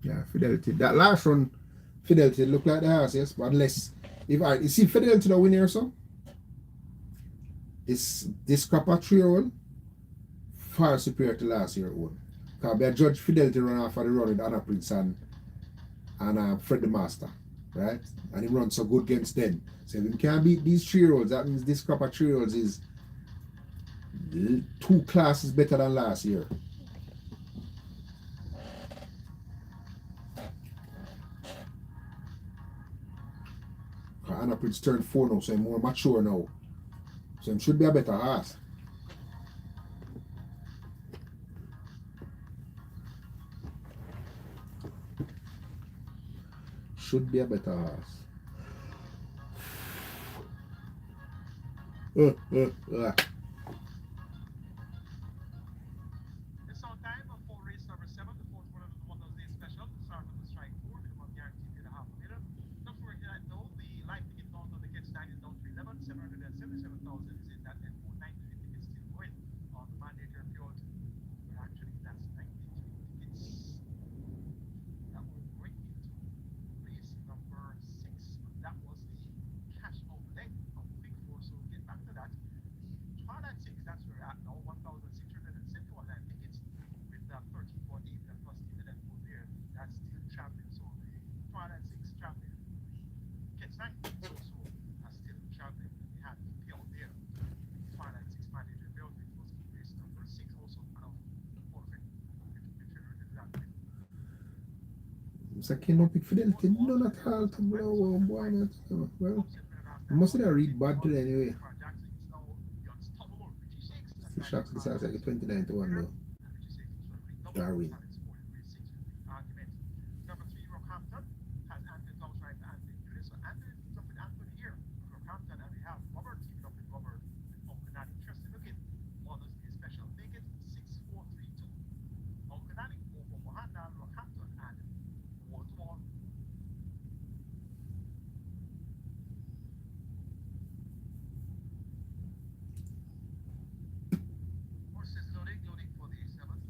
Yeah, Fidelity. That last run, Fidelity looked like the horse, yes, but unless if I you see Fidelity the winner or so, this crop of 3-year-old far superior to last year old. Because I judge Fidelity run off of the run with Anna Prince and Fred the Master, right? And he runs so good against them. So if he can't beat these 3-year-olds, that means this crop of 3-year-olds is 2 classes better than last year. Anna Prince turned 4 now, so I'm more mature now. So he should be a better horse. Should be a better horse. It's on time for race number 7, the fourth one of the Wonders Day special. The start of the strike 4, minimum guaranteed in a half a meter. Don't forget that though, the live ticket count on the kids 9 is down to 11, 777,000 is in that, and 493 tickets still going on the mandatory field. Actually, that's 93 tickets that will bring you to race number 6. That was the cash outlay of week 4, so we'll get back to that. The Twilight 6, that's where we're at now, 1,671 tickets with 13.8 and plus the that full there. That's still traveling. So Twilight 6 traveling. Kids 9 is also still traveling. We had the field there. Twilight 6 manager built it was race number 6 also perfect. So I cannot pick Fidelity. None at all to blow on boy. Well, I must have read bad today anyway. The shocks this house like 29 to 1 though. Darwin. Number 3, Rockhampton has Anthony Thomas right and Anthony Julius. So Anthony teams up with Anthony here. Rockhampton, and we have Robert teaming up with Robert with Uncle Trusty looking. Mother's Day special. Make it 6-4-3-2. Uncle Nanny over Mohanda, Rockhampton, and Wardwall. Horses loading for the 7th.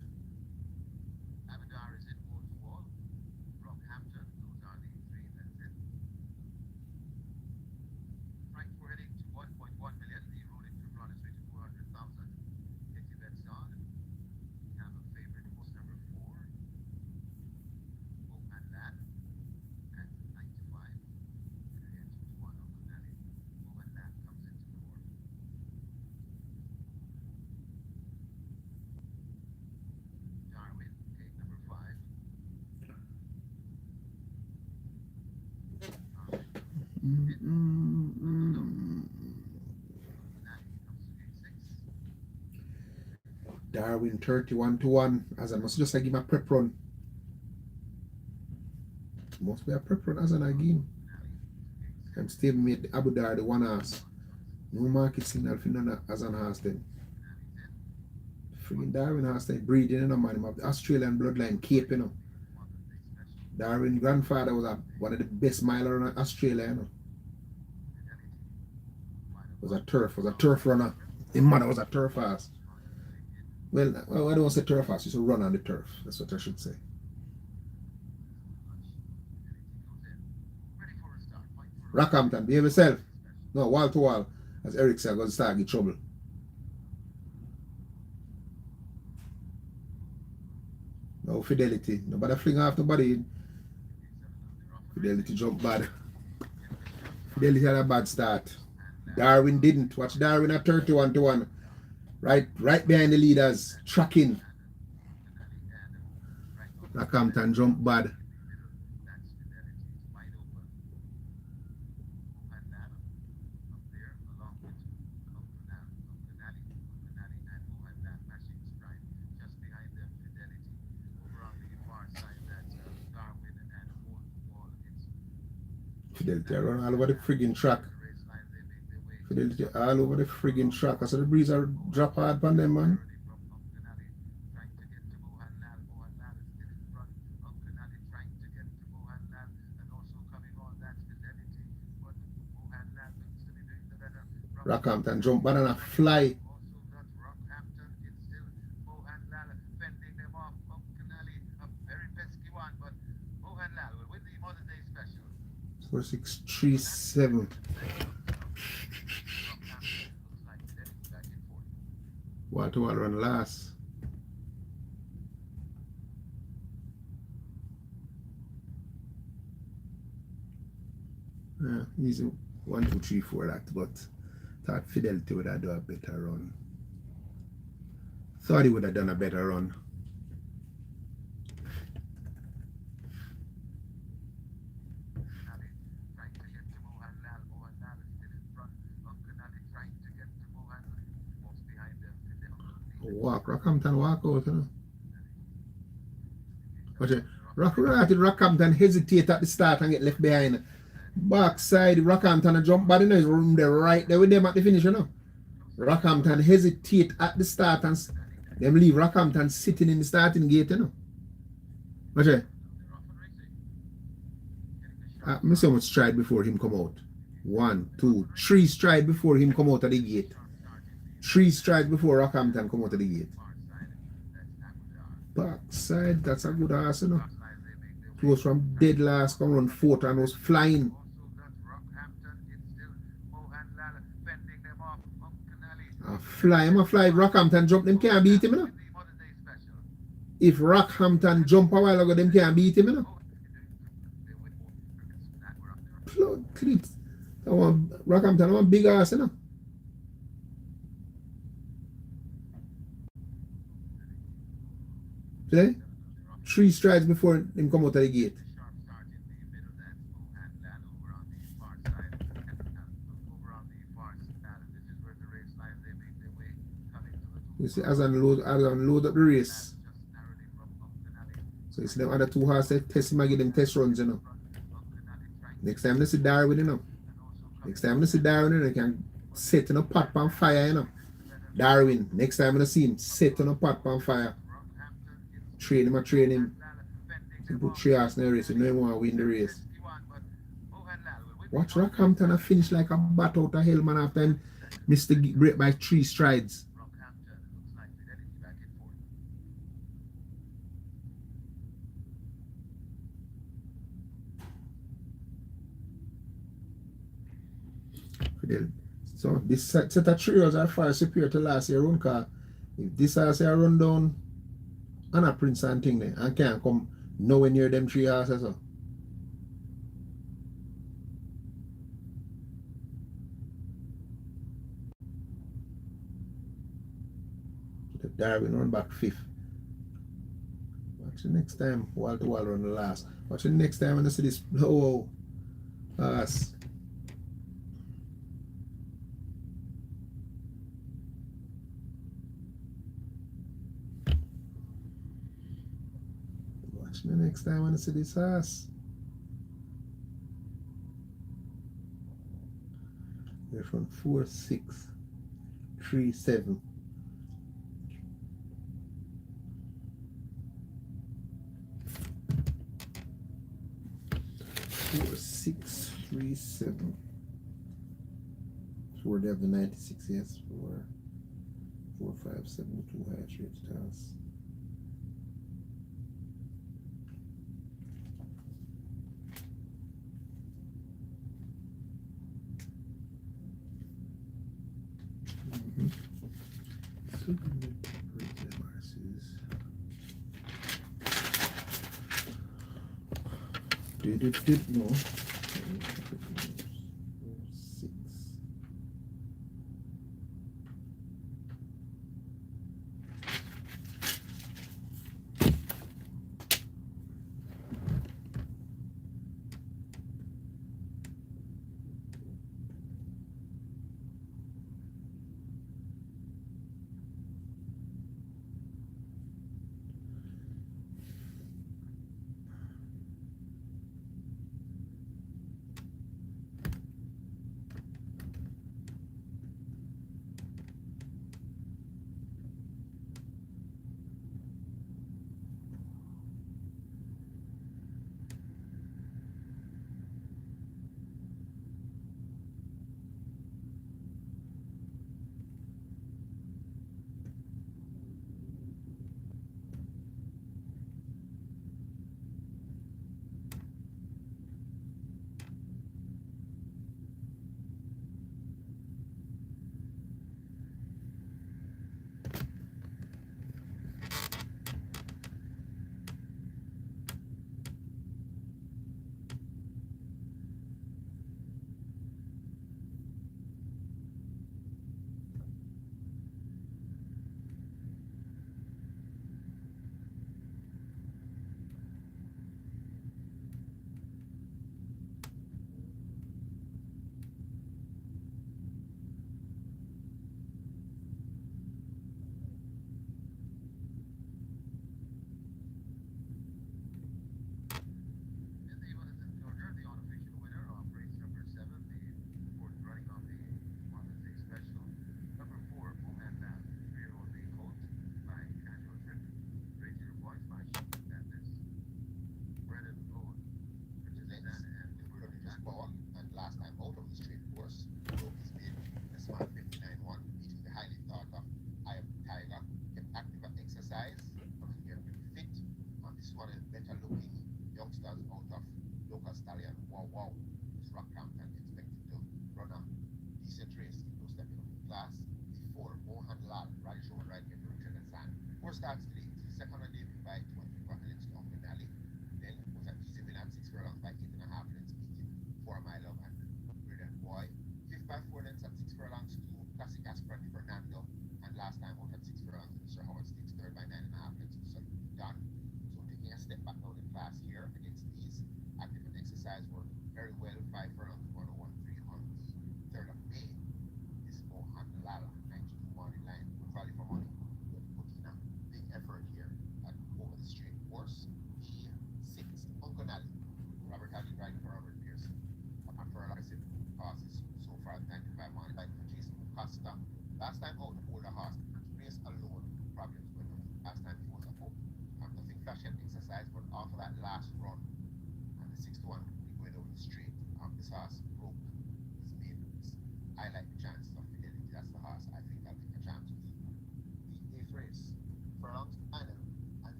Darwin 31-1. As I must just give him a prep run. Must be a prep run as an again. I'm still made Abu Dhabi the one horse. No market signal for none as an horse then. Friggin' Darwin horse then breeding, you know, man. Him have the Australian bloodline Cape, you know. Darwin grandfather was one of the best miler in Australia, you know. Was a turf runner. His mother was a turf horse. Well, I don't want to say turf horse, just a run on the turf. That's what I should say. Rockhampton, behave yourself. No, wall to wall. As Eric said, I'm going to start get trouble. No Fidelity. Nobody fling off nobody. Fidelity jump bad. Fidelity had a bad start. Darwin didn't. Watch Darwin at 31-1. Right behind the leaders. Tracking. Rockhampton jump bad. Fidelity run all over the friggin' track. Fidelity all over the friggin' track. I saw the breeze are drop hard on them, man. Rockhampton jump bad and a fly. Score 6-3-7. Wall to wall run last. Easy 1, 2, 3, 4 that, but thought Fidelity would have done a better run. Thought he would have done a better run. Rockhampton walk out, you know. But Rockhampton hesitate at the start and get left behind. Backside, Rockhampton jump bad, you know, is room there right there with them at the finish, you know. Rockhampton hesitate at the start and them leave Rockhampton sitting in the starting gate, you know. But I see how much stride before him come out. 1, 2, 3 stride before him come out of the gate. 3 strides before Rockhampton come out of the gate. Backside, that's a good horse, you know. He was from dead last, come run 4th and was flying. A fly. Rockhampton jump, them can't beat him, you know. If Rockhampton jump a while ago, them can't beat him, you know. Blood clit. Rockhampton one big horse, you know. See? 3 strides before him come out of the gate. You see, as I load up the race. So you see them other 2 horses test him and give them test runs, you know. Next time they see Darwin, you know. They can set in a pot on fire, you know. Darwin, next time they see him, set in a pot on fire. Train him. He put 3 horses in the race, you know he want to win the race. Watch Rockhampton finish like a bat out of hell, man, after him missed the break by 3 strides. So this set of 3 years are far superior to last year run, car. If this horse here run down and a Prince and thing there and can't come nowhere near them 3 horses. So. The Darwin run back 5th. Watch the next time wall to wall run the last. Watch the next time when I see this horse. Watch me next time when I see this horse. We're from 4637. 4637. So we're down to 96, yes. 4572 high straight stars. No. 6.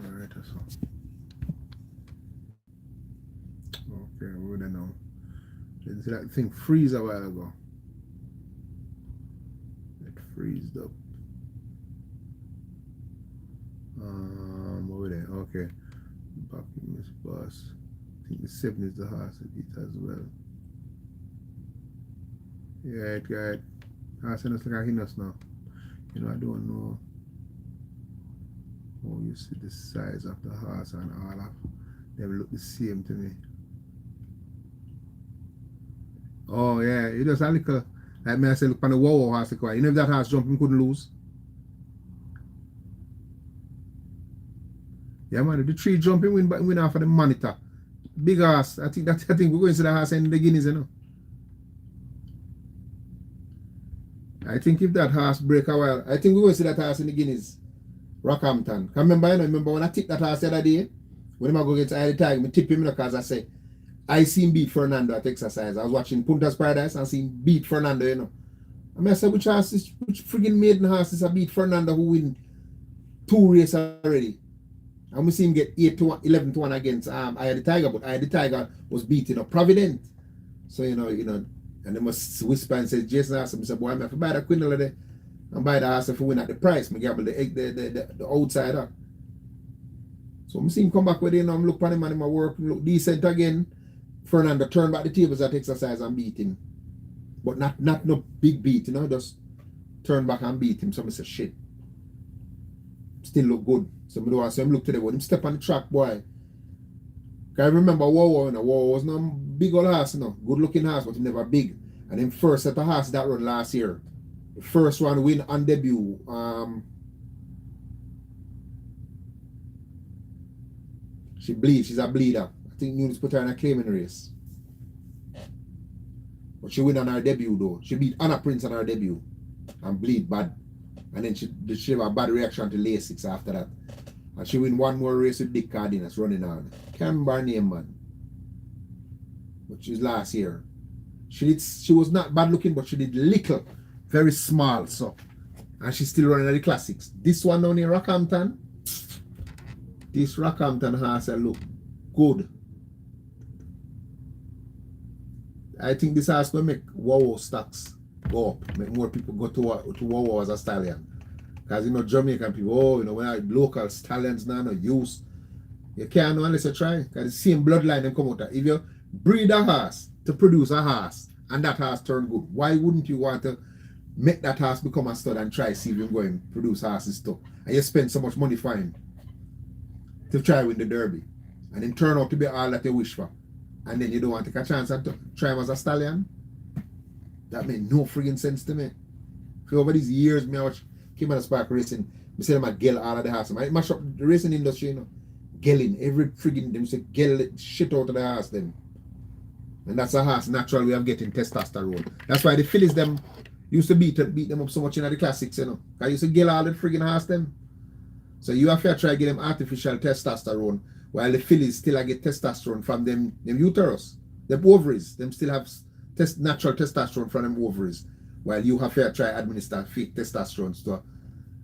Alright, so. Okay, we don't know. Didn't see that thing freeze a while ago. It freezed up. Over there. Okay. Back in this bus. I think the 7 is the horse I beat as well. Yeah, it got horse and it's like a hinus now. You know, I don't know how you see the size of the horse and all of them look the same to me. Oh yeah, it just a little like me I say look on the wow horse the car. You know if that horse jumping couldn't lose. Yeah man, the tree jumping win off of the monitor. Big horse. I think we're going to see the horse in the Guineas, you know. I think if that horse break a while, I think we're going to see that horse in the Guineas. Rockhampton. Remember when I tipped that horse the other day? When I go get Eye the Tiger, I tip him because I say I seen beat Fernando at exercise. I was watching Punta's Paradise and seen beat Fernando, you know. I said, which friggin' maiden horse is a beat Fernando who win 2 races already? And we see him get 11-1 against Eye the Tiger, but Eye the Tiger was beating up Provident. So, you know, and they must whisper and say, Jason asked him, boy, I'm have to buy the Quindle there and buy the horse if we win at the price. I gamble the outsider. So I see him come back with it, and I'm look at him and him work, look decent again. Fernando turned back the tables at exercise and beat him. But not no big beat, you know, just turn back and beat him. So I say, shit. Still look good. So I do want to look today, but him step on the track, boy. I remember Wawa, you know, Wawa was no big old horse, you know, good looking horse, but he never big. And then first set of horse that run last year. The first one win on debut. She bleeds, she's a bleeder. I think Nunes put her in a claiming race. But she win on her debut though. She beat Anna Prince on her debut and bleed bad. And then she have a bad reaction to Lasix after that. And she win one more race with Dick Cardenas running on. Can't remember her name, man. But she was last year. She was not bad looking, but she did little, very small, so. And she's still running at the classics. This one down in Rockhampton, this Rockhampton horse look good. I think this horse will make Wawa stocks go up, make more people go to Wawa as a stallion. Because you know Jamaican people, when I local stallions now no use. You can't know unless you try. Because the same bloodline them come out. If you breed a horse to produce a horse and that horse turn good, why wouldn't you want to make that horse become a stud and try see if you go and produce horses too? And you spend so much money for him to try win the Derby. And then turn out to be all that you wish for. And then you don't want to take a chance and try him as a stallion? That made no friggin' sense to me. For over these years, me watch Kimberly Spark racing. I say them a gel all of the horses. I mash up the racing industry, you know. Gelling every friggin' them say gel shit out of the horse them. And that's a horse natural way of getting testosterone. That's why the fillies them used to beat them up so much in the classics, you know. I used to gel all the friggin' horse them. So you have to try to get them artificial testosterone while the fillies still get testosterone from them uterus. Them ovaries. Them still have natural testosterone from them ovaries. While you have to try administer fake testosterone to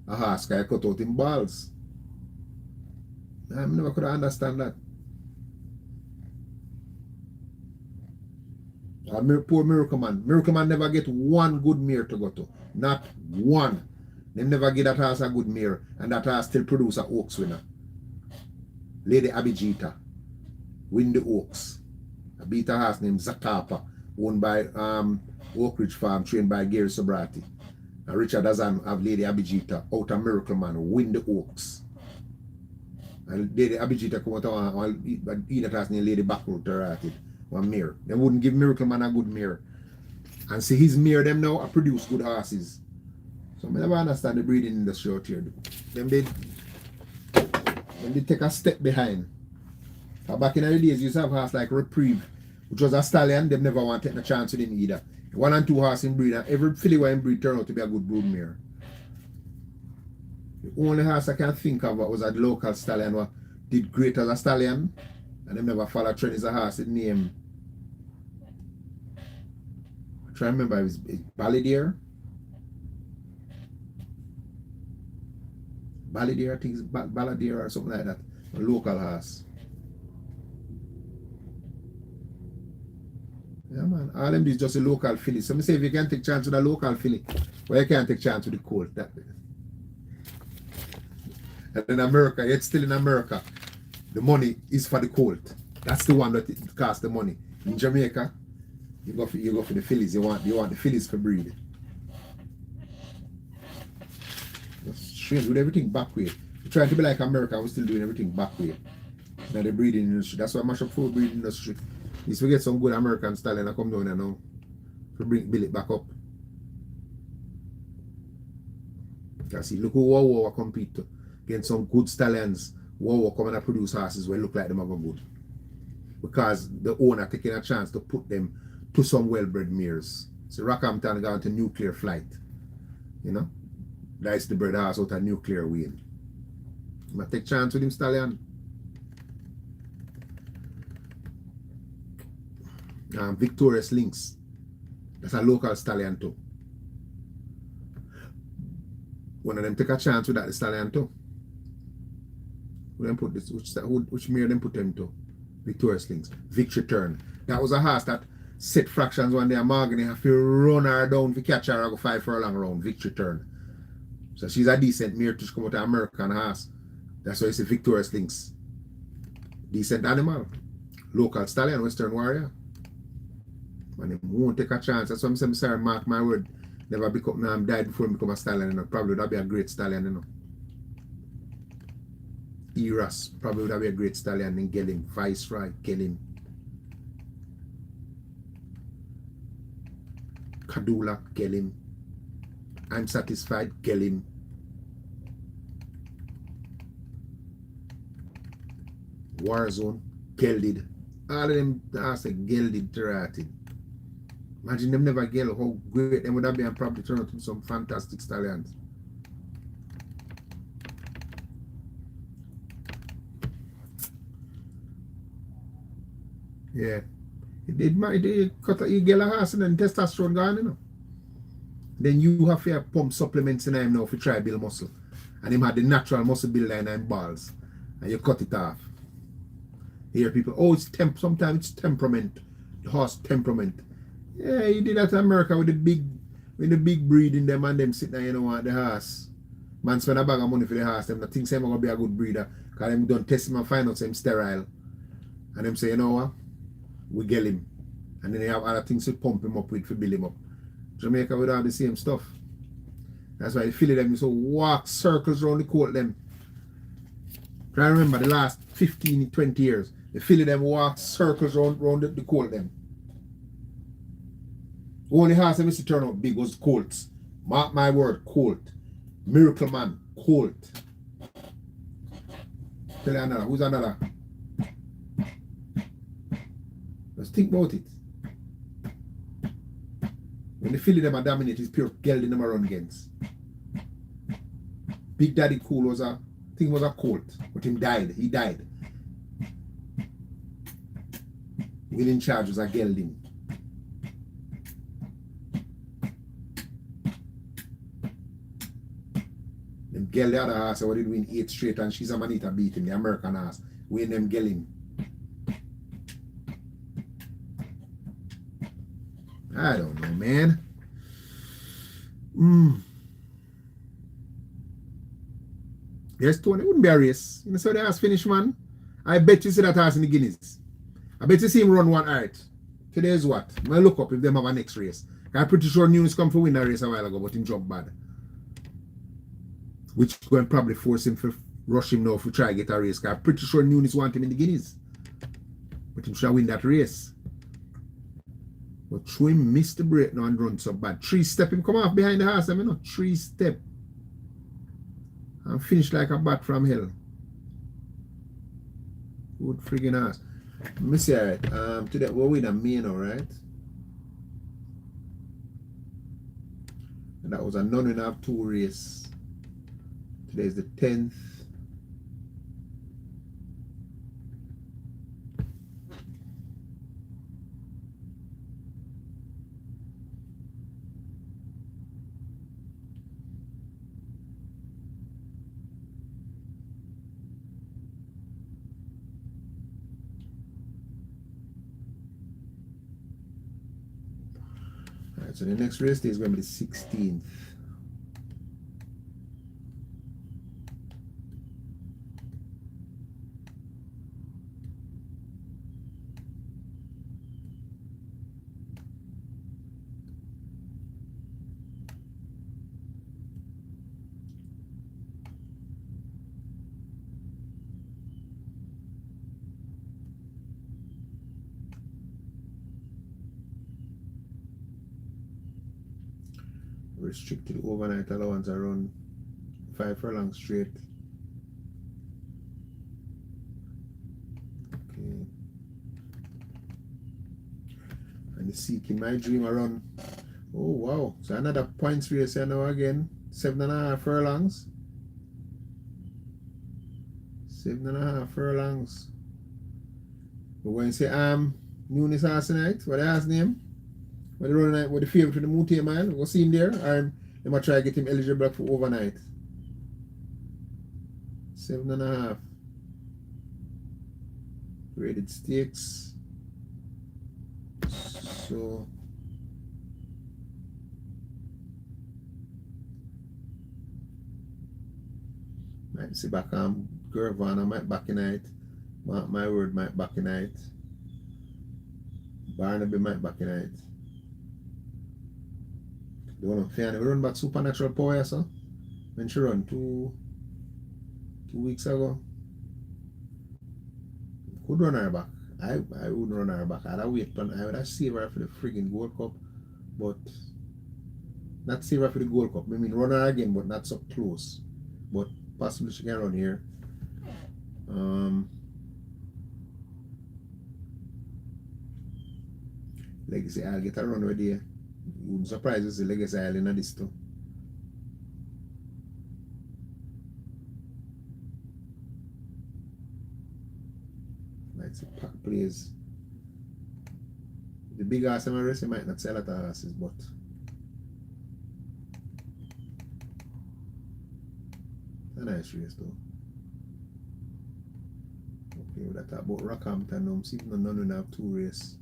a horse because you cut out in balls. I never could understand that. Poor Miracle Man. Miracle Man never get one good mare to go to. Not one. They never get that horse a good mare. And that horse still produce a Oaks winner. Lady Abijita. Win the Oaks. I beat a horse named Zakapa. Owned by Oak Ridge Farm. Trained by Gary Sobrati. And Richard Azan have Lady Abijita. Out of Miracle Man. Win the Oaks. And Lady Abijita come out and eat that horse named Lady Backroot Terati. One mare. They wouldn't give Miracle Man a good mare. And see his mare them now produce good horses. So I never understand the breeding industry out here. Them did take a step behind. Back in the days you used to have horse like Reprieve, which was a stallion, they never want to take a chance with him either. 1 and 2 horse in breed, and every filly in breed turned out to be a good brood mare. The only horse I can think of was a local stallion who did great as a stallion. And them never follow trend is a horse with name. I try to remember it was Balladeer. Balladeer, I think it's Balladeer or something like that. A local horse. Yeah man, all them is just a local filly. So I say if you can take chance with a local filly, well you can't take chance with the colt. That and in America, yet still in America. The money is for the colt. That's the one that it costs the money. In Jamaica, you go for the fillies. You want the fillies for breed. Strange, with everything back way. We try to be like America, we're still doing everything back way. Now the breeding industry. That's why I mash up full breeding industry. If we get some good American style and I come down here now. to build it back up. You see, look who Wawa compete to against some good stallions. Wawa come and produce horses where look like them are good. Because the owner taking a chance to put them to some well-bred mares. So Rockhampton gone to nuclear flight. You know? That's the bred horse out of nuclear wheel. I'm gonna take chance with him stallion. Victorious Links. That's a local stallion too. One of them take a chance with that stallion too. Who them put this? Which mare them put them to? Victorious Links. Victory Turn. That was a horse that set fractions one day. And Morgan have to run her down to catch her and go 5 furlong round. Victory Turn. So she's a decent mare to come out of American horse. That's why it's a Victorious Links. Decent animal. Local stallion, Western Warrior. And he won't take a chance. That's why I'm saying, sorry, mark my word. Never become, died before he become a stallion, you know. Probably would have been a great stallion, you know. Eras, probably would have been a great stallion. Then Gellim, Viceroy, Gellim. Kadula, Gellim. I'm Satisfied, Gellim. Warzone, Gelded. All of them, I say Gelded, Terrated. Imagine them never get how great them would have been and probably turn out to some fantastic stallions. Yeah. It cut you get a horse and then testosterone gone, you know. Then you have to pump supplements in him now to try build muscle. And him had the natural muscle builder in him balls. And you cut it off. You hear people, oh, it's sometimes it's temperament. The horse temperament. Yeah, you did that in America with the big breed in them and them sitting there, you know, at the horse. Man spend a bag of money for the horse, them the think say I'm gonna be a good breeder. Because them done test him and find out say him sterile. And them say, you know what? We get him. And then they have other things to pump him up with to build him up. Jamaica would have the same stuff. That's why you feel them, you so walk circles around the court them. Try to remember the last 15, 20 years. The Philly them walk circles around the court them. Only horse that used to turn out big was Colts. Mark my word, Colt. Miracle Man, Colt. Tell you another. Who's another? Just think about it. When the Philly them are dominate, it's pure gelding them run against. Big Daddy Cool was a Colt, but him died. He died. Will in charge was a gelding. Them gel the other horse, what did win 8 straight, and she's a Manita beat him, the American horse. Win them gelling. I don't know, man. Yes, Tony, it wouldn't be a race. You know, so the horse finish, man. I bet you see that horse in the Guineas. I bet you see him run one art. Today is what? I'm going to look up if they have a next race. I'm pretty sure Nunes come for win a race a while ago, but him jump bad. Which is going to probably force him to rush him now if we try to get a race. I'm pretty sure Nunes want him in the Guineas. But him should win that race. But through him miss the break now and run so bad. 3-step him come off behind the horse, I mean, 3-step. And finish like a bat from hell. Good friggin' ass. Let me see, alright. Today we're with a main, alright. And that was a none and a half 2 race. Today is the 10th. So the next race day is going to be the 16th. Restricted overnight allowance around 5 furlongs straight. Okay. And the Seeking My Dream around. Oh wow. So another points race here now again. 7.5 furlongs. 7.5 furlongs. We're going to say Nunes Horse tonight. What the horse name? What the running night? What the favourite for the Mountain Man? We'll see him there. Or I'm gonna try to get him eligible for overnight. 7.5. Graded stakes. So might see back Gervana might back in it. My word might back in it. Barnaby might back in it. The one of Fiona, we run back Supernatural Power, so when she run 2 weeks ago. Could run her back. I wouldn't run her back. I'd wait on I would have saved her for the friggin' Gold Cup, but not save her for the Gold Cup. I mean run her again, but not so close. But possibly she can run here. Legacy I'll get a run with there. You wouldn't surprise us the Legacy Isle in this too. It's a pack plays. The big ass race, you might not sell a lot of horses, but it's a nice race though. Okay, we'll talk about Rockhampton now. See if none will have 2 races.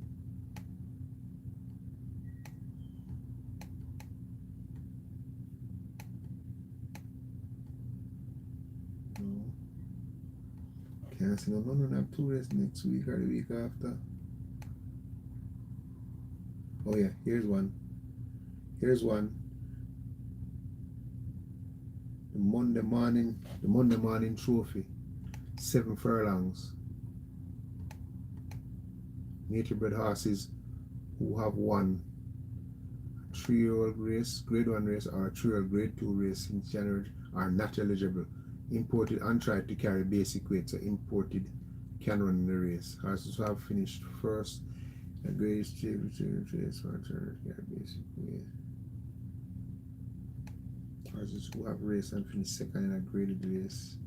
Can't see none will have 2 races next week or the week after. Oh yeah, here's one. Here's one. The Monday morning trophy. 7 furlongs. Nature bred horses who have won a 3-year-old race, grade 1 race, or a 3-year-old grade 2 race since January are not eligible. Imported and tried to carry basic weight, so imported can run in the race. Horses who have finished first a grade 2 race or carry basic weight. Horses who have raced and finished second in a graded race,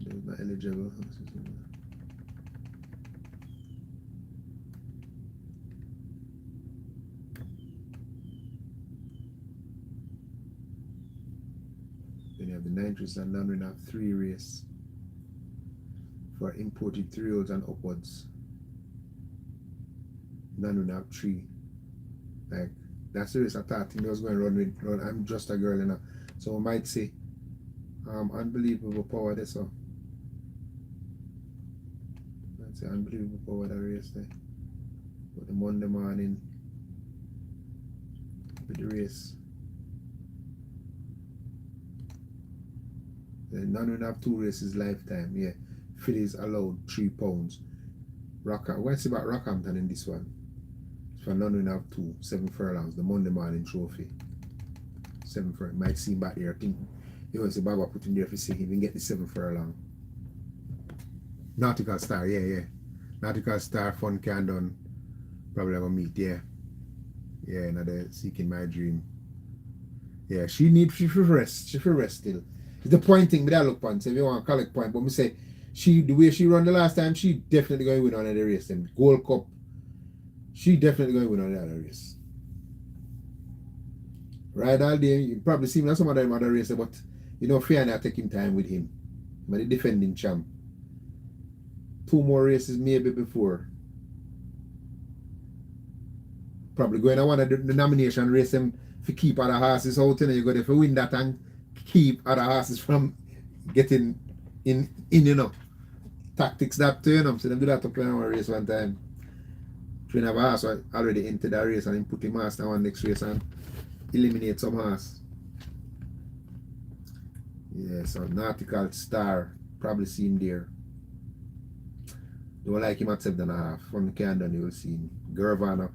they're not eligible. Then you have the 9th race and none will have 3 race for imported 3-year-olds and upwards. None will have 3. Like that's the race I thought I was going to run with. I'm just a girl, you know. So I might say unbelievable power there, so I'd say unbelievable power that race there. But the Monday morning with the race. None will have 2 races lifetime, yeah. Fillies allowed 3 pounds. What's about Rockhampton in this one? For none will have 2, 7 furlongs, the Monday morning trophy. 7 furlongs. Might see back here. I think you know, it's a Baba put in there if you see him get the 7 furlong. Nautical Star, yeah. Nautical Star Fun Can done. Probably gonna meet, yeah. Yeah, another Seeking My Dream. Yeah, she should rest. She should rest still. It's the point thing, but I look point. So if you want to collect point, but me say the way she run the last time, she definitely going to win on the race. And Gold Cup, she definitely going to win on the other race. Right all day, you probably see me on some of them other races, but you know, Fiona taking time with him. But the defending champ. 2 more races maybe before. Probably going to one of the nomination race them to keep other horses out, and you go there to win that and keep other horses from getting in you know. Tactics that turn them. So them do that to play on a race one time. Train of a horse already entered the race and then put him master on next race and eliminate some horse. Yeah, so Nautical Star, probably see him there. Don't like him at 7.5. From Camden you will see him. Gervana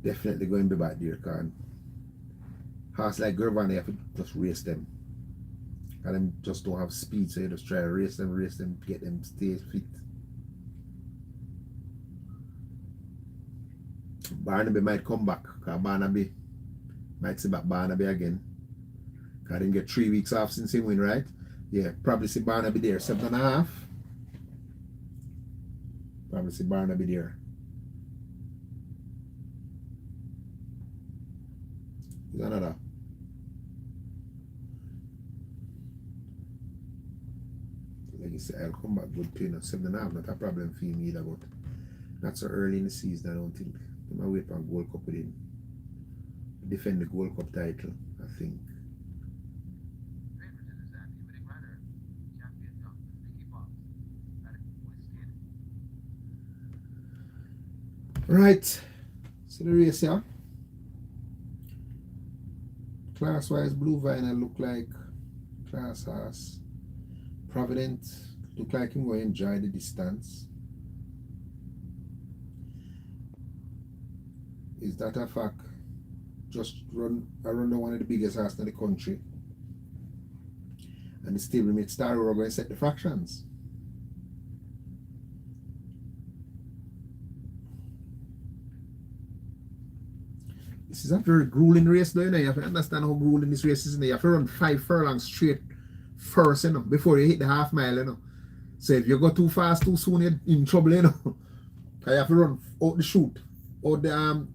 definitely going to be back there, can. Horse like Gervan, you have to just race them. And them just don't have speed, so you just try to race them, get them stay fit. Barnaby might come back, because Barnaby might see back Barnaby again. Because they get 3 weeks off since he win, right? Yeah, probably see Barnaby there, 7.5. Probably see Barnaby there. Is another. Like you say, I'll come back good too. 7.5, not a problem for him either, but not so early in the season, I don't think. They might wait for a Gold Cup with him. Defend the Gold Cup title, I think. Favoritism is that he would rather champion young Nicky Fox. That was Right. So the race here. Class wise, Blue Vinyl look like class horse. Provident look like him going to enjoy the distance. Is that a fact? Just run around one of the biggest horses in the country. And the stablemate Star Roar going to set the fractions. This is a very grueling race though, you know. You have to understand how grueling this race is. You have to run 5 furlongs straight first, you know, before you hit the half mile, you know. So if you go too fast, too soon, you're in trouble, you know. You have to run out the chute, out the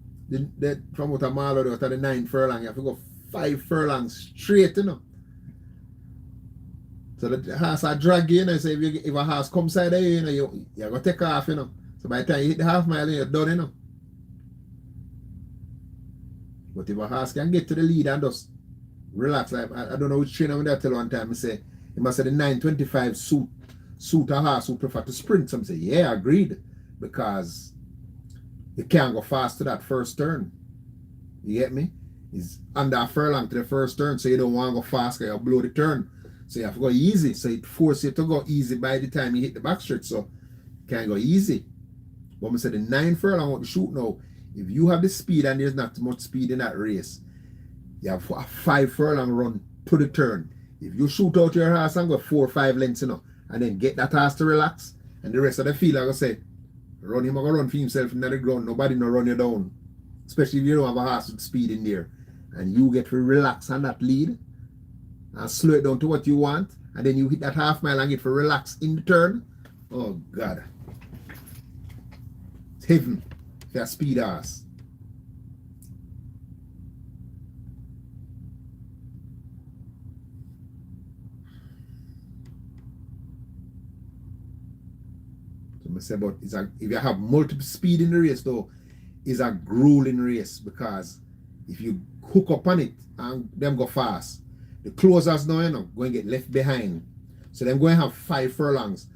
from out a mile or out of the 9 furlong. You have to go 5 furlongs straight, you know. So the horse are dragging, you know. So if a horse comes side of you, you know, you're going to take off, you know. So by the time you hit the half mile, you're done, you know. But if a horse can get to the lead and just relax, like, I don't know which trainer when I tell one time, I say, he must say the 925 suit a horse who prefer to sprint. Some say, yeah, agreed. Because you can't go fast to that first turn. You get me? It's under a furlong to the first turn, so you don't want to go fast because you'll blow the turn. So you have to go easy. So it forces you to go easy by the time you hit the backstretch. So you can't go easy. But I said the 9 furlong want to shoot now. If you have the speed and there's not much speed in that race, you have a 5 furlong run to the turn. If you shoot out your horse and go 4 or 5 lengths, you know, and then get that horse to relax, and the rest of the field, I'm going to say, run him, I'm going to run for himself in the ground. Nobody no run you down. Especially if you don't have a horse with speed in there. And you get to relax on that lead and slow it down to what you want. And then you hit that half mile and get to relax in the turn. Oh, God. It's heaven. That speed horse. So I say, but if you have multiple speed in the race though, it's a grueling race because if you hook up on it and them go fast, the closers now, you know, going to get left behind. So them going to have 5 furlongs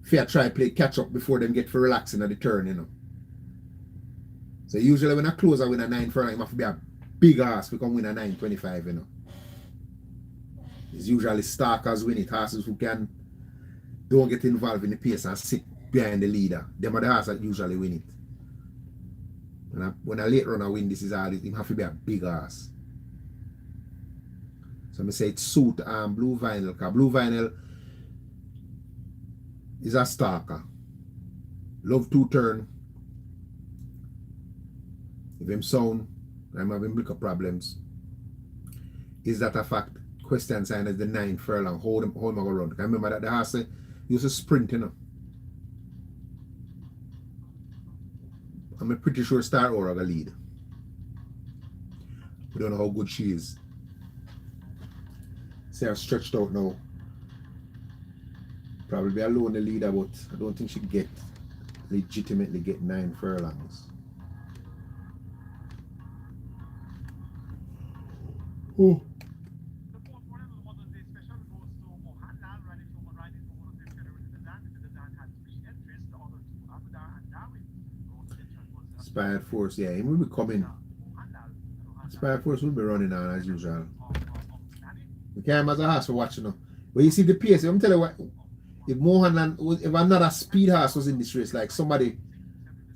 if you try play catch up before them get for relaxing at the turn, you know. So usually when a closer win a 9 furlong, it must be a big ass because win a 9.25, you know. It's usually stalkers win it, horses who don't get involved in the pace and sit behind the leader. Them are the horses that usually win it. When a late runner win, this is all it have to be a big ass. So I say it suit Blue Vinyl, because Blue Vinyl is a stalker. Love 2 turn. If him sound, I'm having liquor problems. Is that a fact? Question sign is the 9 furlong. Hold him around. I remember that the horse used to sprint, you know. I'm pretty sure Star Roar will lead. We don't know how good she is. See her stretched out now. Probably be alone the leader, but I don't think she legitimately get 9 furlongs. Oh. The fourth one of the Mother's Day special goes to Mohanlal riding for one of the Federal Design. The design had 3 entries, the other 2 Abudar and Darwin. Inspired Force, yeah, he will be coming. Inspired Force will be running on as usual. We can't have a horse for watching now. But you see the pace, I'm telling you what, if another speed horse was in this race, like somebody,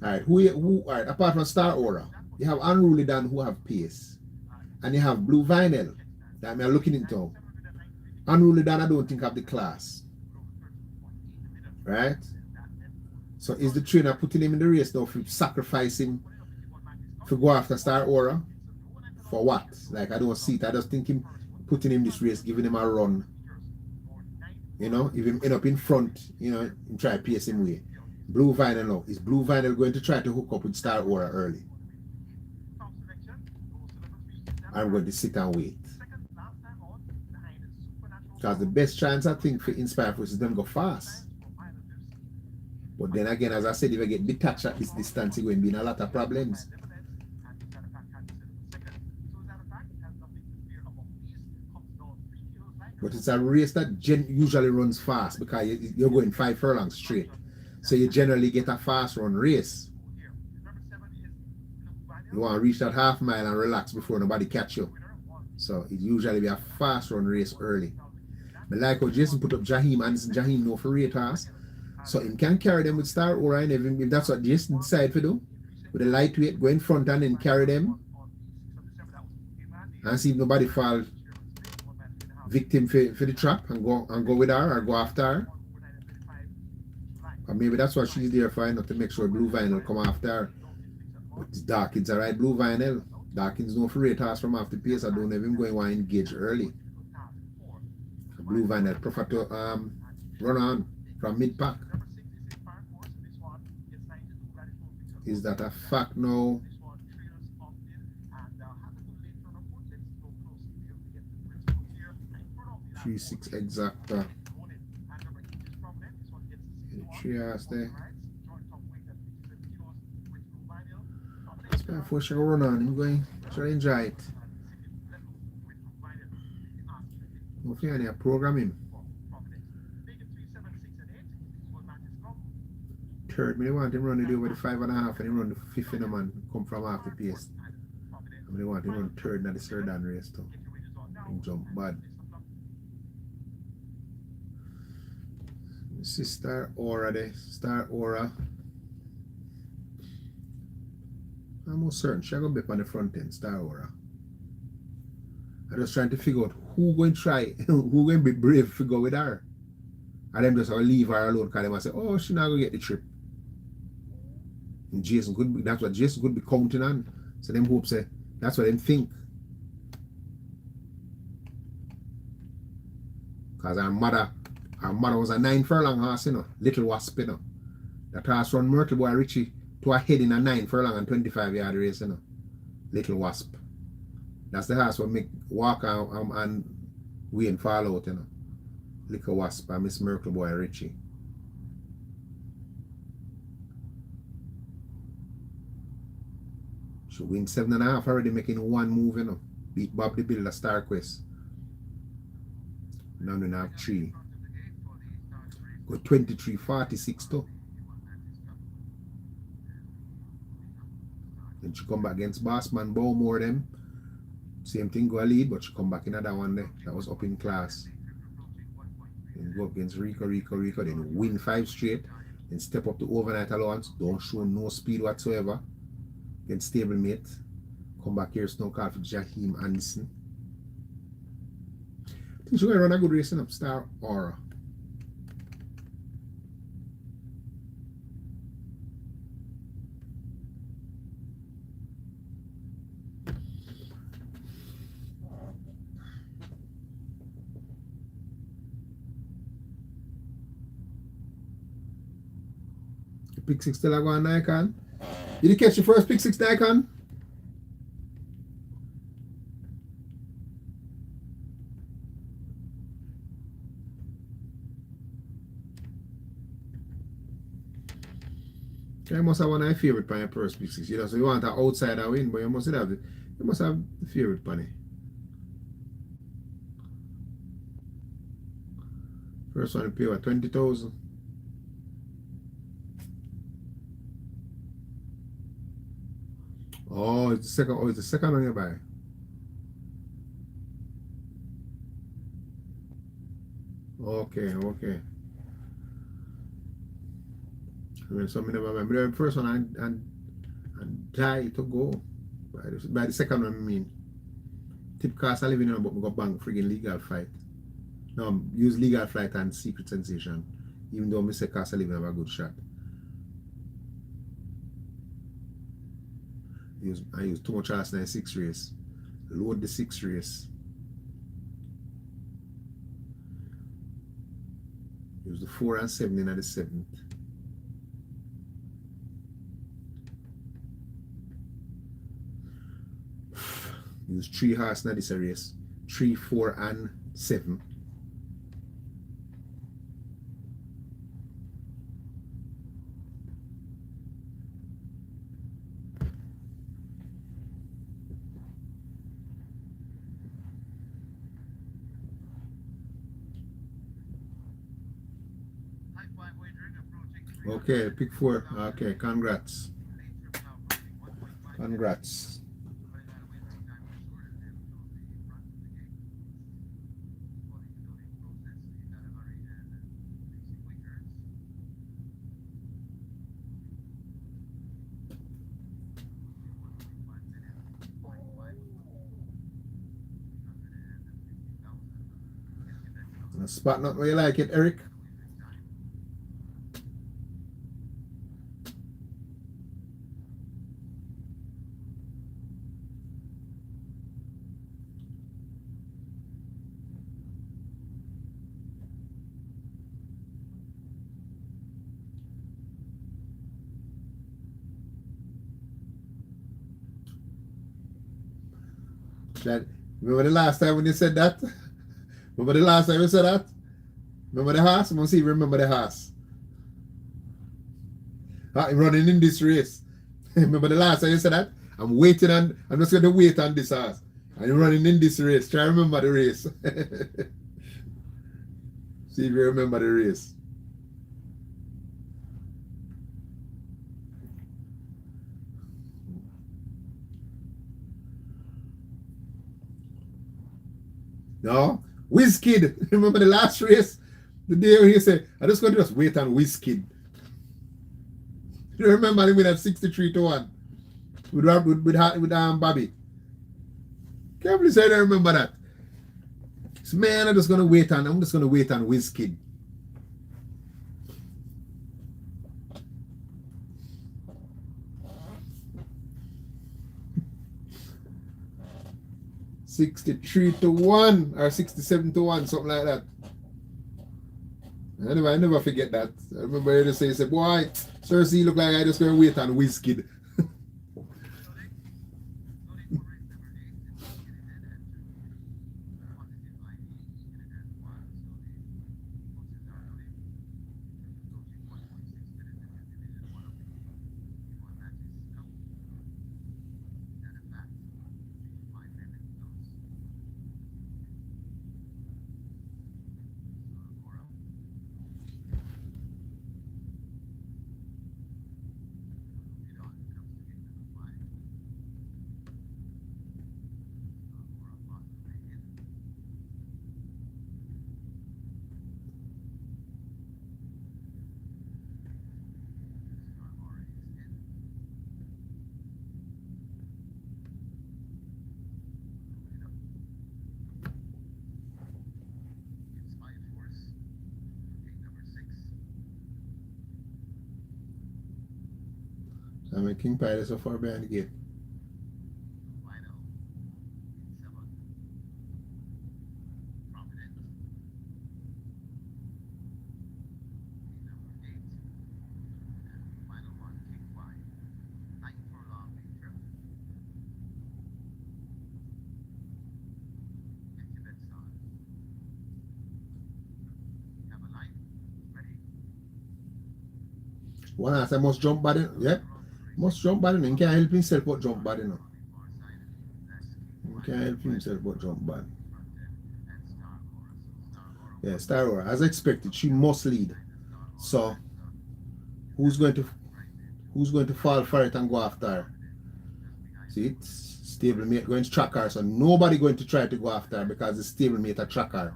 alright, who alright, apart from Star Aura, you have Unruly Dan who have pace. and you have blue vinyl that I'm looking into. Unruly Dan, I don't think have the class. Right? So is the trainer putting him in the race now for sacrifice him to go after Star Aura? For what? Like, I don't see it. I just think him putting him this race, giving him a run. You know, if him end up in front, you know, and try to pace him away. Blue Vinyl now. Is Blue Vinyl going to try to hook up with Star Aura early? I'm going to sit and wait. Because the best chance I think for Inspire Force is them go fast. But then again, as I said, if I get detached at this distance, it's going to be in a lot of problems. But it's a race that usually runs fast because you're going 5 furlongs straight. So you generally get a fast run race. You want to reach that half mile and relax before nobody catch you. So it usually be a fast run race early. But like how Jason put up Jaheim, and Jaheim know for rate horse. So he can carry them with Star Aura, and if that's what Jason decided to do, with a lightweight, go in front and then carry them and see if nobody fall victim for the trap and go with her or go after her. Or maybe that's what she's there for, not to make sure Blue Vinyl come after her. But Dawkins are right, Blue Vinyl. Dawkins know for rate horse from off the pace. I don't know if him going to engage early. Blue Vinyl prefer to run on from mid-pack. Is that a fact now? 3-6 exacta. Three hours there. Before she go run on, I'm going to enjoy it. Hopefully I program him. Third, I want him run it over the 5.5 and he run the 5th in the man come from half the pace. I want him run third in the Cerdan race too. He jump bad. You see Star Aura there. Star Aura. I'm almost certain she's going to be on the front end, Star Aura. I'm just trying to figure out who going to try, who going to be brave to go with her. And them just leave her alone because they might say, oh, she's not going to get the trip. And Jason could be, that's what Jason could be counting on. So them hope say, that's what them think. Because our mother was a 9 furlong horse, you know, Little Wasp, you know. That horse run Myrtle Boy Richie to a head in a 9 furlong and 25-yard race, you know. Little Wasp. That's the horse what make walk and Wayne fall out, you know. Little Wasp and Miss Myrtle Boy Richie. She win 7.5 already, making one move, you know. Beat Bob the Builder, Star Quest. Now we have 3. Go 23-46 too. Then she come back against Bossman Bowmore them. Same thing, go a lead, but she come back in another one there. That was up in class. Then go up against Rico, then win 5 straight. Then step up to overnight allowance. Don't show no speed whatsoever. Against stablemate. Come back here, Snow call for Jaheim Anderson. I think she's going to run a good race in up Star Aura. Pick 6 still go on Nikon. Did you catch the first pick 6 Nikon? You must have one of your favorite pan first pick 6. You know, so you want an outsider win, but you must have the favorite pan. First one you pay what, 20,000. Oh, it's the second. Oh, it's the second one you buy. Okay. I mean, some never remember the first one and die to go. By the second one, I mean. tip cost of living, you know, but we go bank friggin' legal flight. No, use legal flight and secret sensation. Even though I say cost of living have a good shot. I use too much last night 6 race. Load the 6 race. Use the 4 and 7 in at the 7th. Use 3 horse in this race. 3, 4 and 7. High five wagering approaching. Okay, pick 4. Okay, congrats. Congrats. A spot not where you like it, Eric. That, remember the last time when you said that? Remember the last time you said that? Remember the horse? I'm going to see if you remember the horse. I'm running in this race. Remember the last time you said that? I'm just going to wait on this horse. I'm running in this race. Try to remember the race. See if you remember the race. No? Wizkid. Remember the last race? The day when he said, I'm just going to just wait on Wizkid. You remember him with that 63-1 with Bobby? Can't believe I don't remember that. So, man, I'm just going to wait on Wizkid. $63-1 or $67-1, something like that. I never forget that. I remember you just say, boy, Cersei look like I just going to wait on Wizkid. I mean, King Pie is so far behind the gate. One ass I must jump bad in. Yep. Must jump bad in. He can't help himself but jump bad enough. He can't help himself but jump bad. Yeah, Star Aurora. As expected, she must lead. So who's going to fall for it and go after her? See, it's stablemate going to track her, so nobody going to try to go after her because the stablemate a track her.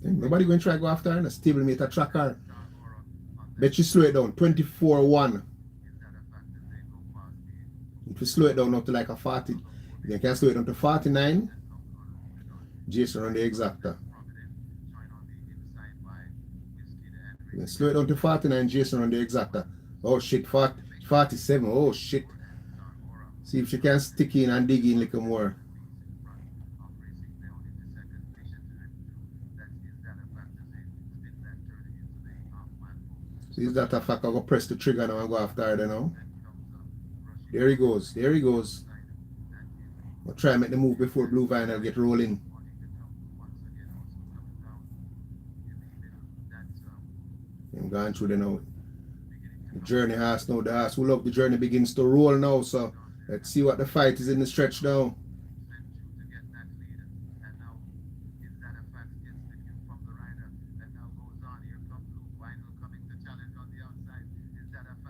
Nobody going to try to go after her and a stablemate a track her. Bet you slow it down. 24-1. If you slow it down up to like a 40, you can slow it down to 49. Jason on the exacta. You can slow it down to 49, Jason on the exacta. Oh shit, 40, 47. Oh shit. See if she can stick in and dig in a little more. See, is that a fact? I'll go press the trigger now and go after her now. There he goes. There he goes. I'll try and make the move before Blue Vinyl get rolling. I'm going through the now. The journey has now. The horse who love the journey begins to roll now. So let's see what the fight is in the stretch now.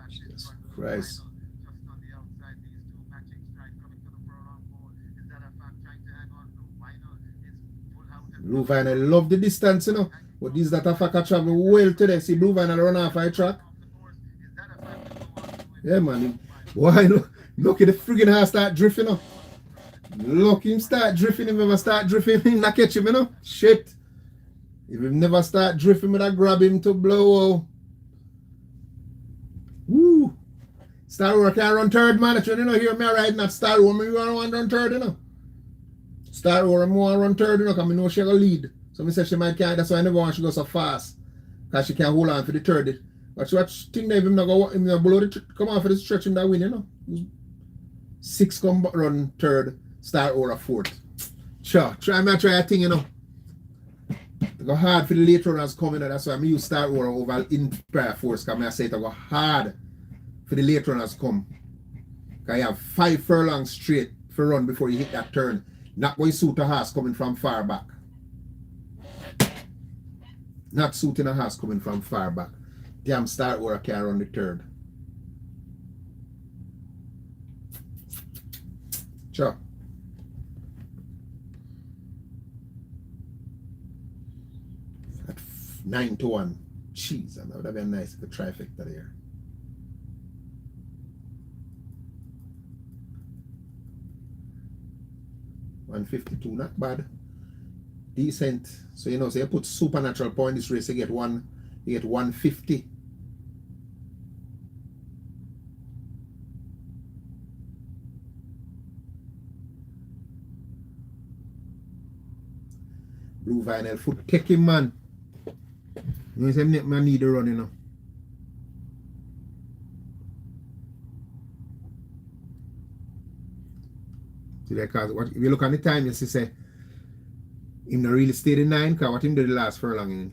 Jesus Christ. Blue Vinyl love the distance, you know. But these that a fact I travel well today. See Blue Vinyl run off a track. Yeah, man. Why look at the friggin' horse start drifting, you know. Look him start drifting. If ever start drifting, him not catch him, you know. Shit. If him never start drifting, I grab him to blow out. Woo. Star Wars can run third, man. If you don't hear me riding at Star Wars, me want to run third, you know. Star Wars, I want to run third, you know, because I know she'll lead. So I say she might can't, that's why I never want she go so fast. Because she can't hold on for the third. But she watch think that if him not go him not blow the come on for the stretch him that win, you know. 6 come run third, Star Wars fourth. Sure, try a thing, you know. It go hard for the late runners coming, that's why I use Star Wars over Empire Force, because I say it go hard for the late runners come. Because you have 5 furlongs straight for run before you hit that turn. Not going to suit a horse coming from far back. Not suiting a horse coming from far back. Damn Star Wars can run the third. Sure. At 9-1. Jeez, that would have been nice if the trifecta there. $152, not bad. Decent. So you know, so you put supernatural point in this race, you get 150. Blue Vinyl foot take him, man. You know, say man need to run, you know. See that, cause what if you look at the time, you see say him not really stayed in 9, because what him did the last furlong in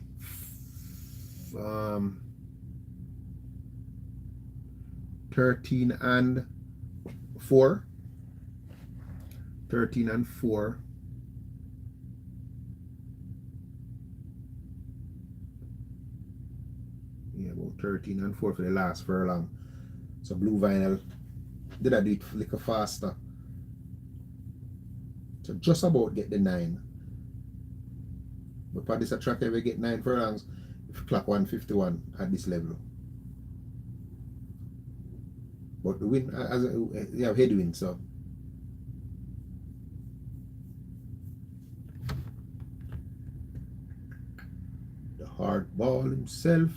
13 and 4. 13 and 4. Yeah, about 13 and 4 for the last furlong. So Blue Vinyl did I do it a little faster. So just about get the 9. But for this track, if we get 9 furlongs, if you clock 151 at this level. But the wind, as you have headwind, so. The hard ball himself.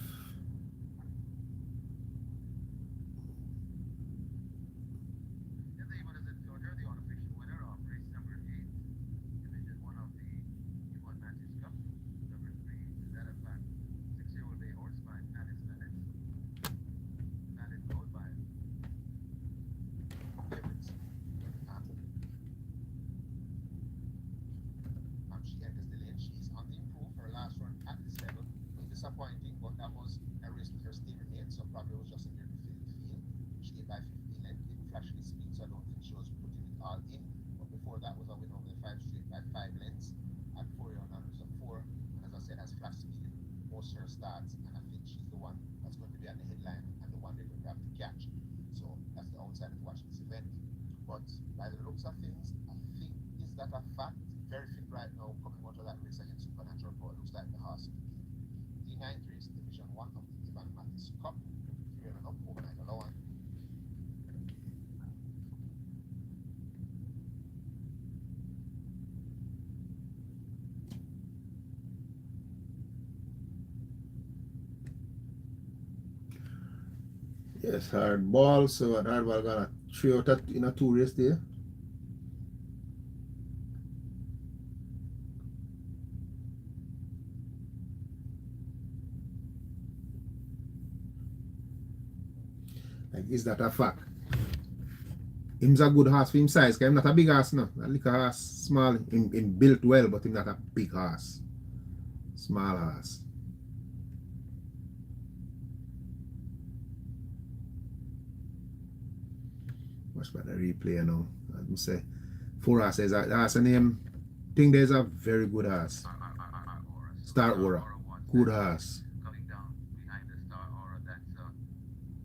Disappointing, but that was a race with her steering mate, so probably was just in there to fill the field. She did by 15 length, didn't flash any speed, so I don't think she was putting it all in. But before that was a win over the 5 straight by 5 lengths at 4 year on so 4. And as I said, has flash speed most of her starts, and I think she's the one that's going to be at the headline and the one they're going to have to catch. So that's the outside of watching this event. But by the looks of things, I think is that a fact? Very fit right now, coming out of that race against Supernatural Power. Looks like the horse. The 9th race, Division 1 of the Ivan Matis Cup. Here and up overnight allowance. Yes, hard ball. So hard ball got a 3 out of in a 2 race there. Like, is that a fact? Him's a good horse for him size, because him not a big horse no. A little horse, small. Him built well, but him not a big horse. Small horse. Watch about the replay now. As I say, 4 horses. The horse name, think there's a very good horse. Star Aura. Good horse. Coming down behind the Star Aura, that's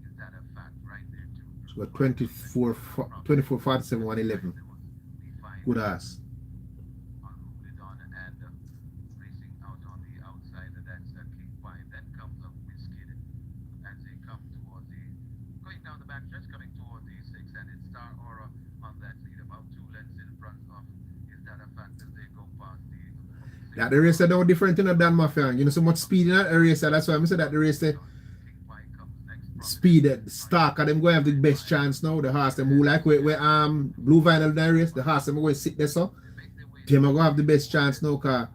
is that a fact right there too? She got 24, 47, 111. Good horse. On Hoolidon and racing out on the outside, that's King Pine. Then comes up Whiskey as they come towards the going down the backstretch, coming towards the 6, and it's Star Aura on that lead, about 2 lengths in front of. Is that a fact as they go past the? That the race are no different in Dan Mafia. You know so much speed in that race. That's why I say that the race King Pine comes next. speed Starker them going to have the best chance now. The horse them who like where Blue Vinyl that race, the horse them going to sit there so. Them are going to have the best chance now because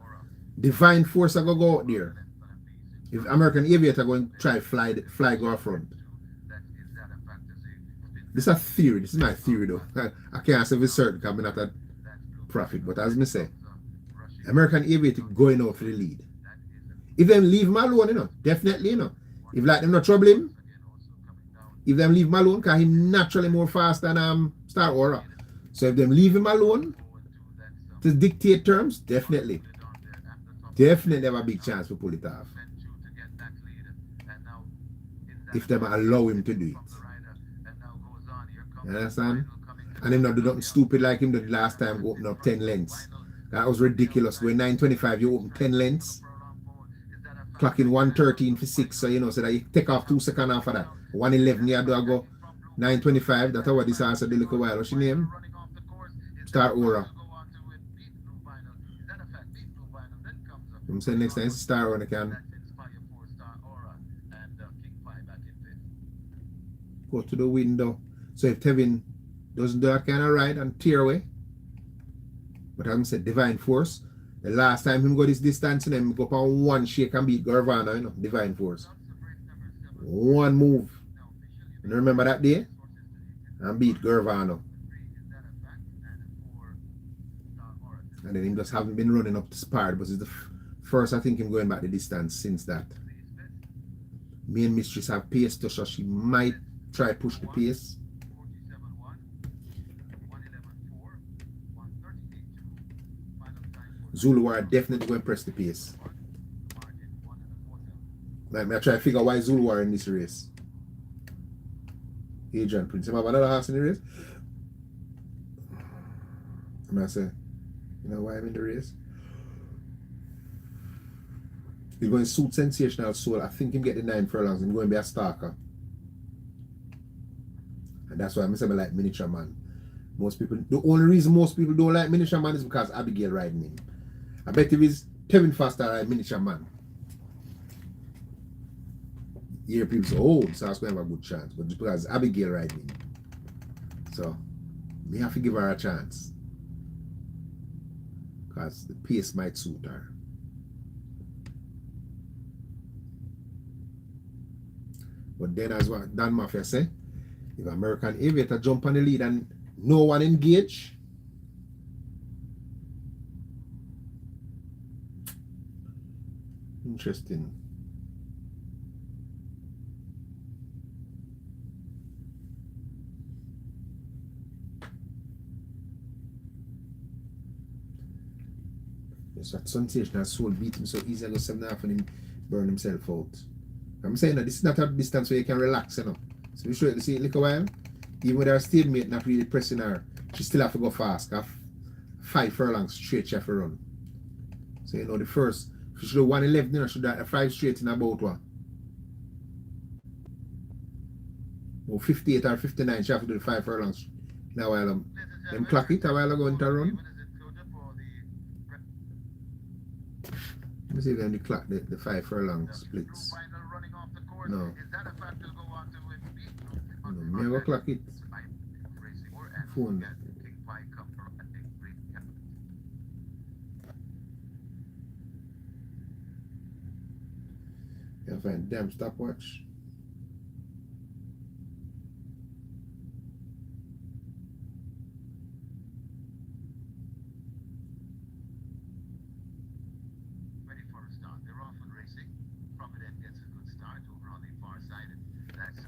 Divine Force are going to go out there. If American Aviator going to try fly go front. This is a theory. This is my theory though. I can't say for certain because I'm not a prophet. But as I say, American Aviator going out for the lead. If them leave him alone, you know, definitely, you know. If like them not trouble him, if them leave him alone, because he naturally more fast than Star Aura. So if them leave him alone to dictate terms, definitely. Definitely have a big chance to pull it off. If them allow him to do it. You understand? And him not do nothing stupid like him did last time, open up 10 lengths. That was ridiculous. Going 9.25, you open 10 lengths. Clocking 1:13 for 6, so you know, so that you take off 2 seconds after that. 1:11, you do go 9.25. That's what this answer did a little while. What's your name? Star Aura. I'm saying next time it's Star Aura, can go to the window. So if Tevin doesn't do that kind of ride and tear away, but I'm saying Divine Force. The last time him go this distance and him go up on 1 shake and beat Garvana, you know, Divine Force. 1 move. You remember that day? And beat Garvano. And then him just haven't been running up to Spard, but it's the first I think him going back the distance since that. Me and Mistress have pace to so she might try push the pace. Zulu are definitely going to press the pace. Like, I try to figure out why Zulu are in this race. Adrian Prince. Am I have another horse in the race? I'm going to say, you know why I'm in the race? He's going to suit Sensational Soul. I think him get the 9 furlongs. He's going to be a stalker. And that's why I'm saying I like Miniature Man. Most people, the only reason most people don't like Miniature Man is because Abigail riding him. I bet if it's Kevin Foster ride Miniature Man. Here people say, oh, so I was going to have a good chance. But just because Abigail riding him. So, me have to give her a chance. Because the pace might suit her. But then as what Dan Mafia say, if American Aviator jump on the lead and no one engage, interesting. Yes, that Sensational Soul beat him so easy, I go 7.5 and him burn himself out. I'm saying that this is not a distance where you can relax, you know. So we show it, see, look a while. Even with her stablemate not really pressing her, she still have to go fast. 5 furlongs straight she have to run. So you know the first, she should have 1:11, you know, should have 5 straight in about what? Or 58 or 59, she have to do the 5 furlongs. Now while them clock it a while ago into run. Let me see if they clock the 5 furlong splits. No. Me I go clock it. Racing or and Phone. get King Pie Cup or I think Green Cap. Can't find damn stopwatch. Ready for a start. They're off and racing. Provident gets a good start over on the far side. That's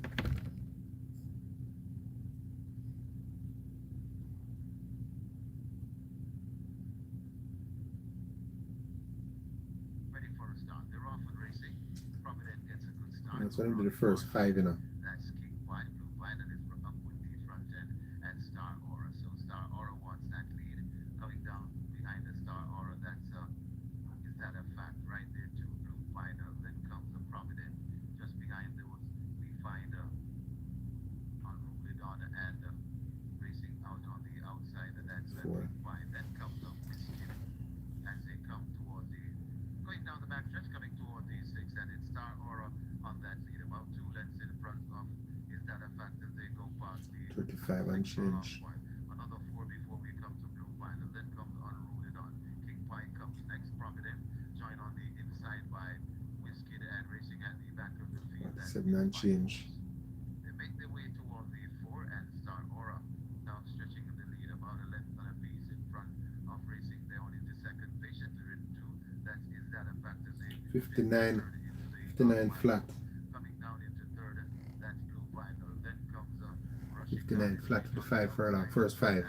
ready for a start. They're off and racing. Provident gets a good start. That's what I over did on the first far side. 5, you know. That's King Pie. Blue Violet is up with the front end and Star Aura. So Star Aura wants that lead. Coming down behind the Star Aura, that's is that a fact right there too? Blue Final, then comes the Provident. Just behind those, we find Unruly and racing out on the outside, and that's Four. King Pie. Then comes the Whiskey as they come towards the going down the backstretch, coming toward the 6, and it's Star Aura on that lead, about 2 lengths in front of. Is that a fact as they go past the 35 and change. Another 4 before we come to Blue Final. Then comes Unruly Dawn. King Pie comes next. Provident join on the inside by Whiskey and racing at the back of the field. That's 7 and change. they make their way toward the 4 and Star Aura now stretching the lead about a length and a piece in front of racing. They're on into second. Patiently ridden two. That is that a fact as they 59 turn into the 59 flat. coming down into third. That's Blue Final. Then comes rushing 59 flat for the 5 furlong. First 5.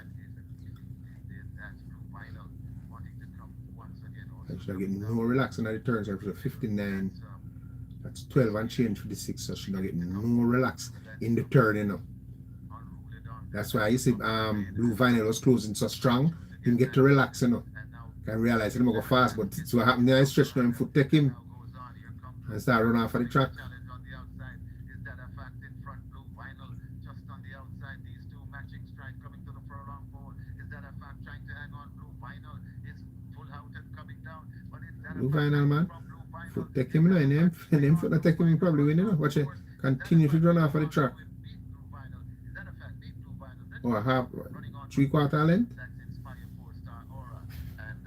That's Blue Final wanting to come once again. I should not get no relaxing at the turns after 59. That's 12 and change for the 6. So I should not get no relax in the turn, you know. That's why you see Blue Vinyl was closing so strong. Didn't get to relax, you know. Can realize he didn't go fast, but it's what happened there. I stretched on him foot, take him and start running off of the track. Challenge on the outside. Is that a fact in front? Blue Vinyl just on the outside. These two matching stride coming to the furlong pole. Is that a fact? Trying to hang on. Blue Vinyl is full out and coming down. But is that Blue a fact Vinyl, man. from Blue Vinyl? Foot take him, you know, and him foot not take him, he probably win, you know. Watch it. Continue to run off of the track. Beat Blue Vinyl. Is that a fact? Beat Blue Vinyl. Then Or half, running on 3/4 length. that's Inspire 4-star Aura and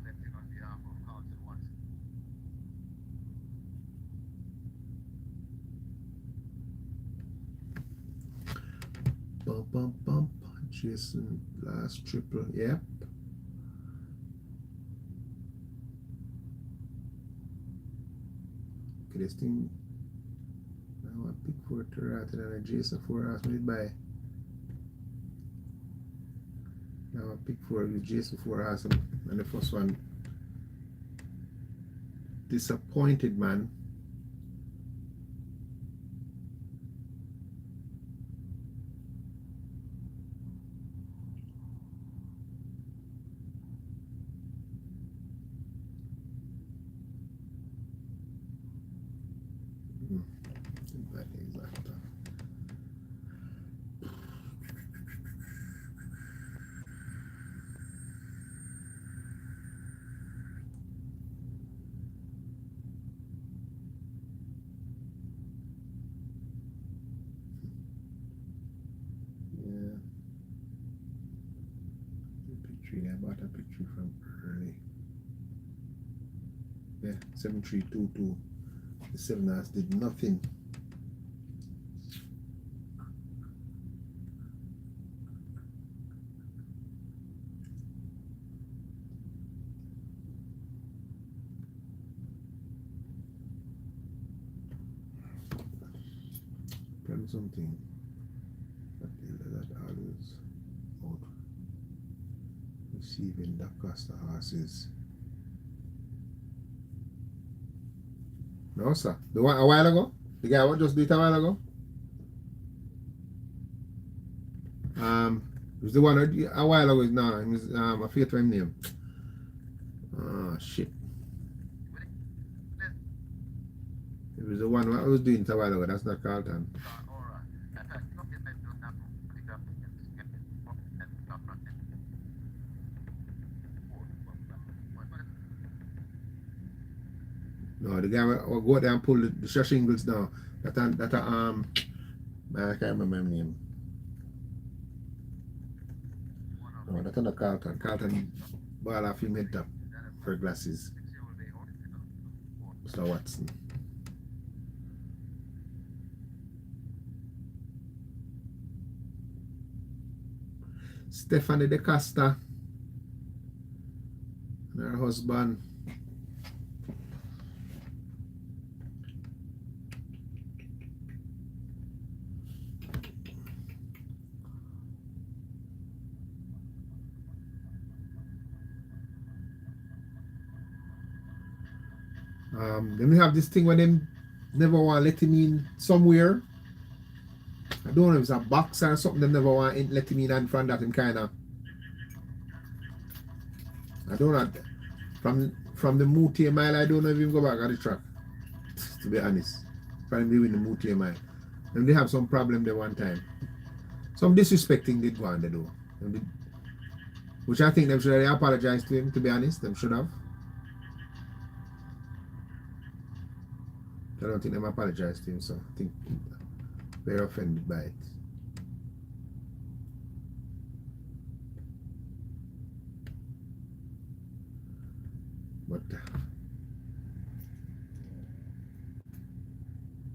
lifting on behalf of Carlton once. Bump, bump, bump. Jason, last triple. Yep. Okay, this thing. Now I pick for it rather than a Jason 4 asked me to buy. Now I pick for the Jason 4 asked him. And the first one. Disappointed, man. That is after. Yeah. Picture, I bought a picture from early. Yeah, 7322. The 7 hours did nothing. Tell me something. That always out receiving the Costa horses. No, sir. The one a while ago? The guy what just did it a while ago? It was the one a while ago. No, it was I forget my name. Oh shit. It was the one I was doing it a while ago. That's not Carlton. Aura. In fact, not yet met those now putting up and top front end. No, the guy will go out there and pull the shingles down. Man, I can't remember his name. No, that's not Carlton. Carlton ball off him head top for glasses. Mr. Watson. Stephanie De Costa and her husband. Then we have this thing when them never want to let him in somewhere. I don't know if it's a box or something. They never want to let him in and from that him kind of. I don't know. From the Moutier Mile, I don't know if he go back on the track. To be honest, probably win the Moutier Mile. And they have some problem there one time. Some disrespecting did go on there though. Which I think they should have apologized to him. To be honest, they should have. I don't think they apologized to him, so I think they're offended by it. But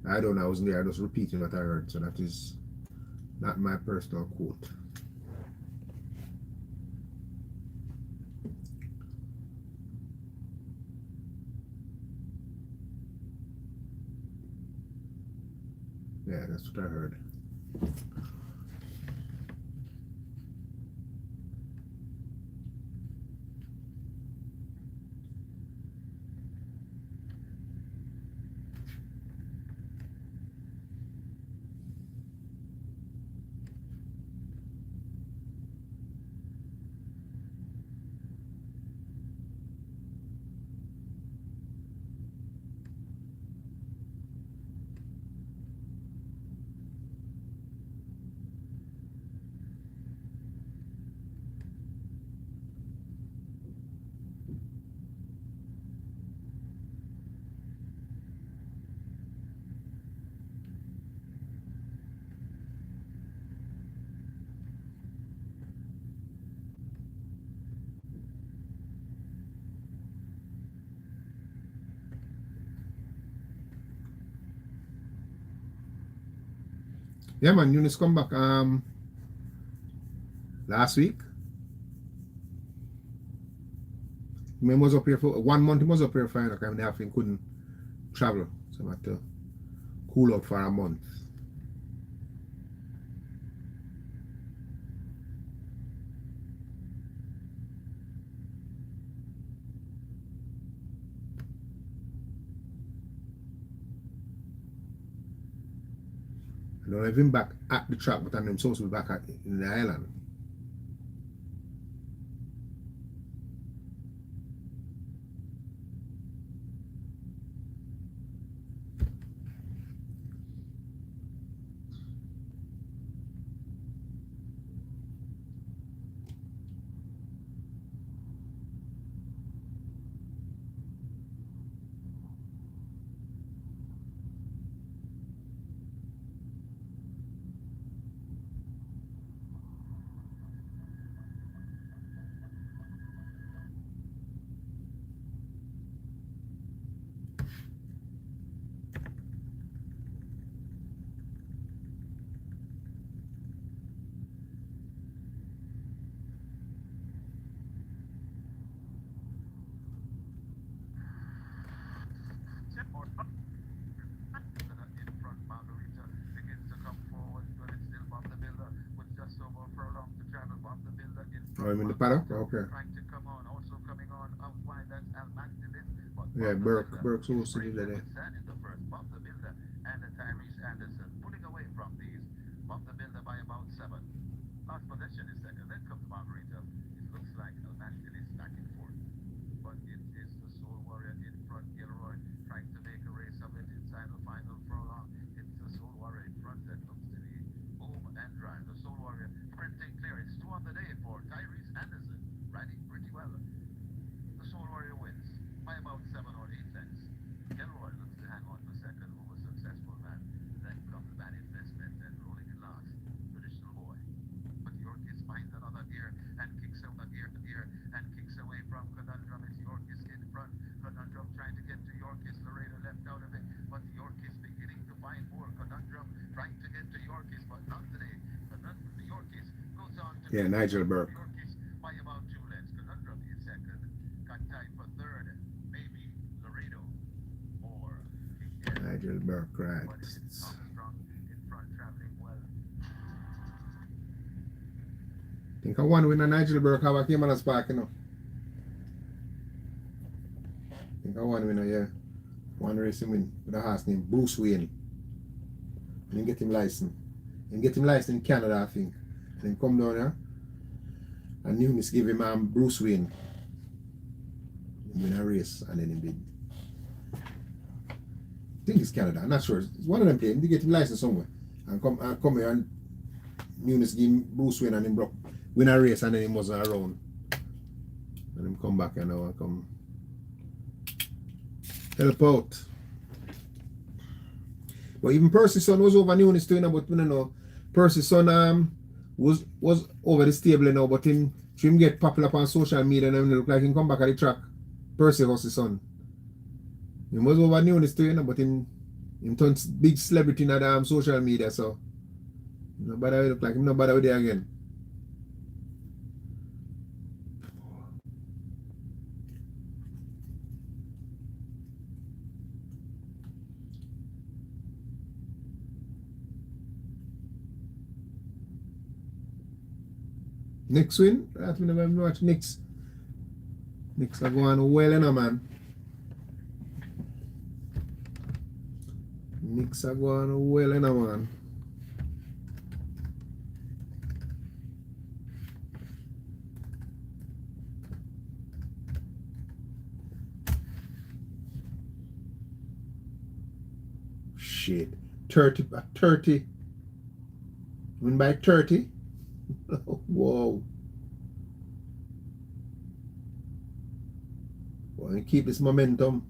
I don't know, I wasn't there, I was repeating what I heard, so that is not my personal quote. Yeah, that's what I heard. Yeah man, Eunice come back last week. He was up here for 1 month, he was up here for and half he couldn't travel. So I had to cool out for a month. I don't have him back at the track, but I'm supposed to be back in the island. In front, Margarita begins to come forward, but it's still Bob the Builder with just over a furlong to travel. Bob the Builder in front. Oh, I'm in the paddock? Okay. Trying to come on, also coming on out wide, that's Al Magdalene. Yeah, Burke's also did that. In the first, Bob the Builder and Tyrese Anderson pulling away from these. Bob the Builder by about 7. Last possession is second, then comes Margarita. It looks like Al Magdalene stacking fourth. But it is the Soul Warrior in front, Gilroy trying to make a race of it inside the final furlong. It's the Soul Warrior in front that looks to be boom and drive. The Soul Warrior sprinting clear. It's 2 on the day for Tyrese Anderson, riding pretty well. The Soul Warrior wins by about 7 or 8 lengths. Gilroy trying to get to Yorkies, but not today. The Yorkies goes on to Yeah, Nigel Burke. Yorkies by about 2 lengths. Conundrum is second. Got tied for third. Maybe Laredo or King Air. Nigel Burke, right. But it's Armstrong in front traveling well. Think I won with a Nigel Burke how I came on a spark, you know. Think I won with a, yeah. One racing win with a horse named Bruce Wayne. And then get him licensed. And get him licensed in Canada, I think. And then come down here. And Nunes give him Bruce Wayne. He win a race and then he bid. I think it's Canada, I'm not sure. It's one of them places. They get him licensed somewhere. And come here and Nunes give him Bruce Wayne and him win a race and then he wasn't around. And him come back and now and come help out. But even Percy's son was over Nunes too, you know, but we don't know. Percy's son was over the stable, you know, but him get popular on social media and it look like him come back at the track. Percy was his son. He was over Nunes too, you know, but him turned big celebrity in the social media, so nobody look like him nobody with there again. Knicks win. That's when I watch Knicks. Knicks are going well, you know, man. Knicks are going well, you know, man. Shit. 30. Win by 30. Whoa. Want to keep this momentum.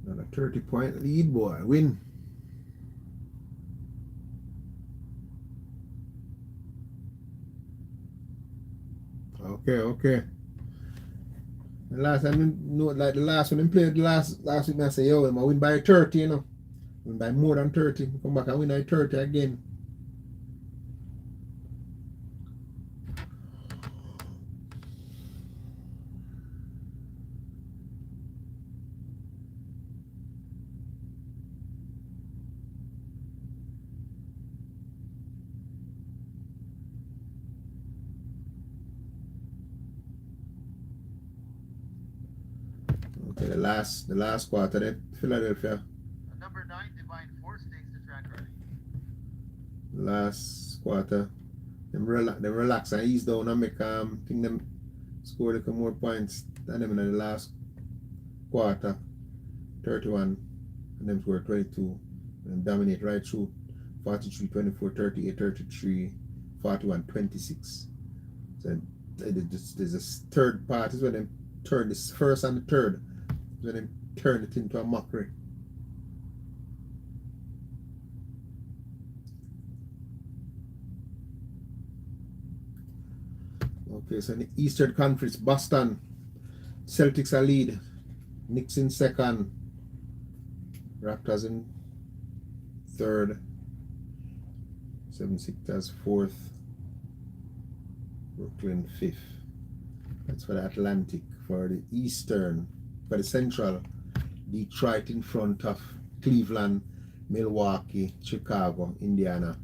Another 30-point lead, boy. Win. Okay. The last time, like the last one I played last week, I say, yo, I win by 30, you know. Win by more than 30. Come back and win by 30 again. Okay, the last quarter then Philadelphia. Number 9, Divine Force takes the track early. Last quarter. Them relax and ease down and make think them score a little more points than them in the last quarter. 31 and them score 22 and dominate right through 43, 24, 38, 33, 41, 26. So there's a third part is when them turn this first and the third. When they turn it into a mockery. Okay, so in the Eastern Conference, Boston Celtics are lead, Knicks in second, Raptors in third, 76ers fourth, Brooklyn fifth. That's for the Atlantic. For the Eastern, for the Central, Detroit in front of Cleveland, Milwaukee, Chicago, Indiana,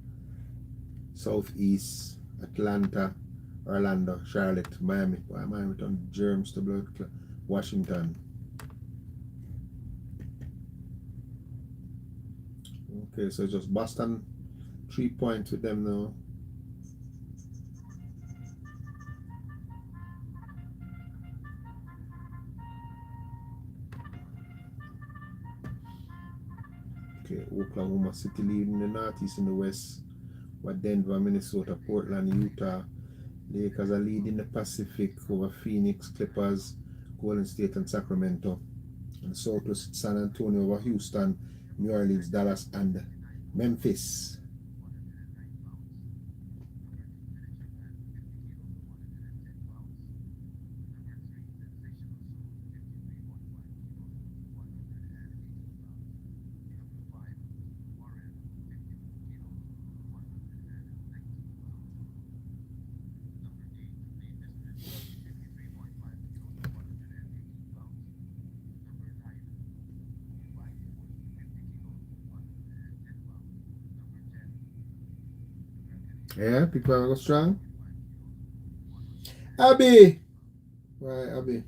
Southeast, Atlanta, Orlando, Charlotte, Miami. Why Miami on germs to blood? Washington. Okay, so just Boston 3 points with them now. Okay, Oklahoma City leading the Northeast and the West. But Denver, Minnesota, Portland, Utah. Lakers are leading the Pacific over Phoenix, Clippers, Golden State and Sacramento. And South was San Antonio over Houston, New Orleans, Dallas, and Memphis. Yeah, people are go strong. Abby! Right, Abby.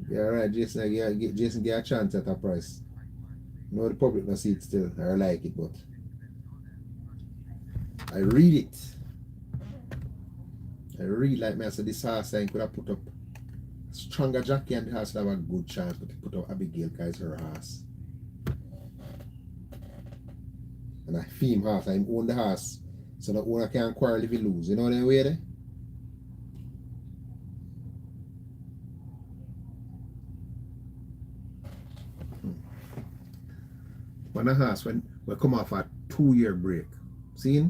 Yeah, right, Jason, Jason get a chance at a price. No, the public no see it still. I like it, but I read it. I read like me. I said this horse I could have put up stronger jockey and the horse would have a good chance, but to put up Abigail because her horse. And I fee him horse, I own the horse. So the owner can't quarrel if he lose. You know that way there? When a horse when we come off a 2-year break, see?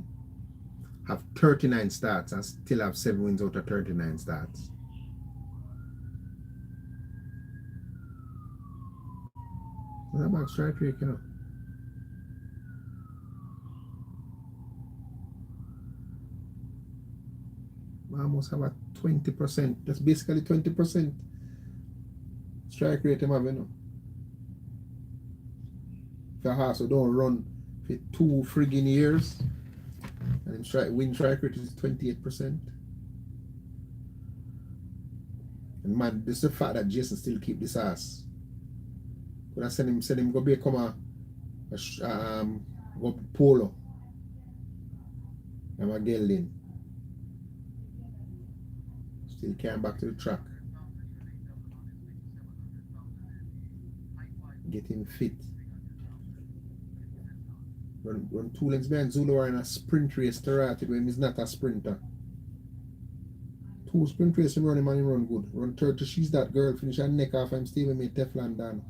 Have 39 starts and still have 7 wins out of 39 starts. What about strike rate, you know? We almost have a 20%. That's basically 20% strike rate, you know. If a horse don't run for 2 friggin' years, and win strike rate is 28%. And man, this is the fact that Jason still keep this horse. Could I send him go become go polo. I'm a gelding. Still came back to the track. Get him fit. Run 2 lengths behind Zulu are in a sprint race started when he's not a sprinter. 2 sprint race him run him and he run good. Run 30, she's that girl, finish her neck off him, Steven made Teflon down.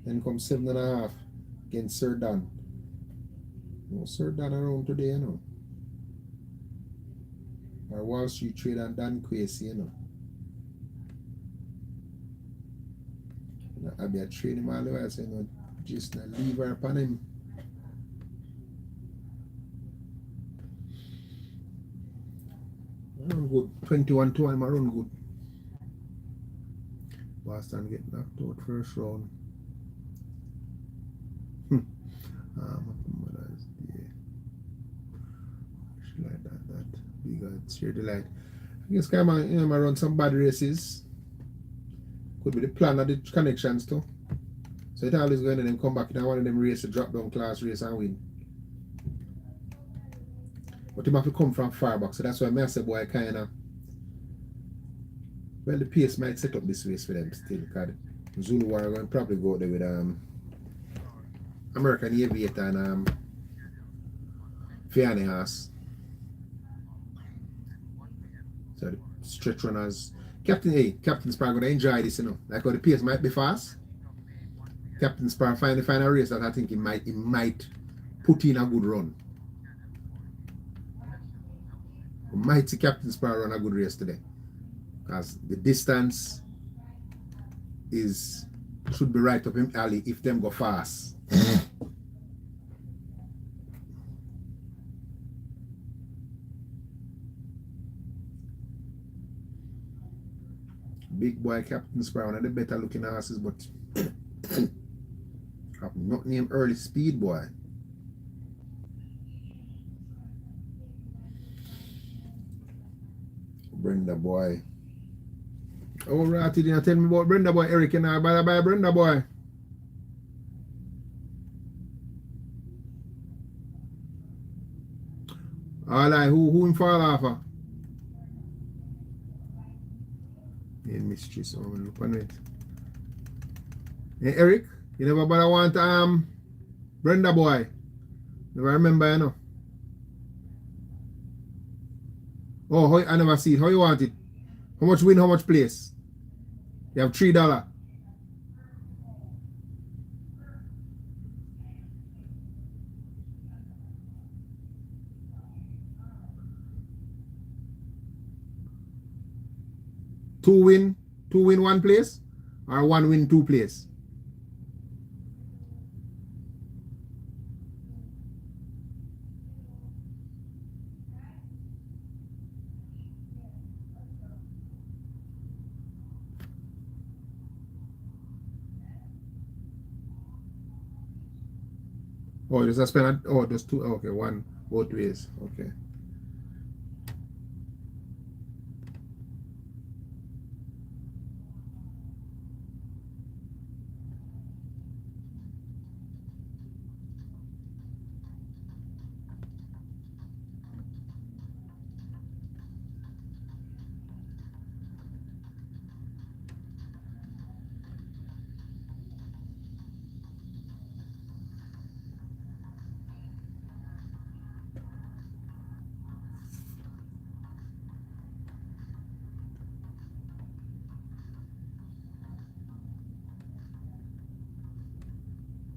Then come 7.5 against Sir Dan. No Sir Dan around today, you know. Or Wall Street Trade and Dan Quasey, you know. I'll be a training him all the while, so you know, just leave her upon him. I run good. 21-2, I'm a run good. Boston get knocked out first round. She like that big sheer delight. I guess come on, you know, I run some bad races. Could be the plan of the connections too. So it always going to them come back in one of them races, drop down class race and win. But him have to come from far back, so that's why I say boy kinda well the pace might set up this race for them still, because Zulu are going to probably go there with American Aviator and Fianna Haas. So the stretch runners. Captain Spar gonna enjoy this, you know. Like how the pace might be fast. Captain Spar find a race that I think he might put in a good run. We might see Captain Spar run a good race today. Because the distance should be right up him alley if them go fast. Big boy Captain Spar, one of the better looking horses, but have not named Early Speed boy. Brenda boy. Oh, Ratty didn't tell me about Brenda boy, Eric, and I buy Brenda boy. Alright, who him fall off of? Yeah, mystery, so I'm gonna look on it. Hey, Eric, you never bother want Brenda boy. Never remember, you know. Oh, I never see it. How you want it? How much win, how much place? You have $3. Two win one place, or one win two place. Oh, just a spend. Oh, just two. Okay, one both ways. Okay.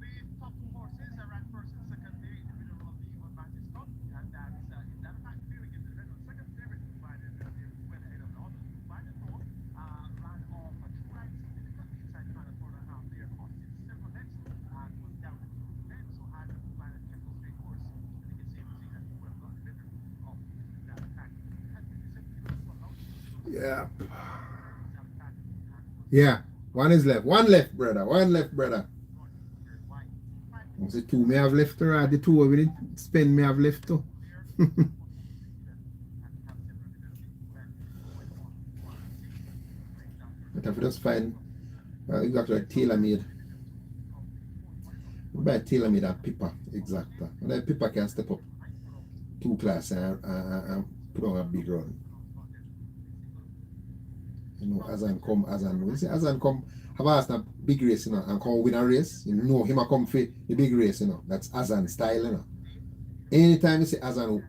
The top two horses are ranked first and second there in the middle of the Advantage Cup, and that is in that fact feeling in the middle. Second favorite provided went ahead of the other. By the fourth, ran off two right significantly inside final 4.5 there, cost it several lengths and was down to 10. So had the final careful straight course, and you can see everything that well got the better of that fact. Had been deceptive for long. Yeah. Yeah. One is left. One left, brother. One left, brother. Was it two may have left, or the two we didn't spend may have left too? But if we just find you got like tailor made. Buy tailor made and Pippa, exactly. And then Pippa can step up two class and put on a big run. You know, as I come, have asked a big race, you know, and come win a race. You know, him a come for the big race, you know. That's Azan style, you know. Anytime you see Azan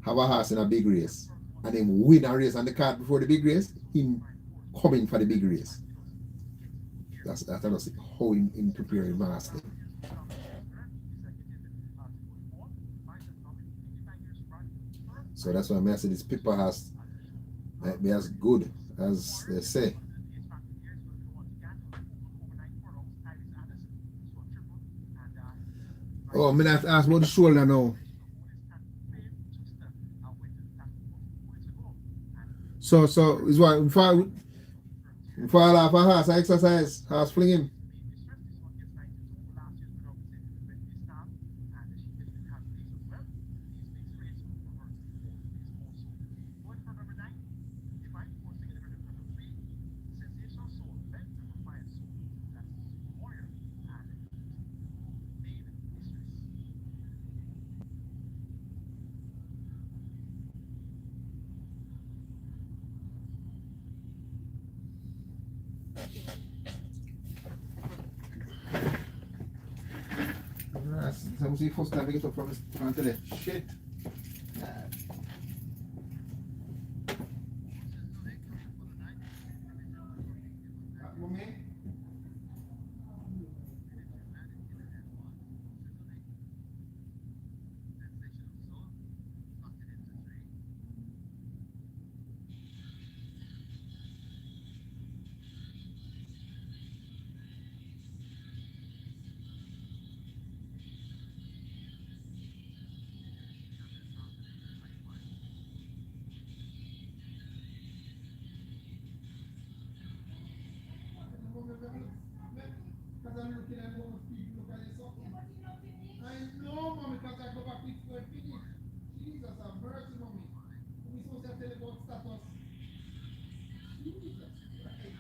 have a horse in a big race and him win a race on the card before the big race, him coming for the big race. That's how him prepare him master. So that's why I say this Pippa has be as good as they say. Oh, I'm gonna have to ask about the shoulder now. So is what if I laugh a horse, I exercise, horse flinging. Vamos see first time we get up from the shit. I know, mommy, because I go back before I finish. Jesus, have mercy, mommy. We supposed to tell you about status. Jesus Christ.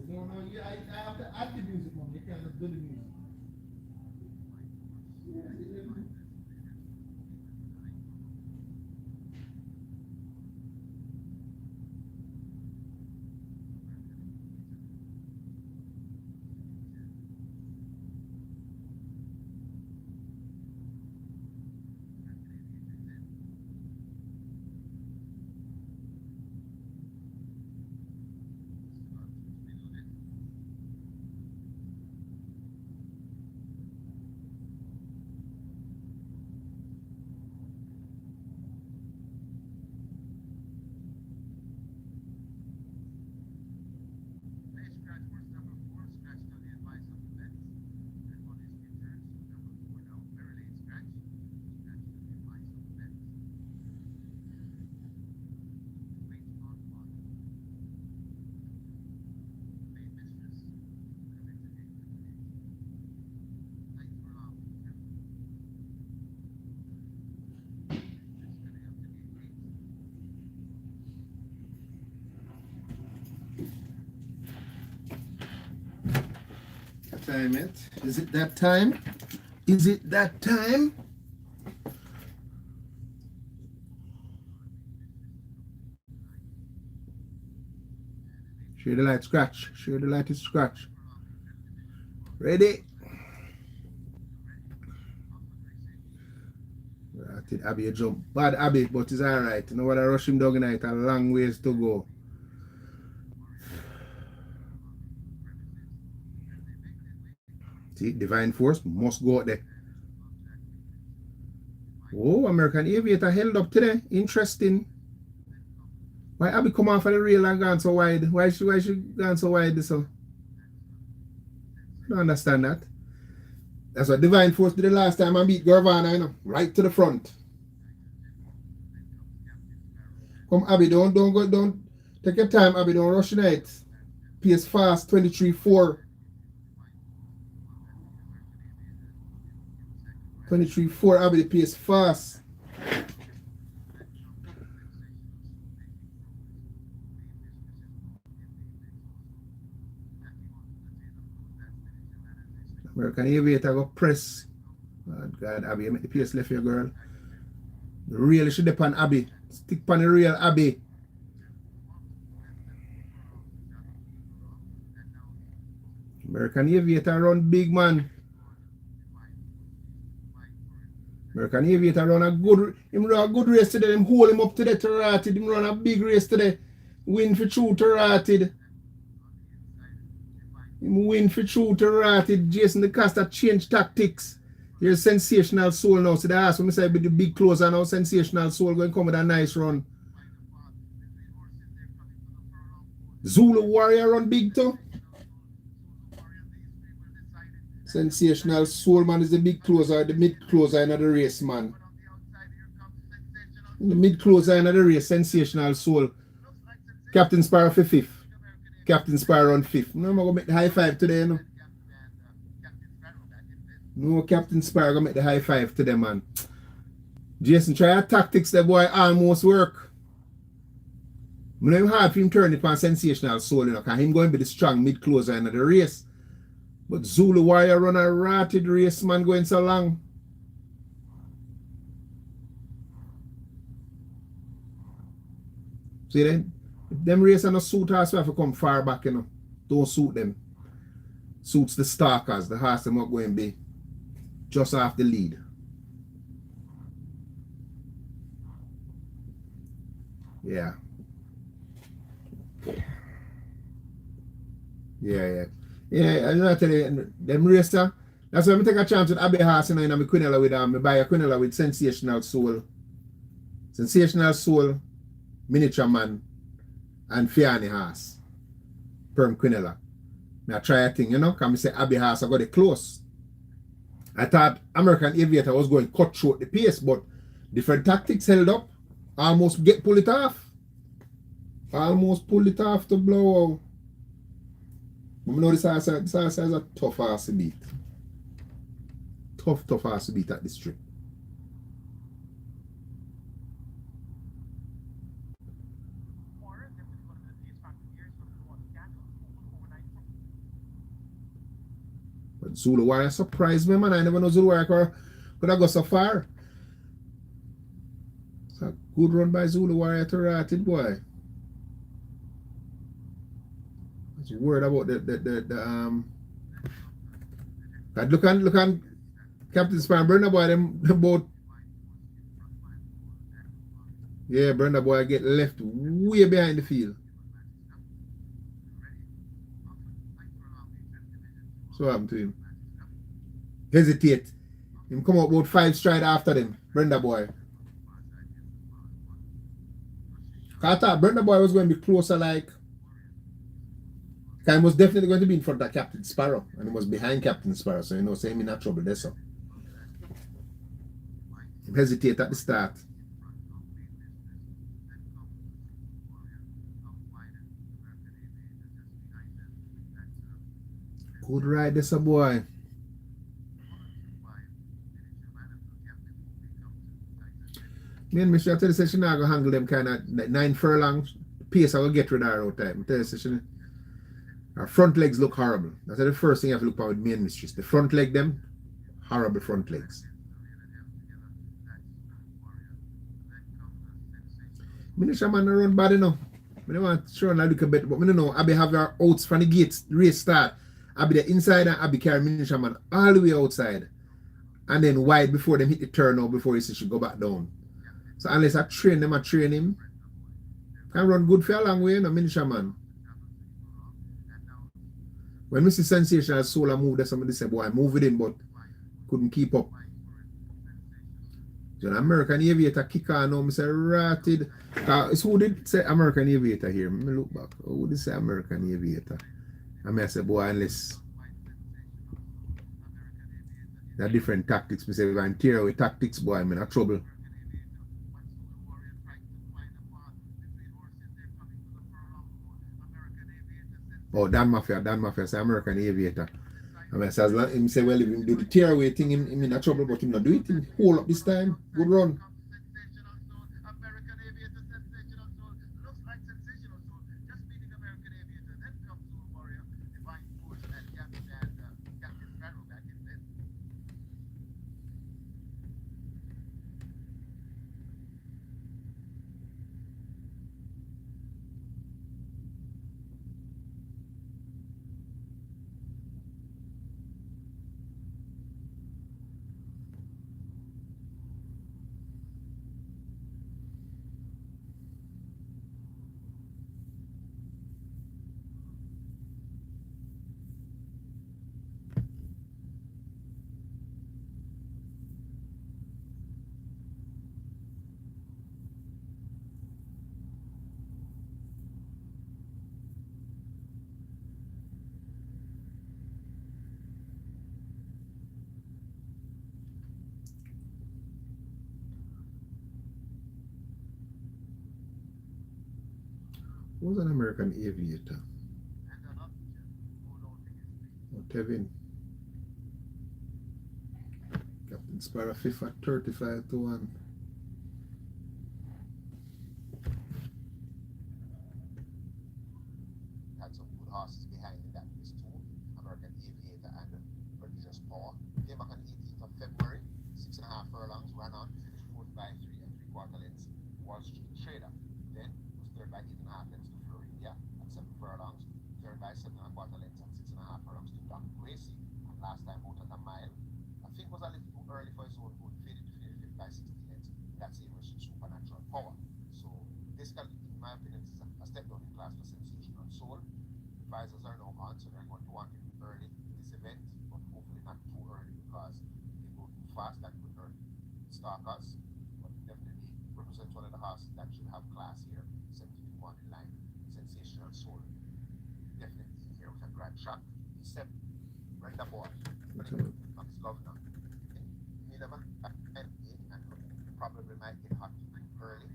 No, I have to add the music, mom. You can't just do the music. time yet? Is it that time? Is it that time? Share the light, scratch. Share the light is scratch. Ready? I think Abby a jump. Bad Abby, but it's alright. You know what, I rush him down tonight. A long ways to go. See, Divine Force must go out there. Oh, American Aviator held up today. Interesting. Why Abby come off of the rail and gone so wide? Why she gone so wide so? I don't understand that. That's what Divine Force did the last time I beat Garvana, you know. Right to the front. Come Abby, don't take your time, Abby, don't rush tonight. Pace fast, 23-4. 23-4, Abby, the pace fast. American Aviator go press. Oh God, Abby, you make the pace left here, girl. The rail should dip on Abby. Stick on the rail, Abby. American Aviator run big, man. American Aviator run a good race today. Them hold him up today to Ratted. Him run a big race today. Win for true to Ratted. Him win for true to Ratted. Jason DeCosta changed tactics. Here's Sensational Soul now. So they ask me say with the big closer now. Sensational Soul going to come with a nice run. Zulu Warrior run big too. Sensational Soul, man, is the big closer, the mid closer in the race, man. The mid closer in the race, Sensational Soul. Captain Sparrow for 5th. Captain Sparrow on 5th. No, I'm going to make the high five today, you know. No, Captain Sparrow going to make the high five today, man. Jason, try tactics, that boy almost work. I know it's hard for him turn it on Sensational Soul, you know, because him going to be the strong mid closer in the race. But Zulu Warrior run a Ratted race, man, going so long. See then? Them races no suit us, we have to come far back, you know. Don't suit them. Suits the stalkers, the horse them not going to be just off the lead. Yeah. Yeah, I'm not telling you, them racer. That's why I take a chance with Abbey Horse and I'm Quinella with I buy a Quinella with Sensational Soul. Sensational Soul, Miniature Man, and Fiani Horse. Perm Quinella. I try a thing, you know, because I say Abbey Horse I got it close. I thought American Aviator was going to cut short the pace, but different tactics held up. Almost pull it off. Almost pull it off to blow out. I know this horse is a tough horse to beat. Tough horse to beat at this trip. But Zulu Warrior surprised me, man. I never know Zulu Warrior could have go so far. It's a good run by Zulu Warrior to Ratted, boy. Word about look on Captain Sparrow, Brenda Boy, them both. Yeah, Brenda Boy get left way behind the field. So what happened to him? Hesitate. Him come up about 5 strides after them, Brenda Boy. I thought Brenda Boy was going to be closer, like. He was definitely going to be in front of Captain Sparrow, and he was behind Captain Sparrow, so you know, saying him in trouble there, so. He hesitate at the start. Good ride, this a boy. Me and Michelle tell you, say she not going to handle them kind of 9 furlong pace. I will get rid of her out time. I tell you, say Our front legs look horrible. That's the first thing you have to look at with main mistress. The front leg, them horrible front legs. Minister man run bad enough. I don't want to show a little bit, but I don't know. I be have our outs from the gates, the race start. I be the inside and I be carrying Minister man all the way outside. And then wide before them hit the turn out before he should go back down. So unless I train them, I train him. Can run good for a long way, you know, Minister man. When we see Sensational Soul I moved, somebody said, boy, I moved with him, but couldn't keep up. So an American Aviator kick on now, I say, ratted. Who did say American Aviator here? Let me look back. Who did say American Aviator? I say, boy, unless there are different tactics. I say, if I'm tear with tactics, boy, I'm in trouble. Oh, Dan Mafia, say American Aviator. I say, as long him say, well, if him do the tearaway thing, him in a trouble, but him not do it. Him hold up this time. Good run. American Aviator, Sensational Soul. Looks like Sensational Soul. Just beating American Aviator. Then comes Soul Warrior, Divine Force, and Captain Sparrow back in this. Who's an American Aviator? Oh, Tevin. Captain Sparrow 5th at 35 to 1. Had some good horses behind in that race too. American Aviator and Prodigious Power. Came back on 18th of February, 6.5 furlongs, ran on, finished 4th by 3 3/4 lengths. Wall Street Trader. Then was third by 8.5 lengths to Floridia at 7 furlongs, third by 7.25 lengths at 6.5 furlongs to Don Gracie. And last time out at a mile, I think was a little too early for his own good, faded to finish 5th by 16 lengths. That's a versus Supernatural Power. So this can, in my opinion, is a step down in class for Sensational Soul. Advisors are now on, so they're going to want him early in this event, but hopefully not too early because if they go too fast, that could hurt stalkers. But definitely represents one of the horses that should have class here. 71 in line. Sensational Soul. Definitely in here with a grand shot. E7. Brenda Boy. Comes Governor. 11 and 8 and probably might get hot early.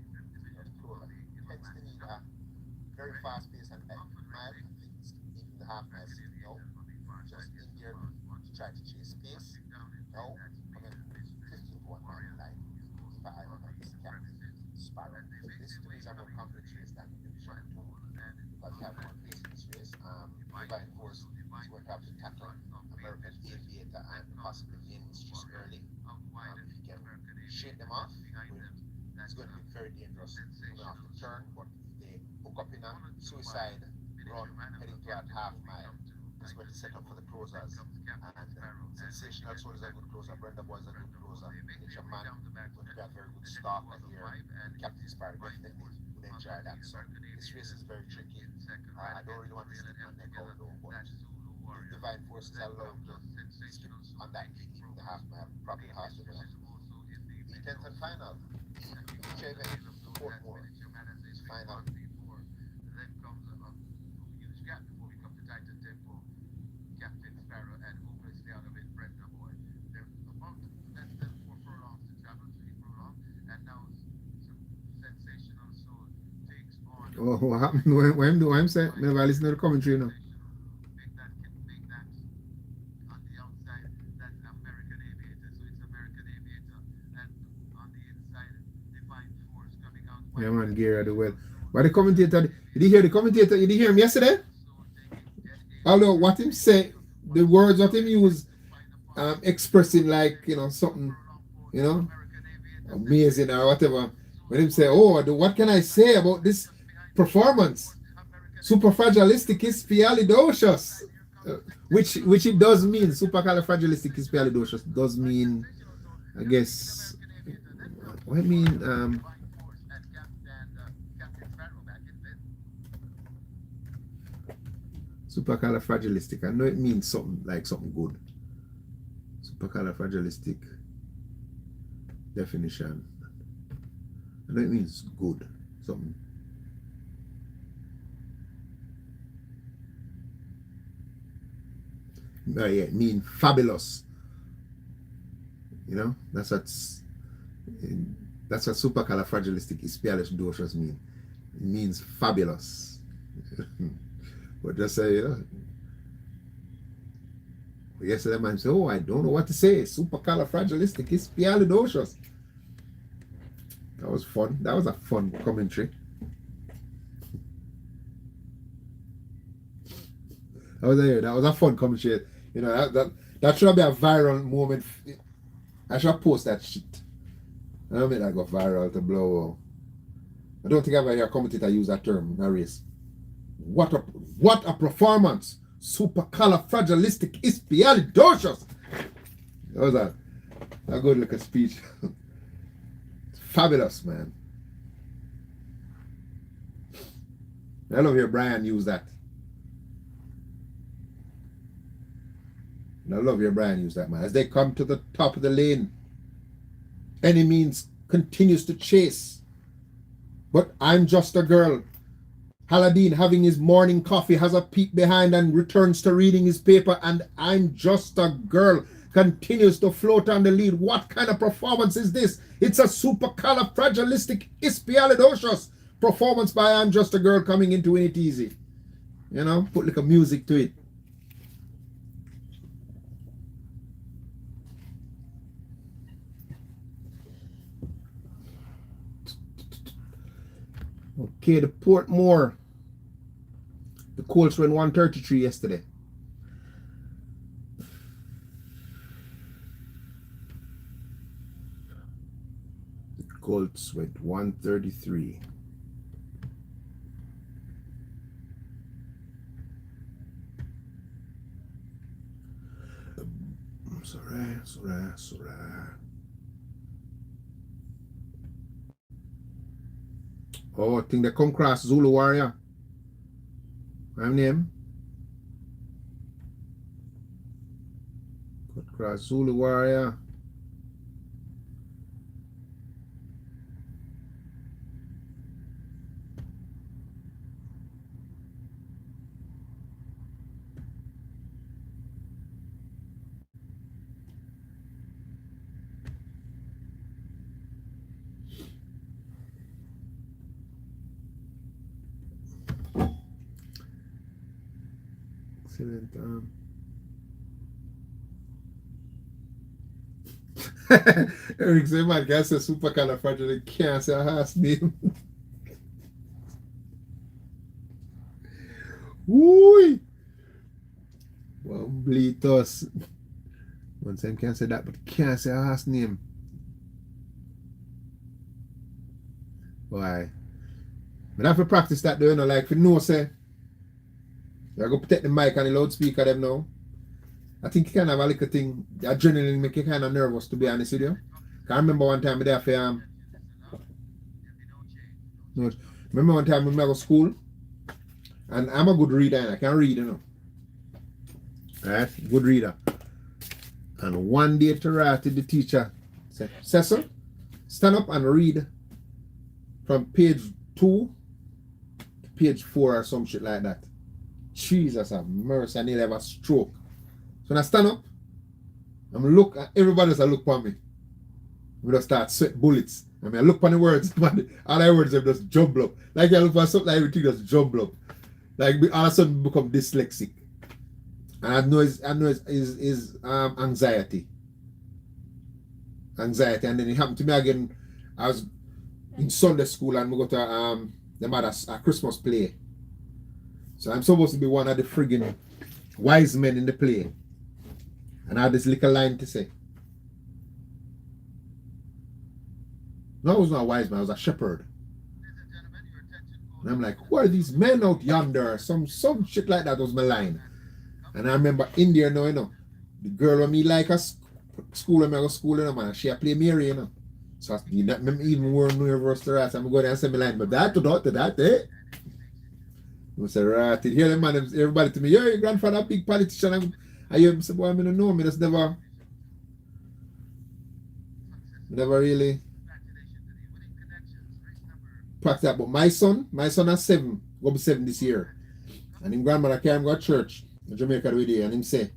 Tends to need a very fast pace and mile. I think even the half mile signal. Just in here to try to chase pace. No, I mean 15 to 1 mile line. If I don't know this Captain Sparrow. So this to me is a more complex race than Division 2. Because you have more pace in this race. Divine Force is going to have to tackle American Aviator and possibly Yins just early. If you can shake them off, it's going to be very dangerous coming off the turn. But if they hook up in a suicide run heading to that half mile, it's going to set up for the closers. And Sensational Soul is a good closer, Brenda Boy is a good closer. Nature Man going to be a very good stalker here. Captain Sparrow definitely would enjoy that. So this race is very tricky. I don't really want to sleep on the go though, but if Divine Force is allowed to skip on that in the half mile, probably the horse will win. The 10th and final. Each event, Portmore. Final. Then comes a huge gap before we come to Titan Tempo. Captain Sparrow and hopelessly out of it, Brenda Boy. They're about less than 4 furlongs to travel, 3 furlongs, and now Sensational Soul takes on. Oh, what happened? When I'm saying, never listen to the commentary now. Make that on the outside, that's American Aviator, so it's American Aviator, and on the inside, Divine Force coming out. Yeah, man, Gary, the well. But the commentator, did you hear the commentator? Did you hear him yesterday? although what him say, the words what him use, expressing like, you know, something, you know, amazing or whatever. When him say, oh, what can I say about this performance? Superfragilisticexpialidocious. Which it does mean. Supercalifragilisticexpialidocious does mean, I guess, what I mean, supercalifragilistic. I know it means something like something good. Supercalifragilistic definition. I know it means good. Something. Yeah, it means fabulous. You know, that's what supercalifragilisticexpialidocious mean. It means fabulous. But just say, yesterday man say, oh, I don't know what to say. Supercalifragilisticexpialidocious. That was fun. That was a fun commentary. That was a fun commentary. You know, that should be a viral moment. I should post that shit. I don't make that go viral to blow. I don't think I've ever heard a commentator use that term in a race. What a performance! Supercalifragilisticexpialidocious. That was a good little speech. Fabulous, man. I love hear Brian use that. I love your Brian use that, man. As they come to the top of the lane, any means continues to chase. But I'm just a girl. Haladin, having his morning coffee, has a peek behind and returns to reading his paper, and I'm just a girl continues to float on the lead. What kind of performance is this? It's a supercalifragilisticexpialidocious performance by I'm just a girl coming into it easy. You know, put like a music to it. Okay, the Portmore. The Colts went 133 yesterday. The Colts went 133. Sorry. Oh, I think they come across Zulu Warrior. My name. Come across Zulu Warrior. Excellent. Eric said, man, guy said supercalifragilistic can't say a horse name. Woo! Well, bleed us. One time can't say that, but can't say a horse name. Why? But I have to practice that, though, you know, like, if you know, say, you're going to protect the mic and the loudspeaker them now. I think you can have a little thing, the adrenaline make you kind of nervous, to be honest with you. I remember one time I there for remember one time when I go to school, and I'm a good reader and I can read, you know. Alright, good reader. And one day to the teacher said, Cecil, stand up and read from page 2 to page 4 or some shit like that. Jesus have mercy, I nearly have a stroke. So when I stand up, I'm look at everybody else look for me. We just start sweat bullets. I mean I look for the words, man. All the words them just jumble up. Like I look for something, like everything just jumble up. Like all of a sudden become dyslexic. And I know it's anxiety. Anxiety. And then it happened to me again. I was in Sunday school and we go to them had a Christmas play. So I'm supposed to be one of the friggin' wise men in the play. And I had this little line to say. No, I was not a wise man, I was a shepherd. And I'm like, who are these men out yonder? Some shit like that was my line. And I remember India now, you know. The girl when me like us school when I go to school, you know, man, she a play Mary, you know. So I even wore nervous to that. I'm going to say my line, but that, eh? I said, right, here the man, everybody to me, yeah, your grandfather a big politician. I hear him say, boy, I don't know, me just never really practice that. But my son has 7, go be 7 this year. And him grandmother carry him go to church in Jamaica the day, and him say,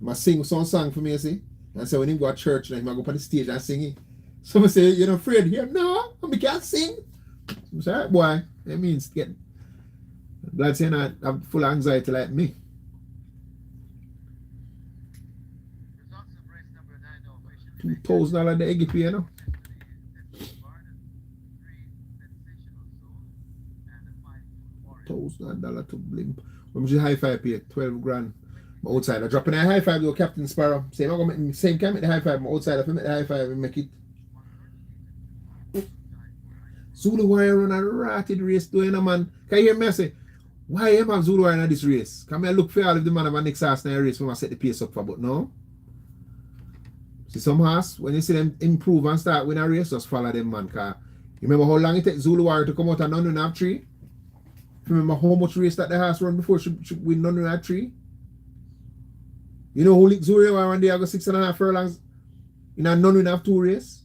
I sing some song for me, you see. And so when him go to church, and him go up on the stage and sing it. So I say, you're not afraid here? No, I can't sing. I say, all right, boy, that means get blood saying I have full of anxiety like me. $2,000 the egg pay, you know. $1,000 to blimp. When we high five pay 12 grand. My outside I drop in a high five to Captain Sparrow. Same I go make same can make the high five. My outside if I make the high five and make it. Zulu Warrior run a ratted race doing a man. Can you hear me say? Why am I Zulu Warrior in this race? Can I look for all of the man of my next horse in a race when I set the pace up for, but no. See some horse, when you see them improve and start win a race, just follow them, man. Cause you remember how long it takes Zulu Warrior to come out and none in a tree? You remember how much race that the horse run before she win none in a tree? You know who licked Zulu Warrior one day I got 6.5 furlongs in a none in a 2 race?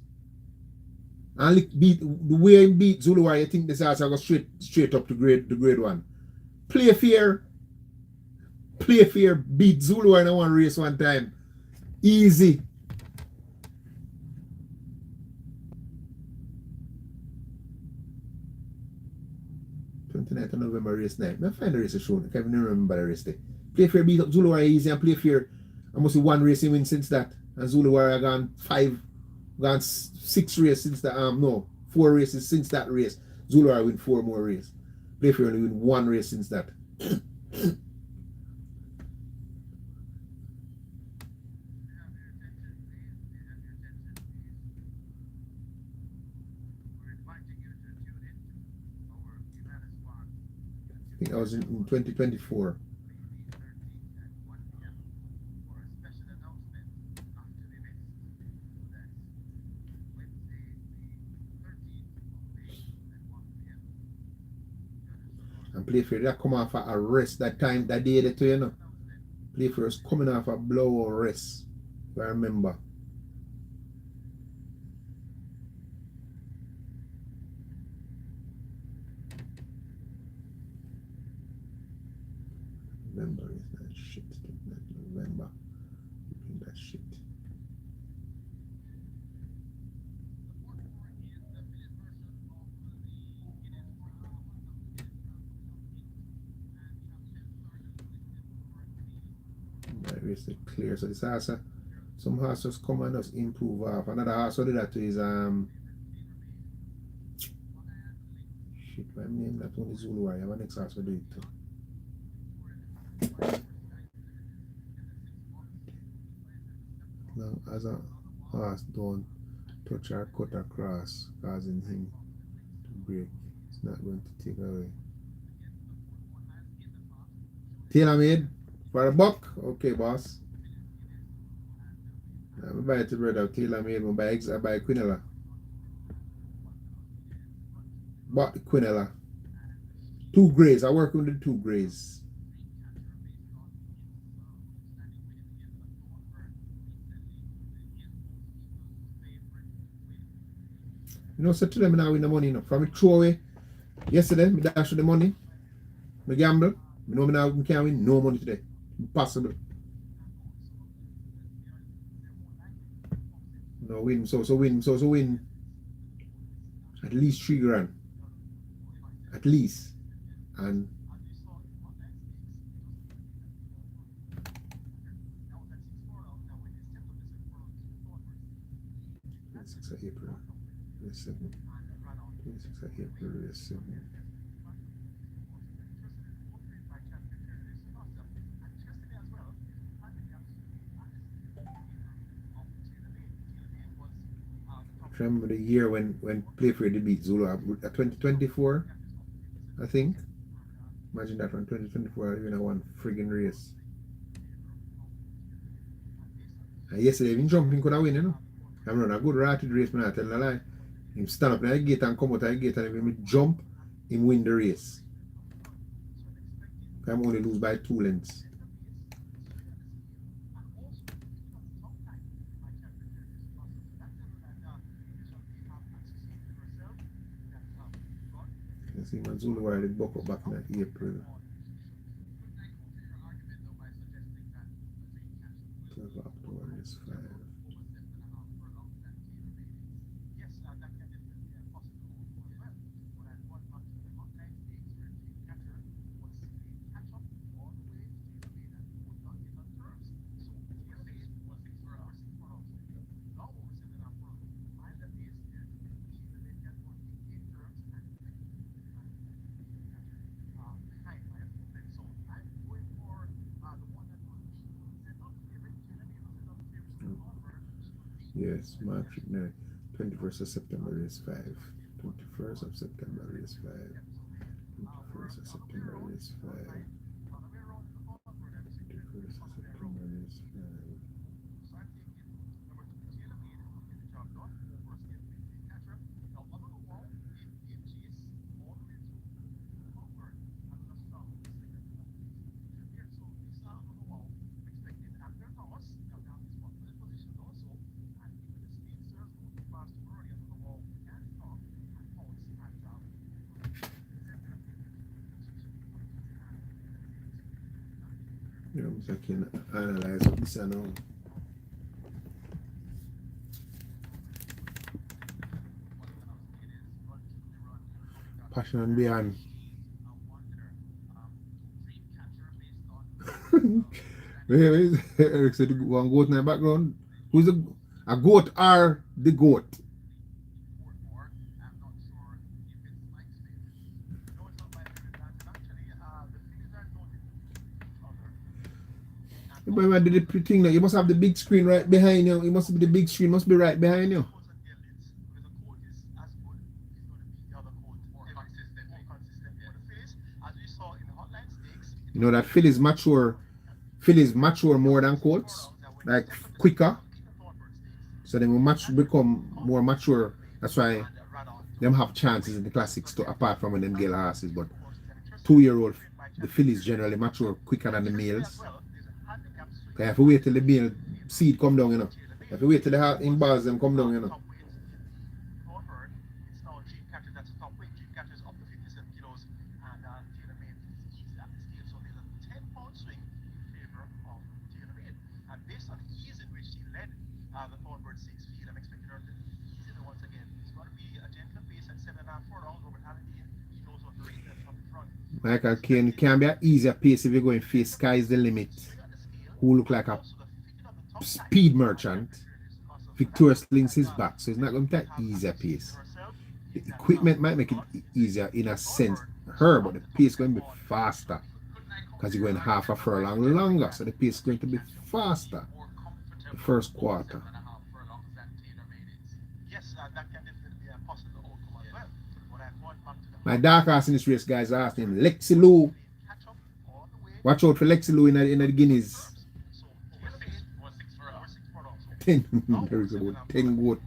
And beat the way he beat Zulu Warrior, you think this horse I go straight up to the grade 1. Play fair, beat Zulu Warrior in one race one time. Easy. 29th of November race night. I find the race is shown. I can't even remember the race day. Play fair beat up Zulu Warrior easy and play fair. I must see 1 race he win since that. And Zulu Warrior gone 6 races since that 4 races since that race. Zulu Warrior win 4 more races. Play fair only win 1 race since that. I think I was in 2024. And Playfair that come off a rest that time, that day that you know. Playfair was coming off a blow rest, if I remember. November is that shit. November. That shit. That race is clear. So this horse, some horses come and just improve off. Another horse who did that to is shit, my name that one is Zulu Warrior. My next horse will do it too. Long as a horse don't touch or cut across, causing him to break, it's not going to take away. Tailor made for a buck? Okay, boss. I buy it to brother, tailor made, I buy Quinella. Bought the Quinella. 2 grays, I work with the 2 grays. You know, so to them now win the money, you know. From it throw away. Yesterday, me dash with the money. Me gamble. You know me now can't win no money today. Impossible. No win, so win. At least 3 grand. At least. And 26th of April. 26th of April. trying to remember the year when Playfair did beat Zulu. 2024, I think. Imagine that one, 2024, you know, one friggin' race. And yesterday, even jumping could have win, you know. I'm running a good rated race, man, I tell you a lie. Him stand up in the gate and come out of the gate, and if him jump, him win the race. I'm only lose by 2 lengths. You see, my Zulu wire did buck up back in that April. 12 October is 5. Yes, March 9, 21st of September is 5. 21st of September is 5. 21st of September is 5. 21st of September is 5. You know, so I can analyze what this I know. Passion and beyond. Eric said one goat in the background. Who's a goat or the goat? But when I did the thing now, you must have the big screen right behind you. It must be the big screen must be right behind you. You know that fillies mature more than coats, like quicker. So they will become more mature. That's why them have chances in the classics to apart from when them girl horses. But 2-year-old, the fillies generally mature quicker than the males. You have to wait till the male seed come down, you know. You have to wait till the heart in bars them come down, you know. Michael Kane can be an easier pace if you're going face sky's the limit. Who look like a speed merchant. Victorious links his back, so it's not going to be that easier pace. The equipment might make it easier in a sense, but the pace is going to be faster because you're going half a furlong longer, so the pace is going to be faster the first quarter. My dark horse in this race, guys, are asking him Lexi Lou. Watch out for Lexi Lou in the Guineas. 10, there is about 10 goat.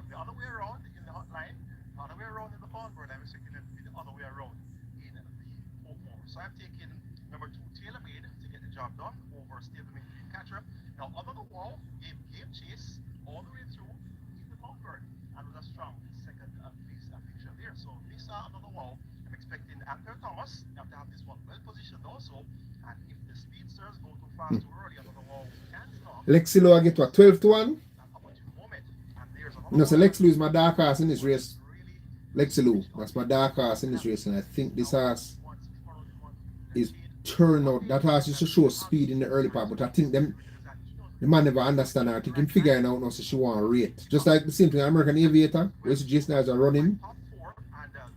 The other way around in the hotline, the other way around in the Thornbird, I'm expecting it to be the other way around in the 4-4. So I'm taking number 2, Taylor Made, to get the job done over Stablemate Dreamcatcher. Now, under the wall, Game Chase, all the way through in the Thornbird, and with a strong second place fixture there. So, Lisa under the wall, I'm expecting Ampere Thomas. You have to have this one well positioned also, and if the speedsters go too fast too early under the wall, we can stop. Lexi Lou, I get what, 12 to 1? No, so Lexi Lou is my dark horse in this race. Lexi Lou, that's my dark horse in this race, and I think this horse is turn out. That horse used to show speed in the early part, but I think the man never understand her. I think him figuring out now so she want to rate. Just like the same thing, American Aviator, where Jason has a running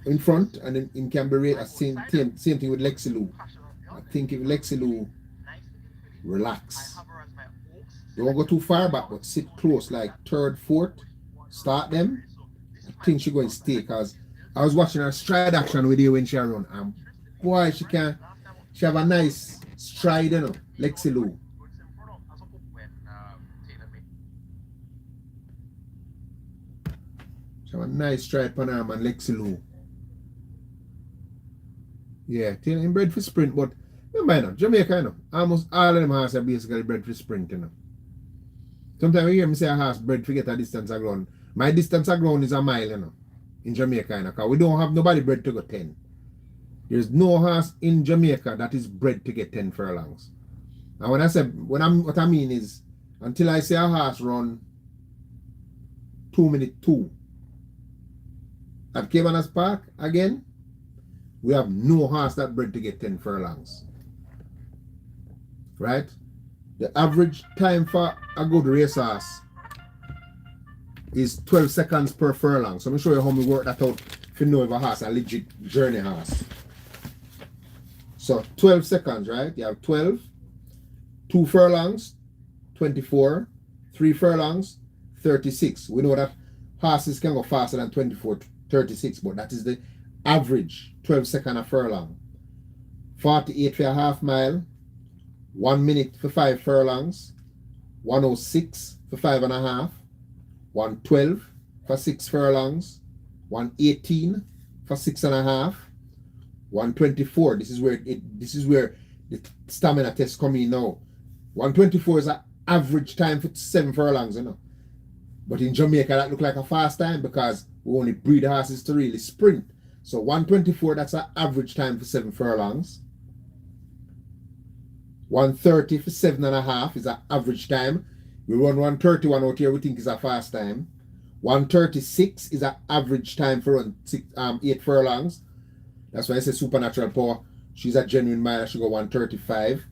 in front and then in can be rate. Same thing with Lexi Lou. I think if Lexi Lou relax, don't go too far back, but sit close, like third, fourth, start them. I think she going to stay because I was watching her stride action with you when she run. And boy, she have a nice stride, you know, Lexi Lou. She have a nice stride on her, man, Lexi Lou. Yeah, Taylor in bred for sprint, but remember, you know, Jamaica, you know, almost all of them horses are basically bred for sprint, you know. Sometimes you hear me say a horse bred to get a distance of ground. My distance of ground is a mile, you know, in Jamaica, you know, because we don't have nobody bred to go 10. There's no horse in Jamaica that is bred to get 10 furlongs. And when I say, what I mean is, until I say a horse run 2 minute 2 at Cabanas Park, again, we have no horse that bred to get 10 furlongs. Right? The average time for a good racehorse is 12 seconds per furlong. So I'm going to show you how we work that out if you know if a horse a legit journey horse. So 12 seconds, right? You have 12, 2 furlongs, 24, 3 furlongs, 36. We know that horses can go faster than 24, 36, but that is the average 12 second a furlong. 48 for a half mile, 1 minute for 5 furlongs, 106 for 5.5, 112 for 6 furlongs, 118 for 6.5, 124. This is where the stamina test come in now. 124 is an average time for 7 furlongs, you know. But in Jamaica that look like a fast time because we only breed horses to really sprint. So 124, that's an average time for 7 furlongs. 130 for 7.5 is an average time. We run 131 out here, we think is a fast time. 136 is an average time for run 8 furlongs. That's why I say Supernatural Power. She's a genuine mile, she go 135.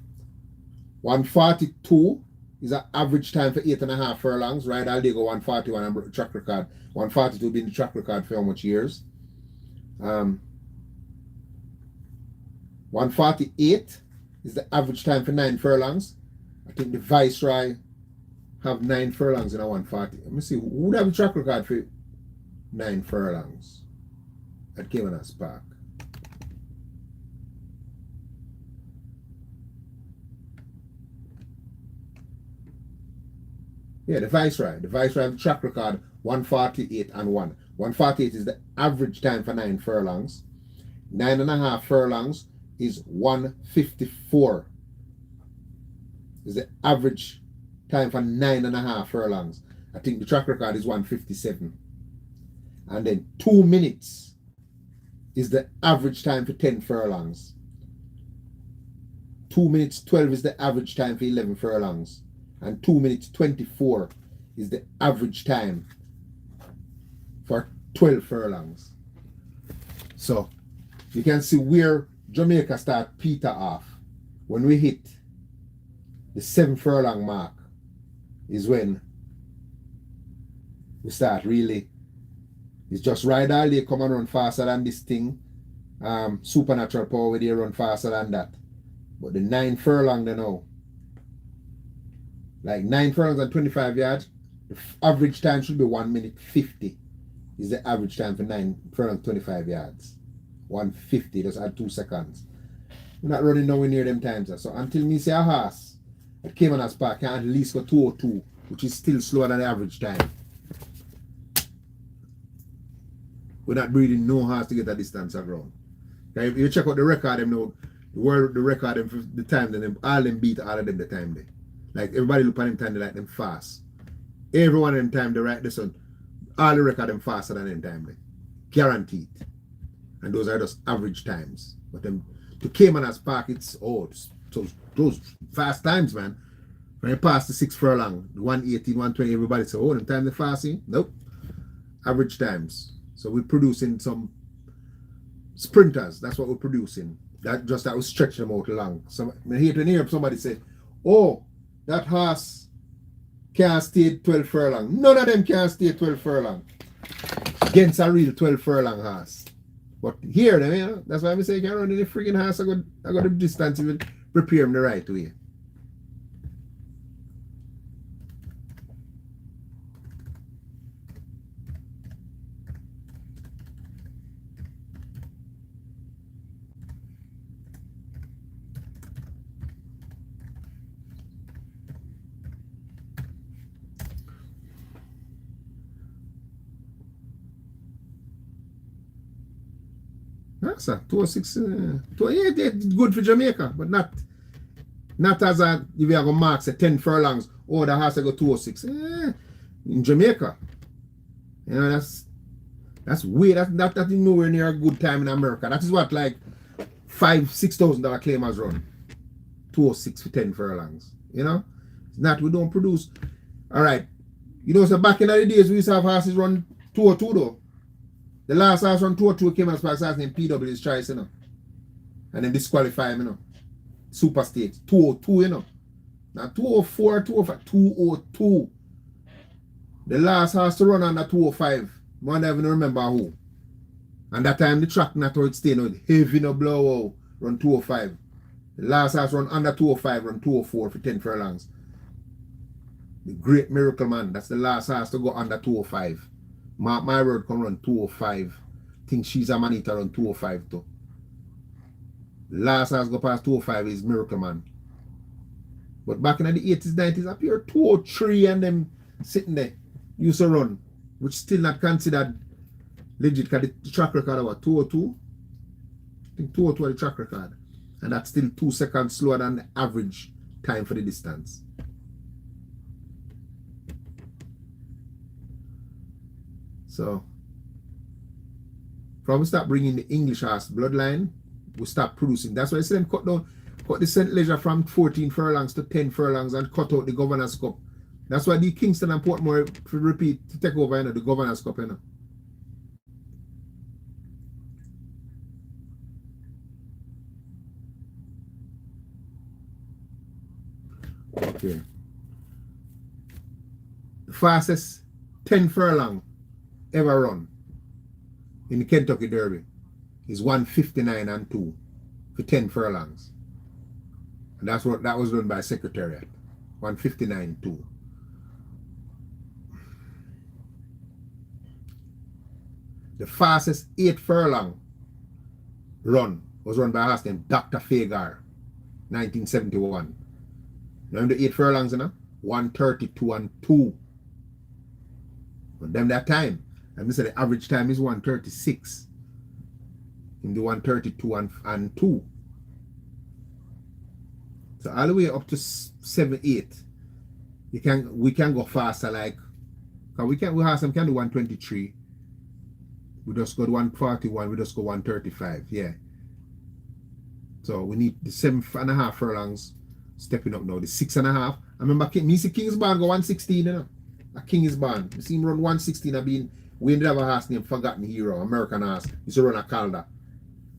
142 is an average time for 8.5 furlongs. Right, I'll go 141 and track record. 142 being the track record for how much years. 148 is the average time for 9 furlongs. I think the Viceroy have 9 furlongs in a 140. Let me see, who would have a track record for 9 furlongs at Cabanas Park? Yeah, the Viceroy. The Viceroy have a track record 148 and 1. 148 is the average time for 9 furlongs. 9.5 furlongs is 154. Is the average time for 9.5 furlongs. I think the track record is 157. And then 2 minutes is the average time for 10 furlongs. 2 minutes 12 is the average time for 11 furlongs. And 2 minutes 24 is the average time for 12 furlongs. So you can see where Jamaica start peter off. When we hit the 7 furlong mark is when we start really, it's just Ride All Day come and run faster than this thing. Supernatural Power where they run faster than that. But the 9 furlong they know. Like 9 furlongs and 25 yards, the average time should be 1 minute 50 is the average time for 9 furlongs 25 yards. 150, just add 2 seconds. We're not running nowhere near them times. So until me say a horse at Cabanas Park can at least go 202, which is still slower than the average time. We're not breeding no horse to get a distance around. If you check out the record them now, the record them for the time then all them beat all of them the time there. Like everybody look at them time they like them fast. Everyone in time they write this on. All the record them faster than them time there. Guaranteed. And those are just average times. But them to Cabanas Park it's those fast times, man. When you pass the 6 furlong, 118, 120, everybody say, oh, them time they fasting. Nope. Average times. So we're producing some sprinters. That's what we're producing. that will stretch them out long. So I hate when hear somebody say, oh, that horse can't stay 12 furlong. None of them can stay 12 furlong against a real 12 furlong horse. But here, them, you know, that's why I say you can run in the freaking horse. I got the distance if you prepare them the right way. That's a 206. It's good for Jamaica, but not as a if you have a mark say 10 furlongs. Oh, the horse go 206. In Jamaica, you know that's way that's nowhere near a good time in America. That is what like $5,000-$6,000 claimers run 206 for 10 furlongs. You know, it's not we don't produce. All right, you know, so back in the days we used to have horses run 202 though. The last house run 202 came as fast as named PW's choice, you know. And then disqualify him, you know. Super state. 202, you know. Now 204, 205, 202. The last house to run on the 205. I don't even remember who. And that time the track not how it stayed, no heavy no blowout, run 205. The last house run under 205, run 204 for 10 furlongs. The great miracle man. That's the last house to go under 205. Mark my word, can run 205. Think she's a manita run 205 too. Last house go past 205 is Miracle Man. But back in the 80s, 90s, up here 203 and them sitting there used to run, which still not considered legit because the track record was 202. I think 202 was the track record. And that's still 2 seconds slower than the average time for the distance. So, from we start bringing the English horse bloodline, we start producing. That's why I said them cut the St. Leger from 14 furlongs to 10 furlongs and cut out the Governor's Cup. That's why the Kingston and Portmore to take over, you know, the Governor's Cup, you know. Okay. The fastest 10 furlong ever run in the Kentucky Derby is 159 and 2 for 10 furlongs. And that was done by Secretariat. 159 2. The fastest 8 furlong run was run by a horse named Dr. Fagar, 1971. Remember the 8 furlongs, you know? 132 and 2. But them that time, and we said the average time is 136. In the 132 and 2. So all the way up to 7, 8. We can go faster, like cause we can do 123. We just go to 141, we just go 135, yeah. So we need the 7.5 furlongs stepping up now. The 6.5. I remember me see Kingsbarn go 116, you know. A Kingsbarn. We see him run 116. We ended up a horse named Forgotten Hero, American horse. He used to run a Calder.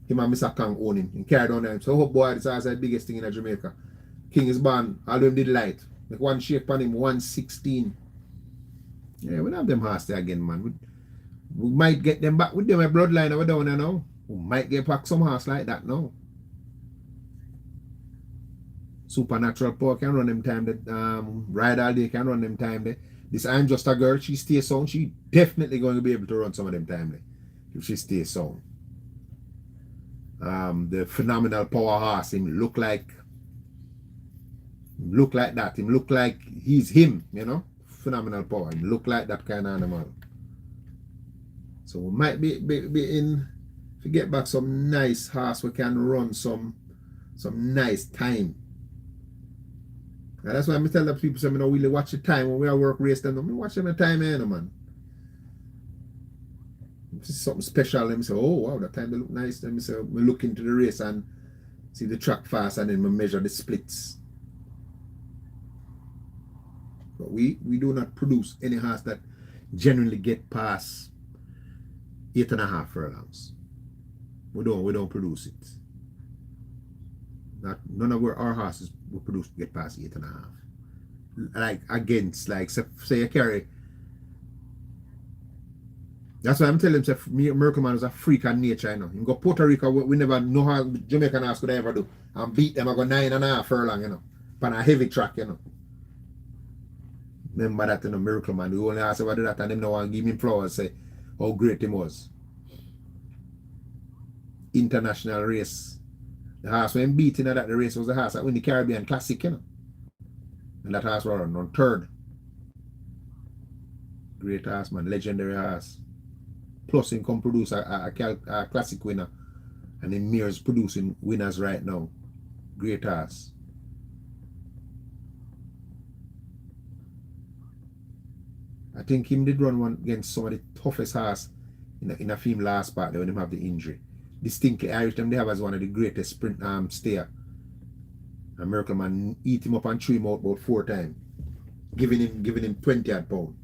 Him and Mr. Kang own him and carried on them. So oh boy, this horse is the biggest thing in Jamaica. Kingsbarn, all of them did light. Like one shape on him, 116. Yeah, we don't have them horse there again, man. We might get them back with them a bloodline over down there now. We might get back some horse like that now. Supernatural Power can run them time that Ride All Day can run them time there. This I'm Just a Girl, she stays sound. She definitely going to be able to run some of them time there if she stays sound. The Phenomenal Power horse, him look like that. Him look like he's him, you know. Phenomenal Power. Him look like that kind of animal. So we might be in to get back some nice horse we can run some nice time. And that's why I tell the people, say, I don't really watch the time when we are work race them. I watch them the time, man. If it's something special, let me say, oh wow, that time they look nice. Let me say, we look into the race and see the track fast, and then we measure the splits. But we do not produce any horse that generally get past 8.5 furlongs. We don't produce it. None of our horses were produced to get past 8.5. Like against, like say you carry. That's why I'm telling him, Miracle Man is a freak of nature, you know. You go Puerto Rico, we never know how Jamaican horse could ever do. And beat them, I go 9.5 furlong, you know. On a heavy track, you know. Remember that, you know, Miracle Man. We only asked about that and them no one give him flowers, say how great he was. International race. The horse when beating that the race was the horse that win the Caribbean Classic, you know. And that horse was on third. Great horse, man, legendary horse. Plus, him come produce a classic winner. And then Mir's producing winners right now. Great horse. I think him did run one against some of the toughest horse in a film last part when him have the injury. Distinctly Irish them they have as one of the greatest sprint stayer. And Miracle Man eat him up and chew him out about 4 times. Giving him 20 odd pound.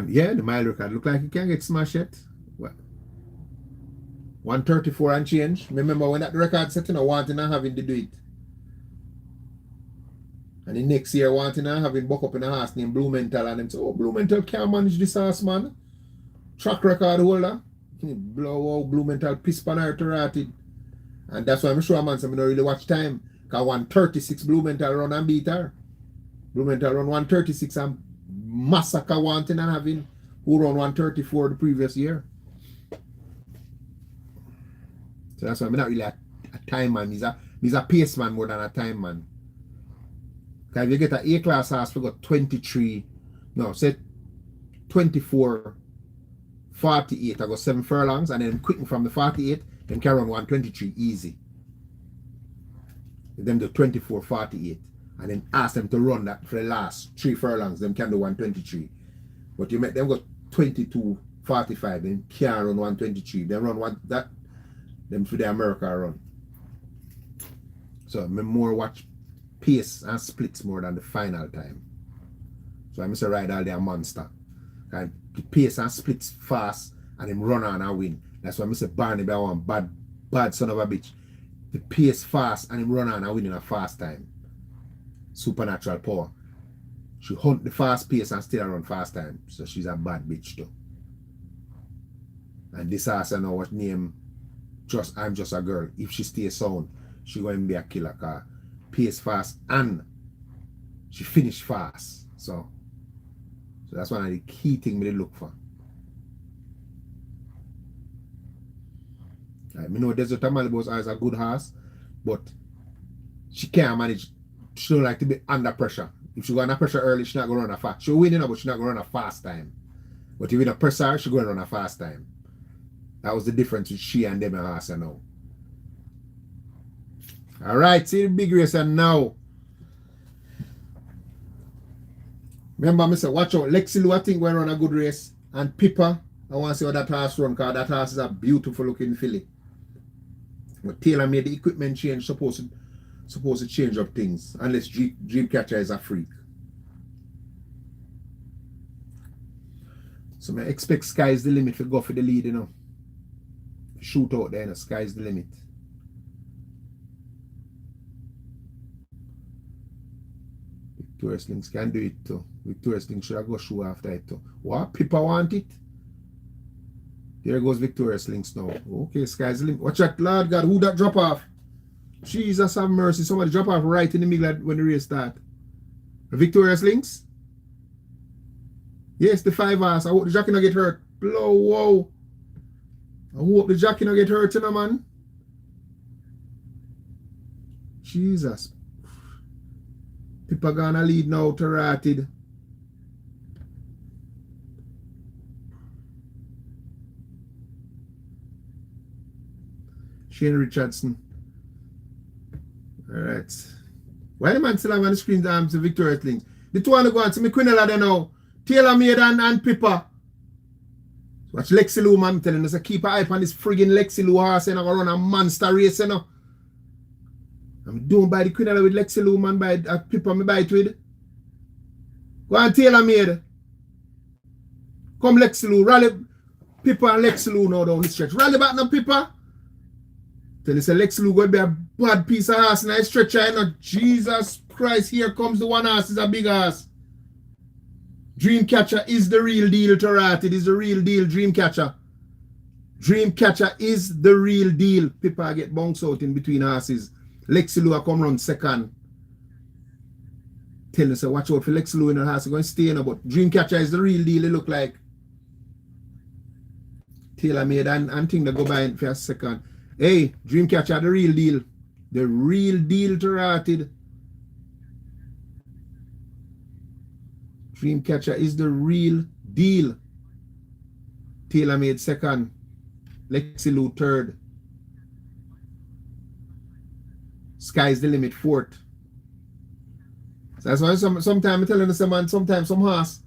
Yeah, the mile record look like he can get smashed yet. What? 134 and change. Remember when that record setting I wanting and having to do it. And the next year wanting and having buck up in a horse named Blumenthal and them say, oh, Blumenthal can't manage this horse, man. Track record holder. Blow out Blumenthal piss pan her to rotted. And that's why I'm sure man, so I don't really watch time. Because 136 Blumenthal run and beat her. Blumenthal run 136 and massacre wanting and having who run 134 the previous year. So that's why I'm not really a time man. He's a pace man more than a time man. Because if you get an A-class horse, we got 24, 48, I got 7 furlongs, and then quitting from the 48, then carry on 123 easy. Then do 24, 48. And then ask them to run that for the last 3 furlongs, them can do 123. But you make them go 22, 45, then can't run 123. They run them for the America run. So I more watch pace and splits more than the final time. So I say ride all day a monster. And the pace and splits fast and them run on and win. That's why I say Barney be one bad son of a bitch. The pace fast and him run on and win in a fast time. Supernatural power. She hunt the fast pace and still run fast time. So she's a bad bitch too. And this horse I know what name I'm just a girl. If she stays sound, she going to be a killer car. Pace fast and she finish fast. So that's one of the key things we look for. I know Desert Malibu is a good horse, but she can't manage. She don't like to be under pressure. If she go under pressure early, she's not going to run a fast. She'll win, but she's not going to run a fast time. But if you press her, she's going to run a fast time. That was the difference with she and them and horse now. Alright, see the big race and now. Remember, I said, watch out. Lexi Lou, I think, will run a good race. And Pippa, I want to see how that horse run, because that horse is a beautiful looking filly. But Taylor made the equipment change, supposed to change up things. Unless Dreamcatcher is a freak. So I expect sky's the limit to go for the lead, you know. Shoot out there, you know, sky's the limit. Victorious Links can do it too. Victorious Links should have go show after it too. What? Pippa want it? There goes Victorious Links now. Okay, sky's the limit. Watch that, Lord God. Who that drop off? Jesus have mercy. Somebody drop off right in the middle when the race start. Victorious Links? Yes, the 5 horse. I hope the jockey not get hurt. Blow, whoa. I hope the jockey not get hurt, you know, man. Jesus. Pippa gonna lead now to Ratted. Shane Richardson. Alright. Why the man still have on the screen the arms of Victorious Links? The two want to go on to me Quinella there now. Taylor Made and Pippa. Watch Lexi Lou, man. I'm telling us to keep an eye on this friggin' Lexi Lou horse and I'm gonna run a monster race, you know. I'm doing by the Quinella with Lexi Lou, man. By Pippa, me buy it with. Go on, Taylor Made. Come, Lexi Lou. Rally. Pippa and Lexi now down the stretch. Rally back now, Pippa. Tell you say Lexi going to be a bad piece of ass in a stretch. I know. Jesus Christ, here comes the one ass. Is a big ass. Dreamcatcher is the real deal, Tarat. It is the real deal, Dreamcatcher. Dreamcatcher is the real deal. Pippa get bounced out in between asses. Lexi Lou come round second. Tell you, say, watch out for Lexi Lou in the house. You're going to stay in, but Dreamcatcher is the real deal, it look like. Taylor made and thing that go by for a second. Hey, Dreamcatcher, the real deal. The real deal, Taratid. Dreamcatcher is the real deal. Taylor made second. Lexi Lou third. Sky's the limit fourth. So that's why sometimes I'm telling you, man, sometimes some horse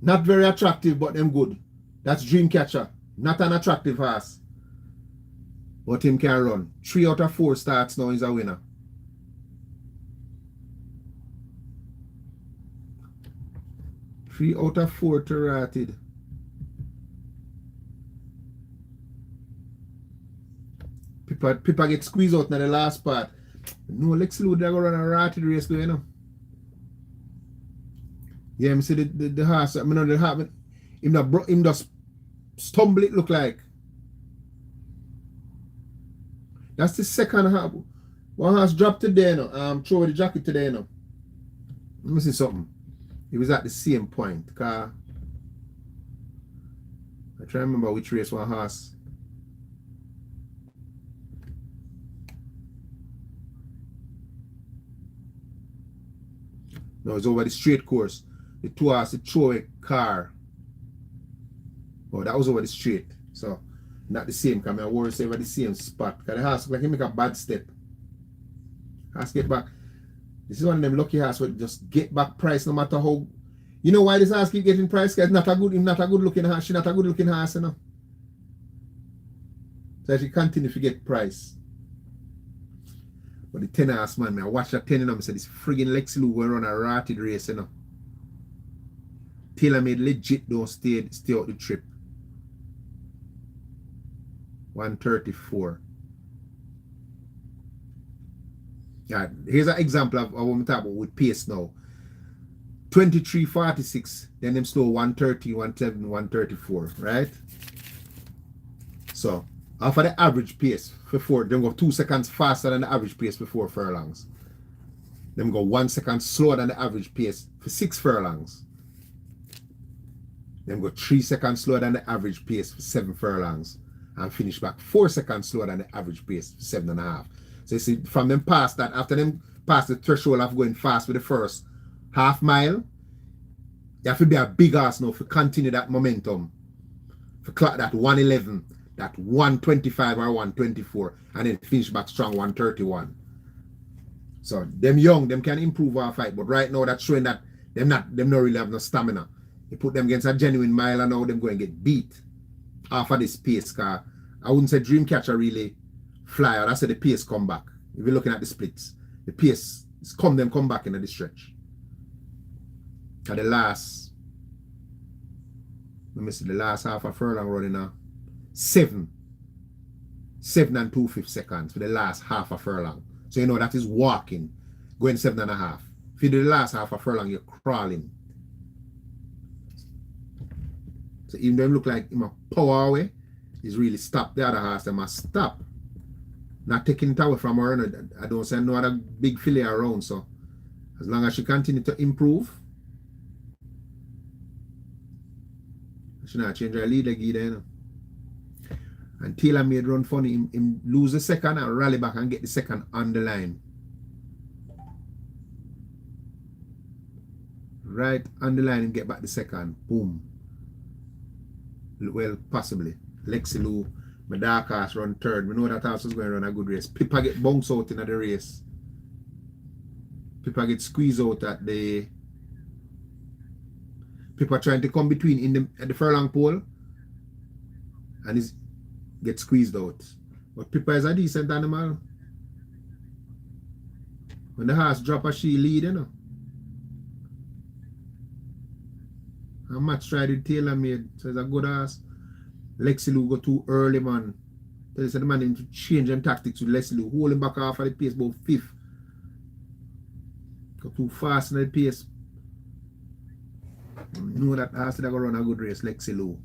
not very attractive, but them good. That's Dreamcatcher. Not an attractive horse. But him can run. 3 out of 4 starts now is a winner. Three out of 4 Taratid. Pippa get squeezed out in the last part. No, Lexi Lou they're gonna run a ratted race though, you know. Yeah, I see the horse, I mean the horse, him just stumble it look like. That's the second half. One horse dropped today now. Throw away the jacket today now. Let me see something. It was at the same point. Cause I try to remember which race one horse. No, it's over the straight course. The 2 horses throw a car. Oh, that was over the straight. So not the same, because I worry over the same spot. Because the horse look like he make a bad step. Horse get back. This is one of them lucky horse where just get back price no matter how. You know why this horse keep getting price? Because not a good looking horse. She not a good looking horse, you know. So she continue to get price. But the 10 horse man, I watch that 10 and I said this friggin' Lexi Lou will run a ratted race, you know. Taylor made legit don't stay out the trip. 134. Yeah, here's an example of what I'm talking about with pace now. 23.46, then them slow 130, 170, 134, right? So after the average pace for 4, them go 2 seconds faster than the average pace for 4 furlongs. Them go 1 second slower than the average pace for 6 furlongs. Them go 3 seconds slower than the average pace for 7 furlongs. And finish back 4 seconds slower than the average pace for 7.5. So you see, from them past that, after them past the threshold of going fast with the first half mile, you have to be a big ass now to continue that momentum. For clock that 111, that 125 or 124, and then finish back strong 131. So them young, them can improve our fight, but right now that's showing that them not really have no stamina. You put them against a genuine mile and now them going to get beat off of this pace car. I wouldn't say Dreamcatcher really fly out. I said the pace come back. If you're looking at the splits, the pace is come back into the stretch. At the last, let me see, the last half a furlong running now. 7 and 2/5 seconds for the last half a furlong. So you know that is walking, going 7.5. If you do the last half a furlong, you're crawling. So even them look like him a power away, he's really stopped the other horse, they must stop. Not taking it away from her. I don't say no other big filly around, so as long as she continue to improve, she not change her lead leg either, you know. And Taylor made run funny, him lose the second and rally back and get the second on the line. Right on the line and get back the second. Boom. Well, possibly. Lexi Lou, my dark horse run third. We know that horse was going to run a good race. Pippa get bounced out in the race. Pippa get squeezed out at the... Pippa trying to come between at the furlong pole. And he's get squeezed out. But Pippa is a decent animal. When the horse drop a she lead, you know. And match tried with Taylor made, so it's a good horse. Lexi Lou go too early, man. Tell us the man into change and tactics with Lexi Lou. Hold him back off of the pace about 5th. Go too fast in the pace. Know that Hasty going to run a good race, Lexi Lou.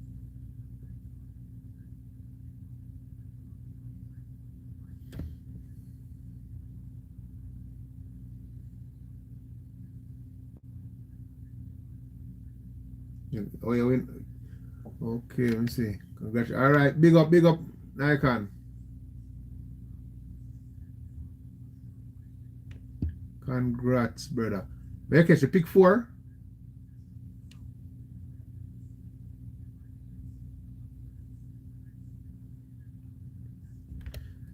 Oh, yeah, win. Okay, let me see. Congratulations. All right, big up, Nikon. Congrats, brother. May I catch the pick 4?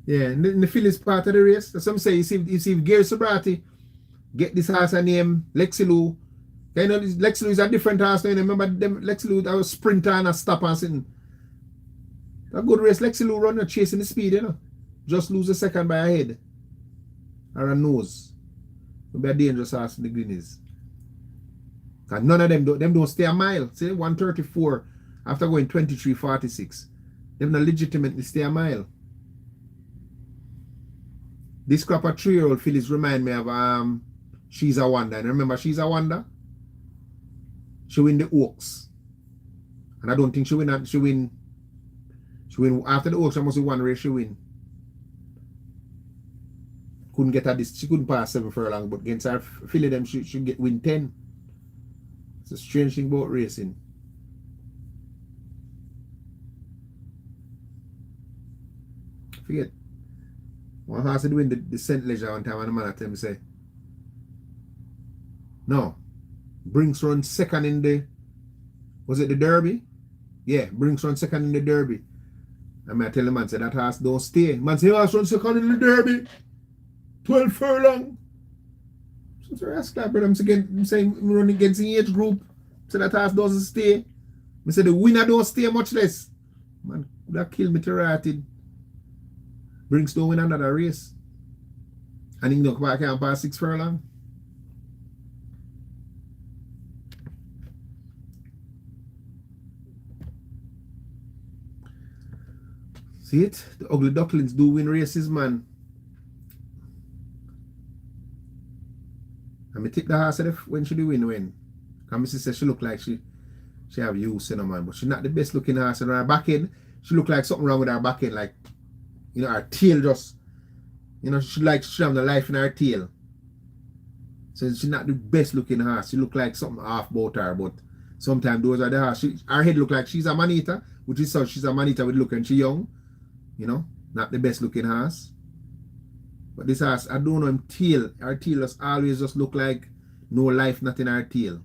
Yeah, in the Phillies part of the race, that's what I'm saying. You see if Gary Sobrati get this horse a name, Lexi Lou. You know, Lexi Lou is a different horse now. Remember them Lexi Lou, that was sprinter and a stopper and sitting. A good race, Lexi Lou run chasing the speed, you know. Just lose a second by a head. Or a nose. It'll be a dangerous horse in the Guineas. Because none of them don't stay a mile. See, 134 after going 23.46. Them not legitimately stay a mile. This crop of 3-year-old fillies remind me of She's a Wonder. And remember She's a Wonder? She win the Oaks. And I don't think she win after the Oaks. She must be one race she win. Couldn't get her this. She couldn't pass 7 furlong, but against her filly them she get win 10. It's a strange thing about racing. Forget. One horse did win the St. Leger one time and the man at him say, no, Brinks run second in the, was it the Derby? Yeah, Brinks run second in the Derby. And I tell the man, say that horse don't stay. Man say, horse run second in the Derby. 12 furlong. So that's that, brother. I'm saying I'm running against the age group. So that horse doesn't stay. I say the winner don't stay, much less. Man, that killed me to rotted. Brinks don't win another race. And he don't come back and pass 6 furlong. See it? The ugly ducklings do win races, man. And I take the horse when she do win. And my sister, she look like she have use, you know, man. But she's not the best looking horse. And her back end, she look like something wrong with her back end. Like, you know, her tail just, you know, she have the life in her tail. So she's not the best looking horse. She look like something off about her. But sometimes those are the horse. Her head look like she's a manita, which is so she's a manita with look and she young. You know, not the best looking horse. But this horse, I don't know him tail. Her tail just always just look like no life, not in her tail.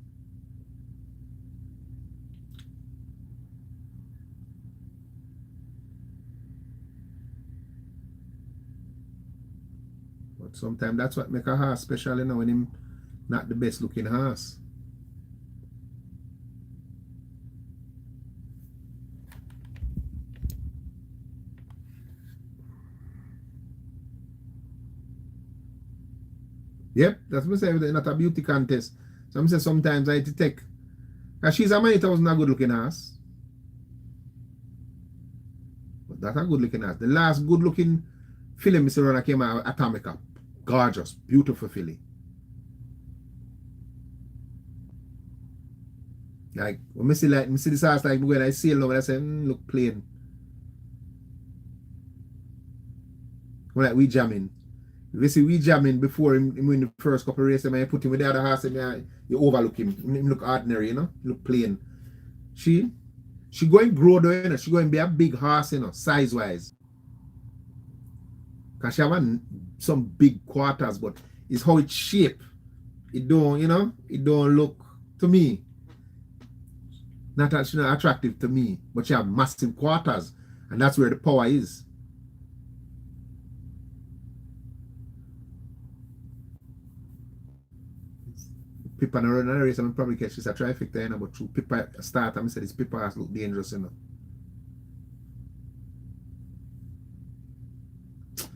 But sometimes that's what make a horse special, you know, when him not the best looking horse. Yep, that's what I say, not a beauty contest. So I'm saying sometimes I take, because she's a manita wasn't a good looking horse. But that's a good looking horse. The last good looking filly Mr. Runner came out, Atomica. Gorgeous, beautiful filly. Like, when I see this horse like when I see it now, I say, look plain. When like we jamming. You see, we jamming before him win the first couple of races, and you put him with the other horse and you overlook him. Him look ordinary, you know? Look plain. She going grow though, you know? She going be a big horse, you know, size-wise. Because she have some big quarters, but it's how it's shaped. It don't, you know, it don't look, to me, not attractive to me, but she have massive quarters, and that's where the power is. Pippa and run a race, and probably catch this a trifecta, you know, but through Pippa start, I said this Pippa has look dangerous, you know.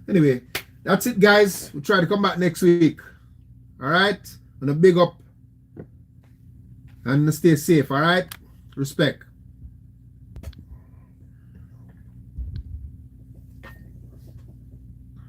Anyway, that's it, guys. We'll try to come back next week. Alright? And a big up. And stay safe, alright? Respect.